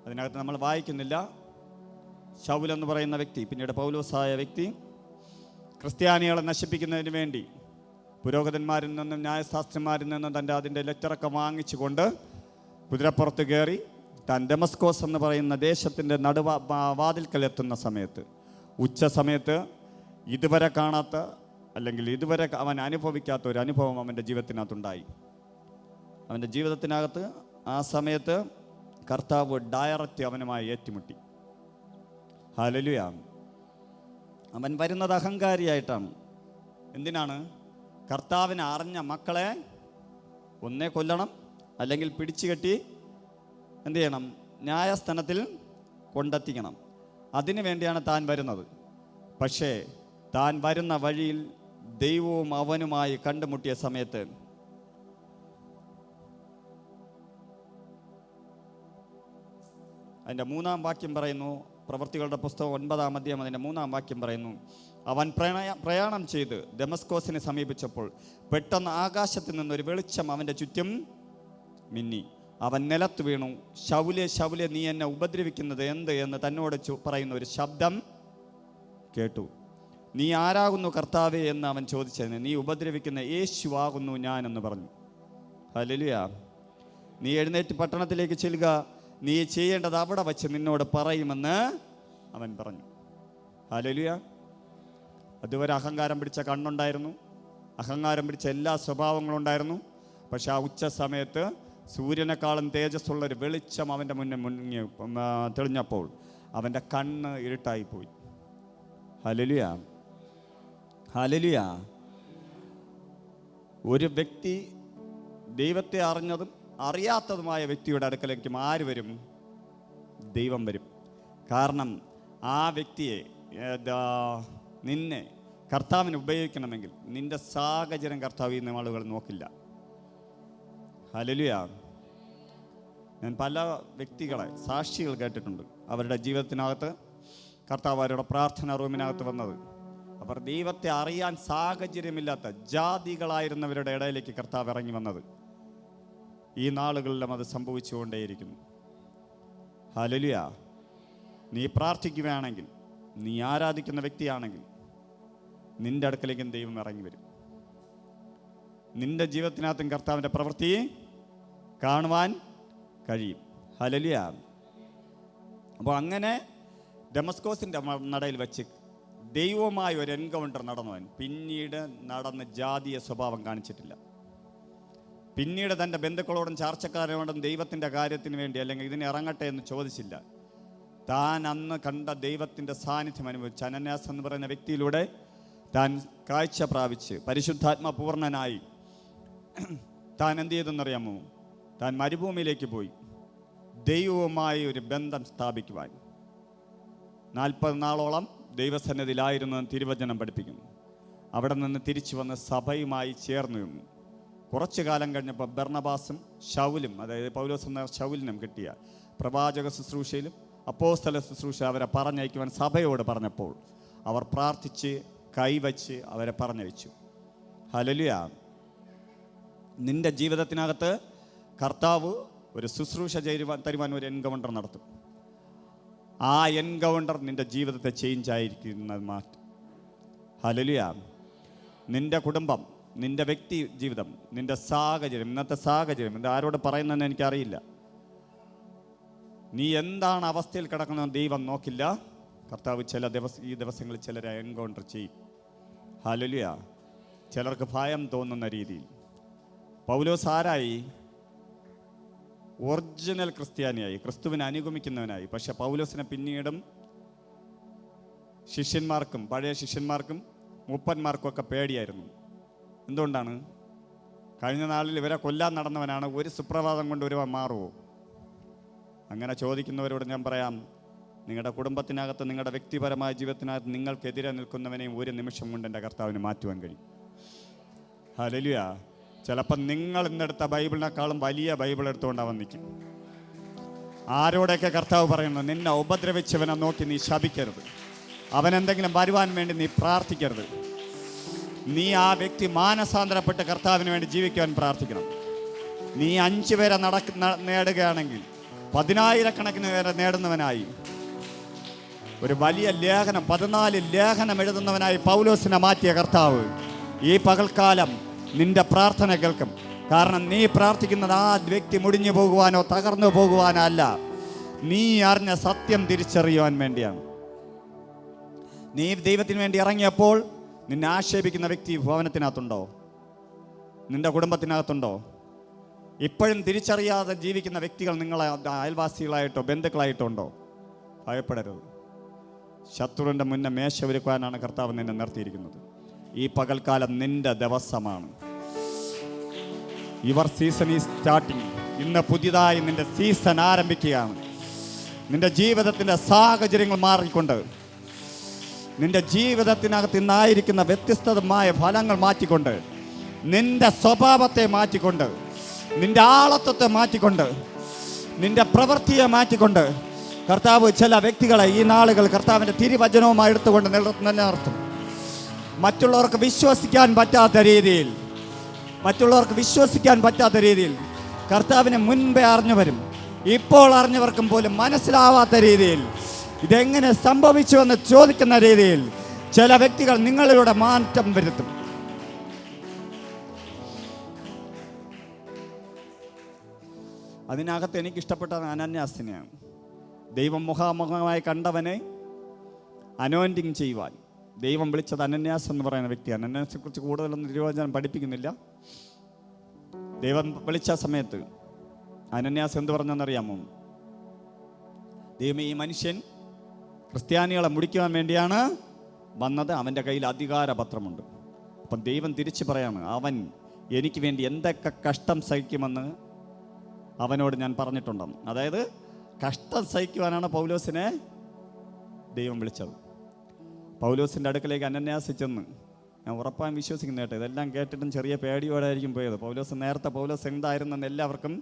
അതിനകത്ത് നമ്മൾ വായിക്കുന്നില്ല. ശൗൽ എന്ന് പറയുന്ന വ്യക്തി, പിന്നീട് പൗലോസായ വ്യക്തി, ക്രിസ്ത്യാനികളെ നശിപ്പിക്കുന്നതിന് വേണ്ടി പുരോഹിതന്മാരിൽ നിന്നും ന്യായശാസ്ത്രന്മാരിൽ നിന്നും അതിൻ്റെ ലെറ്ററൊക്കെ വാങ്ങിച്ചുകൊണ്ട് കുതിരപ്പുറത്ത് കയറി താൻ ഡെമസ്കോസ് എന്ന് പറയുന്ന ദേശത്തിൻ്റെ വാതിൽക്കൽ എത്തുന്ന സമയത്ത്, ഉച്ച സമയത്ത് ഇതുവരെ കാണാത്ത അല്ലെങ്കിൽ ഇതുവരെ അവൻ അനുഭവിക്കാത്ത ഒരു അനുഭവം അവൻ്റെ ജീവിതത്തിനകത്തുണ്ടായി. അവൻ്റെ ജീവിതത്തിനകത്ത് ആ സമയത്ത് കർത്താവ് ഡയറക്റ്റ് അവനുമായി ഏറ്റുമുട്ടി. ഹല്ലേലൂയ. അവൻ വരുന്നത് അഹങ്കാരിയായിട്ടാണ്. എന്തിനാണ്? കർത്താവിനെ അറിഞ്ഞ മക്കളെ ഒന്നേ കൊല്ലണം, അല്ലെങ്കിൽ പിടിച്ചു കെട്ടി എന്ത് ചെയ്യണം? ന്യായസ്ഥാനത്തിൽ കൊണ്ടെത്തിക്കണം. അതിനു വേണ്ടിയാണ് താൻ വരുന്നത്. പക്ഷേ താൻ വരുന്ന വഴിയിൽ ദൈവവും അവനുമായി കണ്ടുമുട്ടിയ സമയത്ത് അതിൻ്റെ 3-ാം വാക്യം പറയുന്നു, പ്രവൃത്തികളുടെ പുസ്തകം 9-ാം അധ്യായം അതിൻ്റെ 3-ാം വാക്യം പറയുന്നു, അവൻ പ്രയാണം ചെയ്ത് ദമസ്കോസിനെ സമീപിച്ചപ്പോൾ പെട്ടെന്ന് ആകാശത്ത് നിന്നൊരു വെളിച്ചം അവൻ്റെ ചുറ്റും മിന്നി. അവൻ നിലത്ത് വീണു. ശൗലേ ശൗലേ, നീ എന്നെ ഉപദ്രവിക്കുന്നത് എന്ത് എന്ന് തന്നോട് പറയുന്ന ഒരു ശബ്ദം കേട്ടു. നീ ആരാകുന്നു കർത്താവേ എന്ന് അവൻ ചോദിച്ചതിന്, നീ ഉപദ്രവിക്കുന്ന യേശു ആകുന്നു ഞാൻ എന്ന് പറഞ്ഞു. ഹല്ലേലൂയ. നീ എഴുന്നേറ്റ് പട്ടണത്തിലേക്ക് ചെല്ലുക, നീ ചെയ്യേണ്ടത് അവിടെ വച്ച് നിന്നോട് പറയുമെന്ന് അവൻ പറഞ്ഞു. ഹല്ലേലൂയ. അതുവരെ അഹങ്കാരം പിടിച്ച കണ്ണുണ്ടായിരുന്നു, അഹങ്കാരം പിടിച്ച എല്ലാ സ്വഭാവങ്ങളും ഉണ്ടായിരുന്നു. പക്ഷെ ആ ഉച്ച സമയത്ത് സൂര്യനേക്കാളും തേജസ്സുള്ളൊരു വെളിച്ചം അവൻ്റെ മുന്നേ തെളിഞ്ഞപ്പോൾ അവൻ്റെ കണ്ണ് ഇരുട്ടായിപ്പോയി. Hallelujah, hallelujah. ഒരു വ്യക്തി ദൈവത്തെ അറിഞ്ഞതും അറിയാത്തതുമായ വ്യക്തിയുടെ അടുക്കലേക്കും ആര് വരും? ദൈവം വരും. കാരണം ആ വ്യക്തിയെ നിന്നെ കർത്താവിന് ഉപയോഗിക്കണമെങ്കിൽ നിന്റെ സാഹചര്യം കർത്താവ് ഇന്ന് ആളുകൾ നോക്കില്ല. ഹല്ലേലൂയ. ഞാൻ പല വ്യക്തികളെ സാക്ഷികൾ കേട്ടിട്ടുണ്ട്. അവരുടെ ജീവിതത്തിനകത്ത് കർത്താവ് അവരുടെ പ്രാർത്ഥന റൂമിനകത്ത് വന്നത്, അവർ ദൈവത്തെ അറിയാൻ സാഹചര്യമില്ലാത്ത ജാതികളായിരുന്നവരുടെ ഇടയിലേക്ക് കർത്താവ് ഇറങ്ങി വന്നത്. ഈ നാളുകളിലും അത് സംഭവിച്ചുകൊണ്ടേയിരിക്കുന്നു. ഹല്ലേലൂയ. നീ പ്രാർത്ഥിക്കുകയാണെങ്കിൽ, നീ ആരാധിക്കുന്ന വ്യക്തിയാണെങ്കിൽ നിന്റെ അടുക്കലേക്കും ദൈവം ഇറങ്ങി വരും. നിന്റെ ജീവിതത്തിനകത്തും കർത്താവിൻ്റെ പ്രവൃത്തി കാണുവാൻ കഴിയും. ഹല്ലേലൂയ. അപ്പോൾ അങ്ങനെ ഡെമസ്കോസിൻ്റെ നടയിൽ വെച്ച് ദൈവവുമായ ഒരു എൻകൗണ്ടർ നടന്നവൻ പിന്നീട് നടന്ന് ജാതീയ സ്വഭാവം കാണിച്ചിട്ടില്ല. പിന്നീട് തൻ്റെ ബന്ധുക്കളോടും ചാർച്ചക്കാരോടും ദൈവത്തിൻ്റെ കാര്യത്തിന് വേണ്ടി അല്ലെങ്കിൽ ഇതിന് ഇറങ്ങട്ടെ എന്ന് ചോദിച്ചില്ല. താൻ അന്ന് കണ്ട ദൈവത്തിൻ്റെ സാന്നിധ്യം അനുഭവിച്ച് അനന്യാസ് എന്ന് പറയുന്ന വ്യക്തിയിലൂടെ താൻ കാഴ്ച പ്രാപിച്ച് പരിശുദ്ധാത്മ പൂർണ്ണനായി താൻ എന്ത് ചെയ്തെന്നറിയാമോ? താൻ മരുഭൂമിയിലേക്ക് പോയി ദൈവവുമായി ഒരു ബന്ധം സ്ഥാപിക്കുവാൻ 40 നാളോളം ദൈവസന്നിധിയിലായിരുന്നു തിരുവചനം പഠിപ്പിക്കുന്നു. അവിടെ നിന്ന് തിരിച്ചു വന്ന് സഭയുമായി ചേർന്ന് നിന്നു. കുറച്ചു കാലം കഴിഞ്ഞപ്പോൾ ബർണബാസും ശൗലും, അതായത് പൗലോസ് എന്ന ശൗലിനും കിട്ടിയ പ്രവാചക ശുശ്രൂഷയിലും അപ്പോസ്തല ശുശ്രൂഷ അവരെ പറഞ്ഞയക്കുവാൻ സഭയോട് പറഞ്ഞപ്പോൾ അവർ പ്രാർത്ഥിച്ച് കൈവച്ച് അവരെ പറഞ്ഞയച്ചു. ഹല്ലേലൂയ. നിന്റെ ജീവിതത്തിനകത്ത് കർത്താവ് ഒരു ശുശ്രൂഷ തരുവാൻ ഒരു എൻകൗണ്ടർ നടത്തും. ആ എൻകൗണ്ടർ നിന്റെ ജീവിതത്തെ ചേഞ്ച് ആയിരിക്കുന്നത് മാറ്റും. ഹല്ലേലൂയ. നിന്റെ കുടുംബം, നിന്റെ വ്യക്തി ജീവിതം, നിന്റെ സാഹചര്യം, ഇന്നത്തെ സാഹചര്യം ഇത് ആരോട് പറയുന്നതെന്ന് എനിക്കറിയില്ല. നീ എന്താണ് അവസ്ഥയിൽ കിടക്കുന്നതെന്ന് ദൈവം നോക്കില്ല. കർത്താവ് ഈ ദിവസങ്ങളിൽ ചിലരെ എൻകൗണ്ടർ ചെയ്യും. ഹല്ലേലൂയ. ചിലർക്ക് ഭയം തോന്നുന്ന രീതിയിൽ. പൗലോസ് ആരായി? ഒറിജിനൽ ക്രിസ്ത്യാനിയായി, ക്രിസ്തുവിനെ അനുഗമിക്കുന്നവനായി. പക്ഷെ പൗലോസിനെ പിന്നീടും ശിഷ്യന്മാർക്കും പഴയ ശിഷ്യന്മാർക്കും മൂപ്പന്മാർക്കും ഒക്കെ പേടിയായിരുന്നു. എന്തുകൊണ്ടാണ്? കഴിഞ്ഞ നാളിൽ ഇവരെ കൊല്ലാൻ നടന്നവനാണ്, ഒരു സുപ്രഭാതം കൊണ്ട് ഒരുവൻ മാറുമോ? അങ്ങനെ ചോദിക്കുന്നവരോട് ഞാൻ പറയാം, നിങ്ങളുടെ കുടുംബത്തിനകത്ത്, നിങ്ങളുടെ വ്യക്തിപരമായ ജീവിതത്തിനകത്ത് നിങ്ങൾക്കെതിരെ നിൽക്കുന്നവനെയും ഒരു നിമിഷം കൊണ്ട് എൻ്റെ കർത്താവിന് മാറ്റുവാൻ കഴിയും. ഹല്ലേലൂയ. ചിലപ്പോൾ നിങ്ങൾ ഇന്നെടുത്ത ബൈബിളിനേക്കാളും വലിയ ബൈബിൾ എടുത്തുകൊണ്ട് അവൻ നിൽക്കും. ആരോടൊക്കെ കർത്താവ് പറയുന്നു, നിന്നെ ഉപദ്രവിച്ചവനെ നോക്കി നീ ശപിക്കരുത്, അവനെന്തെങ്കിലും വരുവാൻ വേണ്ടി നീ പ്രാർത്ഥിക്കരുത്. നീ ആ വ്യക്തി മാനസാന്തരപ്പെട്ട് കർത്താവിന് വേണ്ടി ജീവിക്കുവാൻ പ്രാർത്ഥിക്കണം. നീ 5 പേരെ നേടുകയാണെങ്കിൽ 10,000 പേരെ നേടുന്നവനായി ഒരു വലിയ ലേഖനം, 14 ലേഖനം എഴുതുന്നവനായി പൗലോസിനെ മാറ്റിയ കർത്താവ് ഈ പകൽക്കാലം നിന്റെ പ്രാർത്ഥന കേൾക്കും. കാരണം നീ പ്രാർത്ഥിക്കുന്നത് ആ വ്യക്തി മുടിഞ്ഞു പോകുവാനോ തകർന്നു പോകുവാനോ അല്ല, നീ അറിഞ്ഞ സത്യം തിരിച്ചറിയുവാൻ വേണ്ടിയാണ്. നീ ദൈവത്തിന് വേണ്ടി ഇറങ്ങിയപ്പോൾ നിന്നെ ആക്ഷേപിക്കുന്ന വ്യക്തി ഭവനത്തിനകത്തുണ്ടോ? നിന്റെ കുടുംബത്തിനകത്തുണ്ടോ? ഇപ്പോഴും തിരിച്ചറിയാതെ ജീവിക്കുന്ന വ്യക്തികൾ നിങ്ങളെ അയൽവാസികളായിട്ടോ ബന്ധുക്കളായിട്ടോ ഉണ്ടോ? ഭയപ്പെടരുത്. ശത്രുവിൻ്റെ മുന്നേ മേശ ഒരുക്കുവാനാണ് കർത്താവ് നിന്നെ നിർത്തിയിരിക്കുന്നത്. ഈ പകൽക്കാലം നിന്റെ ദിവസമാണ്. Your season is starting. ഇന്ന് പുതിയതായി നിന്റെ സീസൺ ആരംഭിക്കുകയാണ്. നിന്റെ ജീവിതത്തിൻ്റെ സാഹചര്യങ്ങൾ മാറിക്കൊണ്ട്, നിന്റെ ജീവിതത്തിനകത്ത് ഇന്നായിരിക്കുന്ന വ്യത്യസ്തമായ ഫലങ്ങൾ മാറ്റിക്കൊണ്ട്, നിന്റെ സ്വഭാവത്തെ മാറ്റിക്കൊണ്ട്, നിന്റെ ആളത്വത്തെ മാറ്റിക്കൊണ്ട്, നിന്റെ പ്രവൃത്തിയെ മാറ്റിക്കൊണ്ട് കർത്താവ് ചില വ്യക്തികളെ ഈ നാളുകൾ കർത്താവിൻ്റെ തിരുവചനവുമായി എടുത്തുകൊണ്ട് നിലനിർത്തും. മറ്റുള്ളവർക്ക് വിശ്വസിക്കാൻ പറ്റാത്ത രീതിയിൽ കർത്താവിനെ മുൻപേ അറിഞ്ഞവരും ഇപ്പോൾ അറിഞ്ഞവർക്കും പോലും മനസ്സിലാവാത്ത രീതിയിൽ ഇതെങ്ങനെ സംഭവിച്ചുവെന്ന് ചോദിക്കുന്ന രീതിയിൽ ചില വ്യക്തികൾ നിങ്ങളിലൂടെ മാറ്റം വരുത്തും. അതിനകത്ത് എനിക്കിഷ്ടപ്പെട്ട അനന്യാസിനെയാണ്. ദൈവം മുഖാമുഖമായി കണ്ടവനെ അനോയിന്റിങ് ചെയ്യുവാൻ ദൈവം വിളിച്ചത് അനന്യാസ് എന്ന് പറയുന്ന വ്യക്തിയാണ്. അനന്യാസിനെ കുറിച്ച് കൂടുതലൊന്നും തിരുവചനം പഠിപ്പിക്കുന്നില്ല. ദൈവം വിളിച്ച സമയത്ത് അനന്യാസ് എന്ത് പറഞ്ഞെന്നറിയാമോ? ദൈവം ഈ മനുഷ്യൻ ക്രിസ്ത്യാനികളെ മുടിക്കുവാൻ വേണ്ടിയാണ് വന്നത്, അവൻ്റെ കയ്യിൽ അധികാരപത്രമുണ്ട്. അപ്പം ദൈവം തിരിച്ചു പറയാണ്, അവൻ എനിക്ക് വേണ്ടി എന്തൊക്കെ കഷ്ടം സഹിക്കുമെന്ന് അവനോട് ഞാൻ പറഞ്ഞിട്ടുണ്ടെന്ന്. അതായത് കഷ്ടം സഹിക്കുവാനാണ് പൗലോസിനെ ദൈവം വിളിച്ചത്. പൗലോസിൻ്റെ അടുക്കലേക്ക് അനന്യാസ് ചെന്ന്, ഞാൻ ഉറപ്പാൻ വിശ്വസിക്കുന്ന കേട്ടോ, ഇതെല്ലാം കേട്ടിട്ടും ചെറിയ പേടിയോടായിരിക്കും പോയത്. പൗലോസ് എന്തായിരുന്നെന്ന് എല്ലാവർക്കും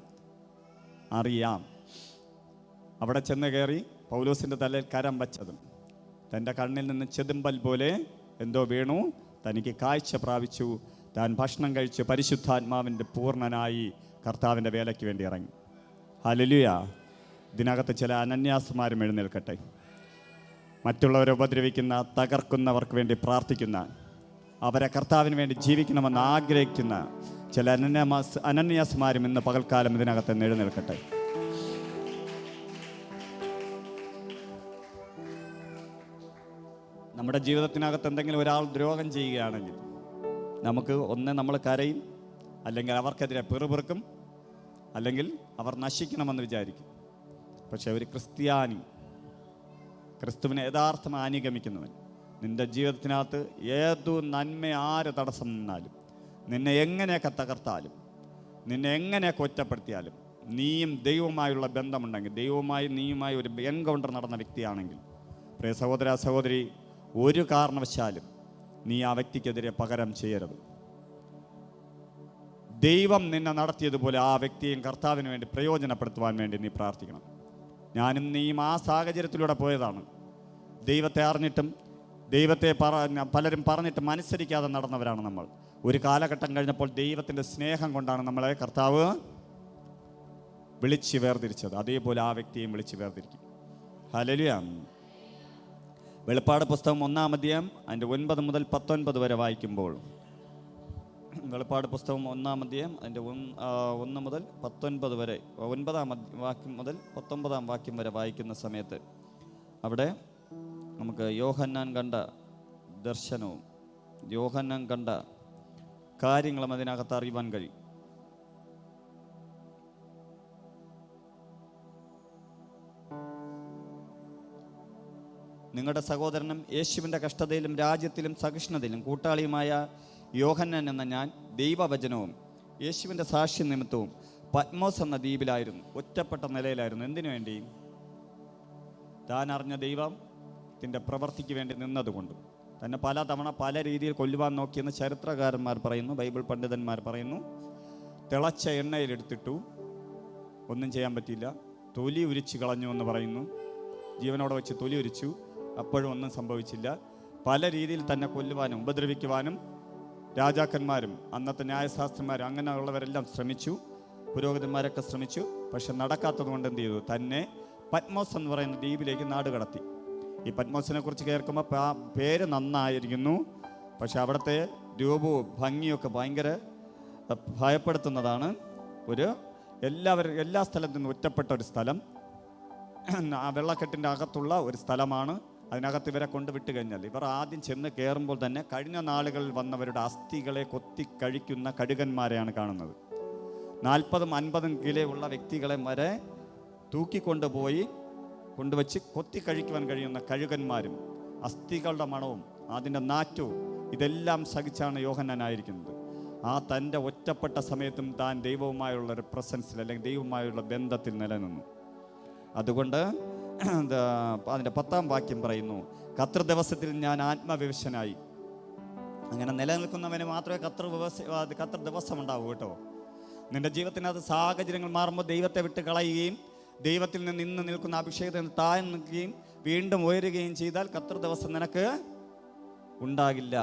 അറിയാം. അവിടെ ചെന്ന് കയറി പൗലോസിൻ്റെ തലയിൽ കരം വച്ചതും തൻ്റെ കണ്ണിൽ നിന്ന് ചെതുമ്പൽ പോലെ എന്തോ വീണു. തനിക്ക് കാഴ്ച പ്രാപിച്ചു. താൻ ഭക്ഷണം കഴിച്ച് പരിശുദ്ധാത്മാവിൻ്റെ പൂർണ്ണനായി കർത്താവിൻ്റെ വേലയ്ക്ക് വേണ്ടി ഇറങ്ങി. ഹല്ലേലൂയ. ഇതിനകത്ത് ചില അനന്യാസ്മാരും എഴുന്നേൽക്കട്ടെ. മറ്റുള്ളവരെ ഉപദ്രവിക്കുന്ന, തകർക്കുന്നവർക്ക് വേണ്ടി പ്രാർത്ഥിക്കുന്ന, അവരെ കർത്താവിന് വേണ്ടി ജീവിക്കണമെന്ന് ആഗ്രഹിക്കുന്ന ചില അനന്യാസ്മാരും ഇന്ന് പകൽക്കാലം ഇതിനകത്ത് എഴുന്നേൽക്കട്ടെ. നമ്മുടെ ജീവിതത്തിനകത്ത് എന്തെങ്കിലും ഒരാൾ ദ്രോഹം ചെയ്യുകയാണെങ്കിൽ നമുക്ക് ഒന്ന് നമ്മൾ കരയും, അല്ലെങ്കിൽ അവർക്കെതിരെ പിറുപിറുക്കും, അല്ലെങ്കിൽ അവർ നശിക്കണമെന്ന് വിചാരിക്കും. പക്ഷെ ഒരു ക്രിസ്ത്യാനി, ക്രിസ്തുവിനെ യഥാർത്ഥമായി അനുഗമിക്കുന്നവൻ, നിൻ്റെ ജീവിതത്തിനകത്ത് ഏതു നന്മ ആര് തടസ്സം നിന്നാലും, നിന്നെ എങ്ങനെയൊക്കെ തകർത്താലും, നിന്നെ എങ്ങനെയൊക്കെ ഒറ്റപ്പെടുത്തിയാലും, നീയും ദൈവവുമായുള്ള ബന്ധമുണ്ടെങ്കിൽ, ദൈവവുമായി നീയുമായി ഒരു എൻകൗണ്ടർ നടന്ന വ്യക്തിയാണെങ്കിൽ, പ്രിയ സഹോദര സഹോദരി, ഒരു കാരണവശാലും നീ ആ വ്യക്തിക്കെതിരെ പകരം ചെയ്യരുത്. ദൈവം നിന്നെ നടത്തിയതുപോലെ ആ വ്യക്തിയും കർത്താവിന് വേണ്ടി പ്രയോജനപ്പെടുത്തുവാൻ വേണ്ടി നീ പ്രാർത്ഥിക്കണം. ഞാനും നീയും ആ സാഹചര്യത്തിലൂടെ പോയതാണ്. ദൈവത്തെ അറിഞ്ഞിട്ടും ദൈവത്തെ പലരും പറഞ്ഞിട്ടും അനുസരിക്കാതെ നടന്നവരാണ് നമ്മൾ. ഒരു കാലഘട്ടം കഴിഞ്ഞപ്പോൾ ദൈവത്തിൻ്റെ സ്നേഹം കൊണ്ടാണ് നമ്മളെ കർത്താവ് വിളിച്ച് വേർതിരിച്ചത്. അതേപോലെ ആ വ്യക്തിയെയും വിളിച്ച് വേർതിരിക്കും. ഹല്ലേലൂയ. വെളിപ്പാട് പുസ്തകം 1-ാം അധ്യായം അതിൻ്റെ 9 മുതൽ 19 വരെ വായിക്കുമ്പോൾ, വെളിപ്പാട് പുസ്തകം 1-ാം അധ്യായം അതിൻ്റെ 1 മുതൽ 19 വരെ, 9-ാം വാക്യം മുതൽ 19-ാം വാക്യം വരെ വായിക്കുന്ന സമയത്ത് അവിടെ നമുക്ക് യോഹന്നാൻ കണ്ട ദർശനവും യോഹന്നാൻ കണ്ട കാര്യങ്ങളും അതിനകത്ത് അറിയുവാൻ കഴിയും. നിങ്ങളുടെ സഹോദരനും യേശുവിൻ്റെ കഷ്ടതയിലും രാജ്യത്തിലും സഹിഷ്ണുതയിലും കൂട്ടാളിയുമായ യോഹന്നാൻ എന്ന ഞാൻ ദൈവവചനവും യേശുവിൻ്റെ സാക്ഷ്യ നിമിത്തവും പത്മോസ് എന്ന ദ്വീപിലായിരുന്നു, ഒറ്റപ്പെട്ട നിലയിലായിരുന്നു. എന്തിനു വേണ്ടി? താൻ അറിഞ്ഞ ദൈവത്തിൻ്റെ പ്രവൃത്തിക്ക് വേണ്ടി നിന്നതുകൊണ്ട്. തന്നെ പല തവണ പല രീതിയിൽ കൊല്ലുവാൻ നോക്കിയെന്ന് ചരിത്രകാരന്മാർ പറയുന്നു, ബൈബിൾ പണ്ഡിതന്മാർ പറയുന്നു. തിളച്ച എണ്ണയിലെടുത്തിട്ടു, ഒന്നും ചെയ്യാൻ പറ്റിയില്ല. തൊലി ഉരിച്ചു കളഞ്ഞു എന്ന് പറയുന്നു. ജീവനോടെ വെച്ച് തൊലി ഉരിച്ചു, അപ്പോഴും ഒന്നും സംഭവിച്ചില്ല. പല രീതിയിൽ തന്നെ കൊല്ലുവാനും ഉപദ്രവിക്കുവാനും രാജാക്കന്മാരും അന്നത്തെ ന്യായശാസ്ത്രന്മാരും അങ്ങനെയുള്ളവരെല്ലാം ശ്രമിച്ചു, പുരോഹിതന്മാരൊക്കെ ശ്രമിച്ചു. പക്ഷെ നടക്കാത്തത് കൊണ്ട് എന്ത് ചെയ്തു? തന്നെ പത്മോസ് എന്ന് പറയുന്ന ദ്വീപിലേക്ക് നാട് കടത്തി. ഈ പത്മോസിനെ കുറിച്ച് കേൾക്കുമ്പോൾ പേര് നന്നായിരിക്കുന്നു, പക്ഷെ അവിടുത്തെ രൂപവും ഭംഗിയൊക്കെ ഭയങ്കര ഭയപ്പെടുത്തുന്നതാണ്. എല്ലാ സ്ഥലത്തു നിന്നും ഒറ്റപ്പെട്ട ഒരു സ്ഥലം, ആ വെള്ളക്കെട്ടിൻ്റെ അകത്തുള്ള ഒരു സ്ഥലമാണ്. അതിനകത്ത് ഇവരെ കൊണ്ടുവിട്ട് കഴിഞ്ഞാൽ ഇവർ ആദ്യം ചെന്ന് കയറുമ്പോൾ തന്നെ കഴിഞ്ഞ നാളുകളിൽ വന്നവരുടെ അസ്ഥികളെ കൊത്തിക്കഴിക്കുന്ന കഴുകന്മാരെയാണ് കാണുന്നത്. 40-50 കിലോ ഉള്ള വ്യക്തികളെ വരെ തൂക്കിക്കൊണ്ടുപോയി കൊണ്ടുവച്ച് കൊത്തിക്കഴിക്കുവാൻ കഴിയുന്ന കഴുകന്മാരും അസ്ഥികളുടെ മണവും അതിൻ്റെ നാറ്റവും ഇതെല്ലാം സഹിച്ചാണ് യോഹന്നാനായിരിക്കുന്നത്. ആ തൻ്റെ ഒറ്റപ്പെട്ട സമയത്തും താൻ ദൈവവുമായുള്ള ഒരു പ്രസൻസിൽ അല്ലെങ്കിൽ ദൈവവുമായുള്ള ബന്ധത്തിൽ നിലനിന്നു. അതുകൊണ്ട് അതിൻ്റെ 10-ാം വാക്യം പറയുന്നു, കർത്തൃദിവസത്തിൽ ഞാൻ ആത്മവിവശനായി. അങ്ങനെ നിലനിൽക്കുന്നവന് മാത്രമേ കർത്തൃദിവസം ഉണ്ടാവൂ കേട്ടോ. നിൻ്റെ ജീവിതത്തിനകത്ത് സാഹചര്യങ്ങൾ മാറുമ്പോൾ ദൈവത്തെ വിട്ട് കളയുകയും ദൈവത്തിൽ നിന്ന് ഇന്ന് നിൽക്കുന്ന അഭിഷേകത്തിൽ നിന്ന് താഴ്ന്നു നിൽക്കുകയും വീണ്ടും ഉയരുകയും ചെയ്താൽ കർത്തൃദിവസം നിനക്ക് ഉണ്ടാകില്ല.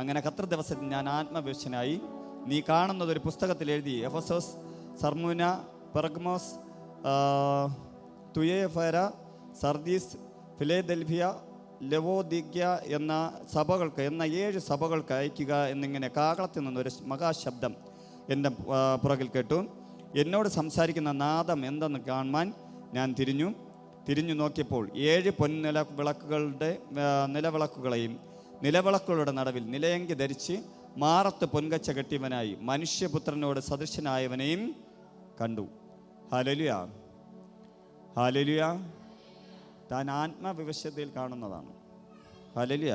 അങ്ങനെ കർത്തൃദിവസത്തിൽ ഞാൻ ആത്മവിവശനായി. നീ കാണുന്നത് ഒരു പുസ്തകത്തിൽ എഴുതി, എഫെസോസ്, സർമൂന, പെർഗമോസ്, തുയേഫേര, സർദീസ്, ഫിലേദെൽഫിയ, ലവോദിഗ്യ എന്ന 7 സഭകൾക്ക് അയക്കുക എന്നിങ്ങനെ കാഹളത്തിൽ നിന്നൊരു മഹാശബ്ദം എൻ്റെ പുറകിൽ കേട്ടു. എന്നോട് സംസാരിക്കുന്ന നാദം എന്തെന്ന് കാണുവാൻ ഞാൻ തിരിഞ്ഞു നോക്കിയപ്പോൾ 7 നിലവിളക്കുകളെയും നിലവിളക്കുകളുടെ നടുവിൽ നിലയങ്കി ധരിച്ച് മാറത്ത് പൊൻകച്ച കെട്ടിയവനായി മനുഷ്യപുത്രനോട് സദൃശനായവനെയും കണ്ടു. Hallelujah, hallelujah. താൻ ആത്മവിവശതയിൽ കാണുന്നതാണ്. ഹല്ലേലൂയ.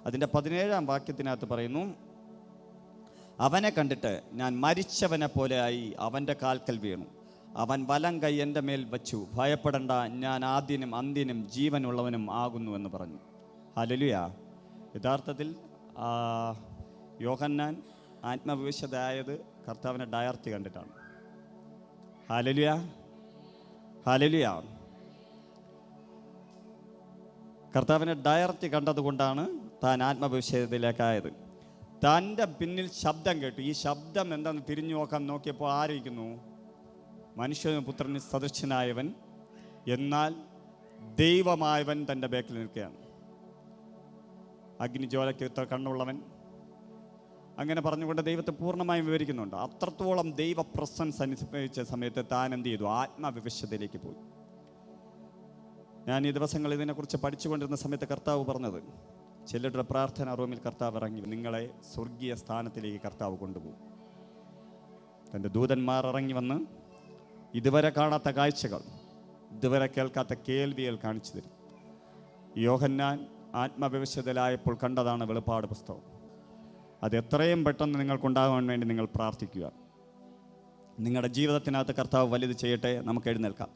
അതിൻ്റെ 17-ാം വാക്യത്തിനകത്ത് പറയുന്നു, അവനെ കണ്ടിട്ട് ഞാൻ മരിച്ചവനെ പോലെയായി അവൻ്റെ കാൽക്കൽ വീണു. അവൻ വലം കൈ എൻ്റെ മേൽ വച്ചു. ഭയപ്പെടണ്ട, ഞാൻ ആദ്യനും അന്ത്യനും ജീവനുള്ളവനും ആകുന്നു എന്ന് പറഞ്ഞു. ഹല്ലേലൂയ. യഥാർത്ഥത്തിൽ യോഹന്നാൻ ആത്മവിവശതയായത് കർത്താവിനെ ഡയർത്തി കണ്ടിട്ടാണ്. Hallelujah, hallelujah. കർത്താവിനെ ഡയർത്തി കണ്ടതുകൊണ്ടാണ് താൻ ആത്മവിവശതയിലേക്കായത്. തൻ്റെ പിന്നിൽ ശബ്ദം കേട്ടു. ഈ ശബ്ദം എന്താണെന്ന് തിരിഞ്ഞു നോക്കിയപ്പോൾ ആയിരിക്കുന്നു? മനുഷ്യപുത്രന് സദൃശനായവൻ, എന്നാൽ ദൈവമായവൻ തൻ്റെ ബേക്കിൽ നിൽക്കുകയാണ്. അഗ്നിജ്വാലയ്ക്ക് ഇത്ര കണ്ണുള്ളവൻ, അങ്ങനെ പറഞ്ഞുകൊണ്ട് ദൈവത്തെ പൂർണ്ണമായും വിവരിക്കുന്നുണ്ട്. അത്രത്തോളം ദൈവ പ്രസൻസ് അനുഭവിച്ച സമയത്ത് താൻ എന്ത് ചെയ്തു? ആത്മവിവശതയിലേക്ക് പോയി. ഞാൻ ഈ ദിവസങ്ങളിൽ ഇതിനെക്കുറിച്ച് പഠിച്ചുകൊണ്ടിരുന്ന സമയത്ത് കർത്താവ് പറഞ്ഞത്, ചിലരുടെ പ്രാർത്ഥന റൂമിൽ കർത്താവ് ഇറങ്ങി നിങ്ങളെ സ്വർഗീയ സ്ഥാനത്തിലേക്ക് കർത്താവ് കൊണ്ടുപോകും. തൻ്റെ ദൂതന്മാർ ഇറങ്ങി വന്ന് ഇതുവരെ കാണാത്ത കാഴ്ചകൾ, ഇതുവരെ കേൾക്കാത്ത കേൾവികൾ കാണിച്ചു തരും. യോഹന്നാൻ ആത്മവിവശതയിലായപ്പോൾ കണ്ടതാണ് വെളിപ്പാട് പുസ്തകം. അത് എത്രയും പെട്ടെന്ന് നിങ്ങൾക്കുണ്ടാകാൻ വേണ്ടി നിങ്ങൾ പ്രാർത്ഥിക്കുക. നിങ്ങളുടെ ജീവിതത്തിനകത്ത് കർത്താവ് വലുത് ചെയ്യട്ടെ. നമുക്ക് എഴുന്നേൽക്കാം.